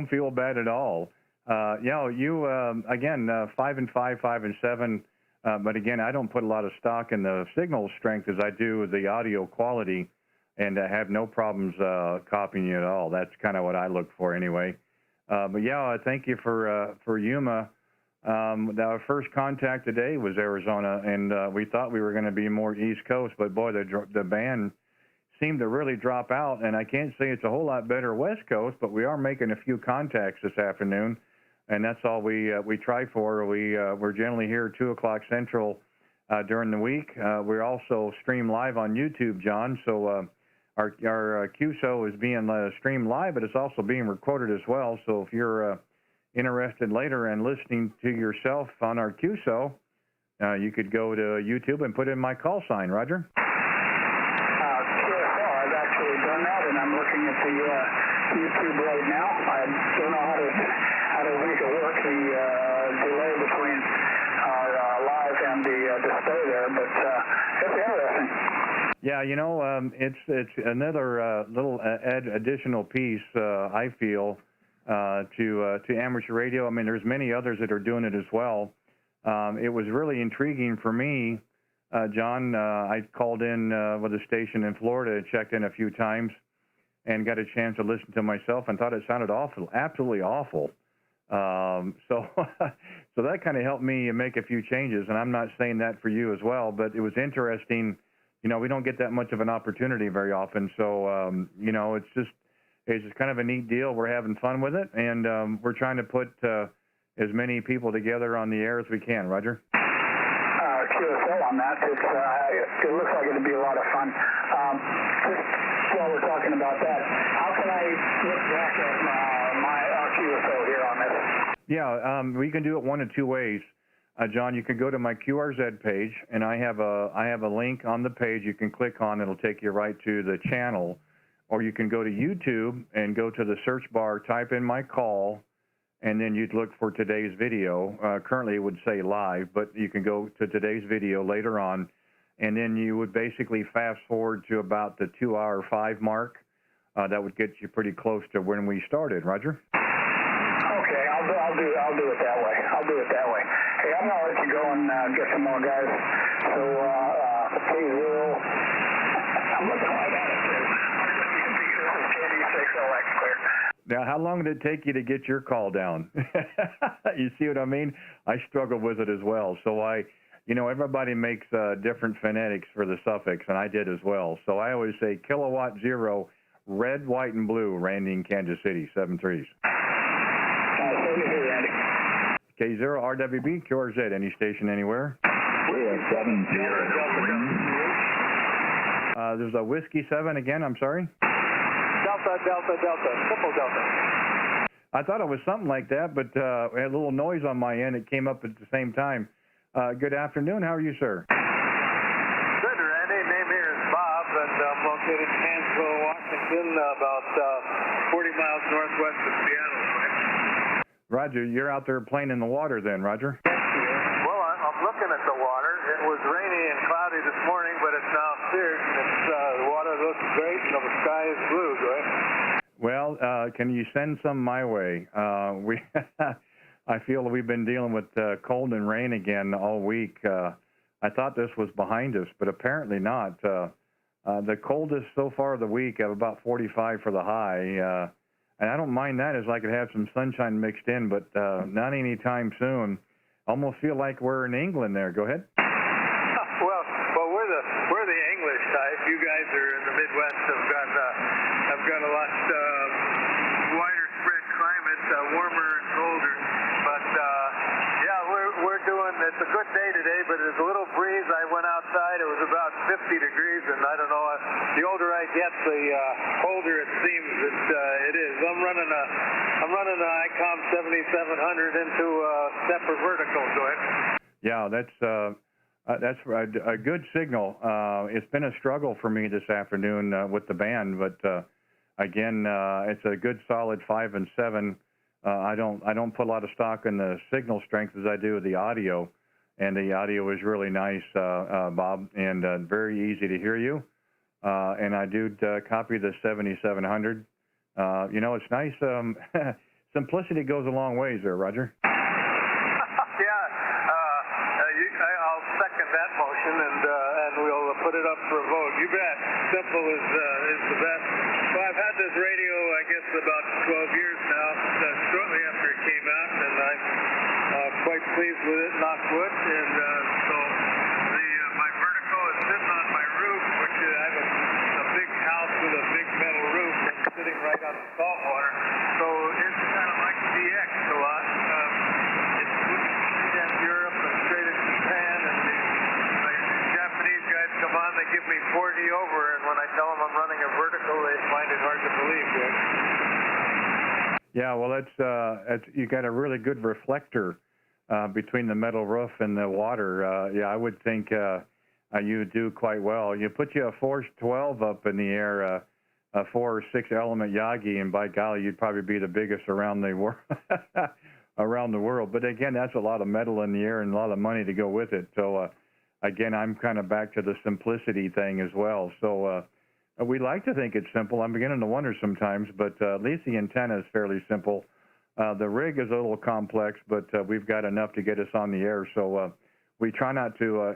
feel bad at all. You again 5 and 5, 5 and 7. But again, I don't put a lot of stock in the signal strength as I do the audio quality, and I have no problems copying you at all. That's kind of what I look for anyway. But yeah, thank you for Yuma. Our first contact today was Arizona, and we thought we were going to be more East Coast, but boy, the band seemed to really drop out, and I can't say it's a whole lot better West Coast, but we are making a few contacts this afternoon. And that's all we try for. We're generally here 2 o'clock Central during the week. We also stream live on YouTube, John. So our QSO is being streamed live, but it's also being recorded as well. So if you're interested later in listening to yourself on our QSO, you could go to YouTube and put in my call sign. Roger. QSO, I've actually done that, and I'm looking at the YouTube right now. I don't know how to make it work, the delay between live and the display there, but it's interesting. Yeah, it's another little additional piece, I feel, to amateur radio. I mean, there's many others that are doing it as well. It was really intriguing for me, John. I called in with a station in Florida, checked in a few times, and got a chance to listen to myself and thought it sounded awful, absolutely awful. So that kind of helped me make a few changes, and I'm not saying that for you as well, but it was interesting. You know, we don't get that much of an opportunity very often, so you know, it's just kind of a neat deal. We're having fun with it, and we're trying to put as many people together on the air as we can. Roger. QSL on that. It looks like it'd be a lot of fun. Just while we're talking about that, how can I look back at my QSL here on this? Yeah, we can do it one of two ways. John, you can go to my QRZ page, and I have a link on the page you can click on. It'll take you right to the channel. Or you can go to YouTube and go to the search bar, type in my call, and then you'd look for today's video. Currently, it would say live, but you can go to today's video later on, and then you would basically fast forward to about the 2-hour 5 mark. That would get you pretty close to when we started. Roger. Okay, I'll do it that way. I'll do it that way. Hey, I'm gonna let you go and get some more guys. So K0. I'm looking right at it too. Now, how long did it take you to get your call down? You see what I mean? I struggle with it as well. So you know, everybody makes different phonetics for the suffix, and I did as well. So I always say kilowatt 0, red, white, and blue, Randy in Kansas City, 73s. K0RWB, QRZ, any station anywhere? We're at 70. There's a Whiskey 7 again, I'm sorry? Delta, triple Delta. I thought it was something like that, but I had a little noise on my end. It came up at the same time. Good afternoon. How are you, sir? Good, Randy. Name here is Bob, and I'm located in Hansville, Washington, about 40 miles northwest of Seattle. Roger, you're out there playing in the water then, Roger? Well, I'm looking at the water. It was rainy and cloudy this morning, but it's now cleared, and the water looks great, and the sky is blue, right? Well, can you send some my way? I feel we've been dealing with cold and rain again all week. I thought this was behind us, but apparently not. The coldest so far of the week at about 45 for the high. And I don't mind that as I could have some sunshine mixed in, but not anytime soon. Almost feel like we're in England there. Go ahead. Well, we're the English type. You guys are in the Midwest. Have got a lot wider spread climate, warmer and colder. But yeah, we're doing. It's a good day today, but there's a little breeze. I went outside. It was about 50 degrees, and I don't know. The older I get, the colder it seems that it is. I'm running an ICOM 7700 into separate vertical. Go ahead. Yeah, that's a good signal. It's been a struggle for me this afternoon with the band, but again, it's a good solid 5 and 7. I don't put a lot of stock in the signal strength as I do the audio, and the audio is really nice, Bob, and very easy to hear you. And I do copy the 7700. You know, it's nice. Simplicity goes a long ways there, Roger. I'll second that motion, and we'll put it up for a vote. You bet. Simple is the best. Well, I've had this radio, I guess, about 12 years now, shortly after it came out, and I'm quite pleased with it, knock wood. And so my vertical is sitting on my roof, which I have a big house with a big metal roof that's sitting right on the salt water. So it's kind of like DX a lot. It's straight at Europe and straight at Japan, and the Japanese guys come on, they give me 40 over, and when I tell them I'm running a vertical, they find it hard to believe. Yeah, well, that's you got a really good reflector between the metal roof and the water. Yeah, I would think you do quite well. You put you a Force 12 up in the air, a 4 or 6 element Yagi, and by golly, you'd probably be the biggest around the world. Around the world. But again, that's a lot of metal in the air and a lot of money to go with it. So again, I'm kind of back to the simplicity thing as well. So we like to think it's simple. I'm beginning to wonder sometimes, but at least the antenna is fairly simple. The rig is a little complex, but we've got enough to get us on the air. So we try not to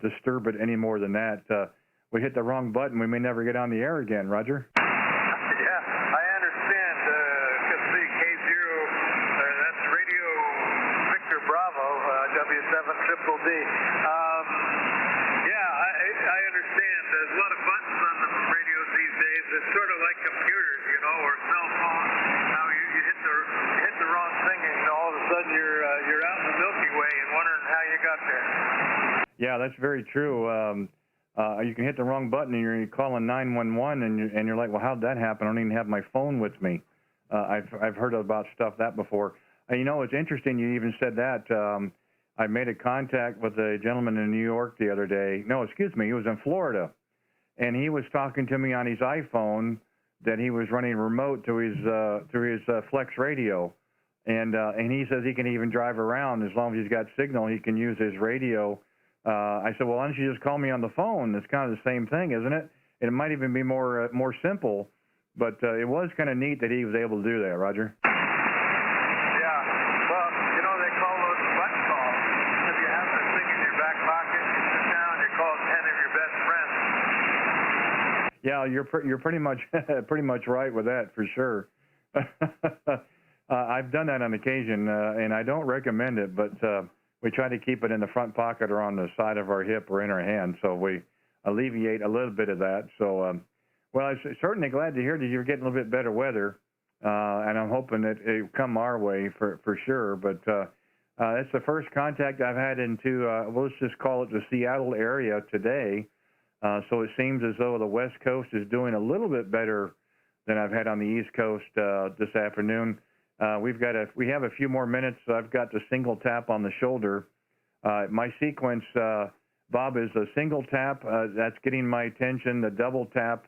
disturb it any more than that. We hit the wrong button, we may never get on the air again, Roger. Yeah, I understand. The K0, that's Radio Victor Bravo, W7DDD. Yeah, I understand. There's a lot of buttons on the radios these days. It's sort of like computers, you know, or cell phones. Now you hit the wrong thing, and all of a sudden you're out in the Milky Way and wondering how you got there. Yeah, that's very true. You can hit the wrong button and you're calling 911 and you're like, well, how'd that happen? I don't even have my phone with me. I've heard about stuff that before. You know, it's interesting you even said that. I made a contact with a gentleman in New York the other day. No, excuse me, he was in Florida. And he was talking to me on his iPhone that he was running remote to his Flex radio. And he says he can even drive around as long as he's got signal. He can use his radio. I said, well, why don't you just call me on the phone? It's kind of the same thing, isn't it? It might even be more simple, but it was kind of neat that he was able to do that, Roger. Yeah, well, you know, they call those button calls. If you have this thing in your back pocket, you sit down, you call 10 of your best friends. Yeah, you're pretty much right with that for sure. I've done that on occasion, and I don't recommend it, but we try to keep it in the front pocket or on the side of our hip or in our hand, so we alleviate a little bit of that. So, well, I'm certainly glad to hear that you're getting a little bit better weather, and I'm hoping that it will come our way for sure. But that's the first contact I've had into, well, let's just call it the Seattle area today. So it seems as though the West Coast is doing a little bit better than I've had on the East Coast this afternoon. We have a few more minutes. So I've got the single tap on the shoulder. My sequence, Bob, is a single tap. That's getting my attention. The double tap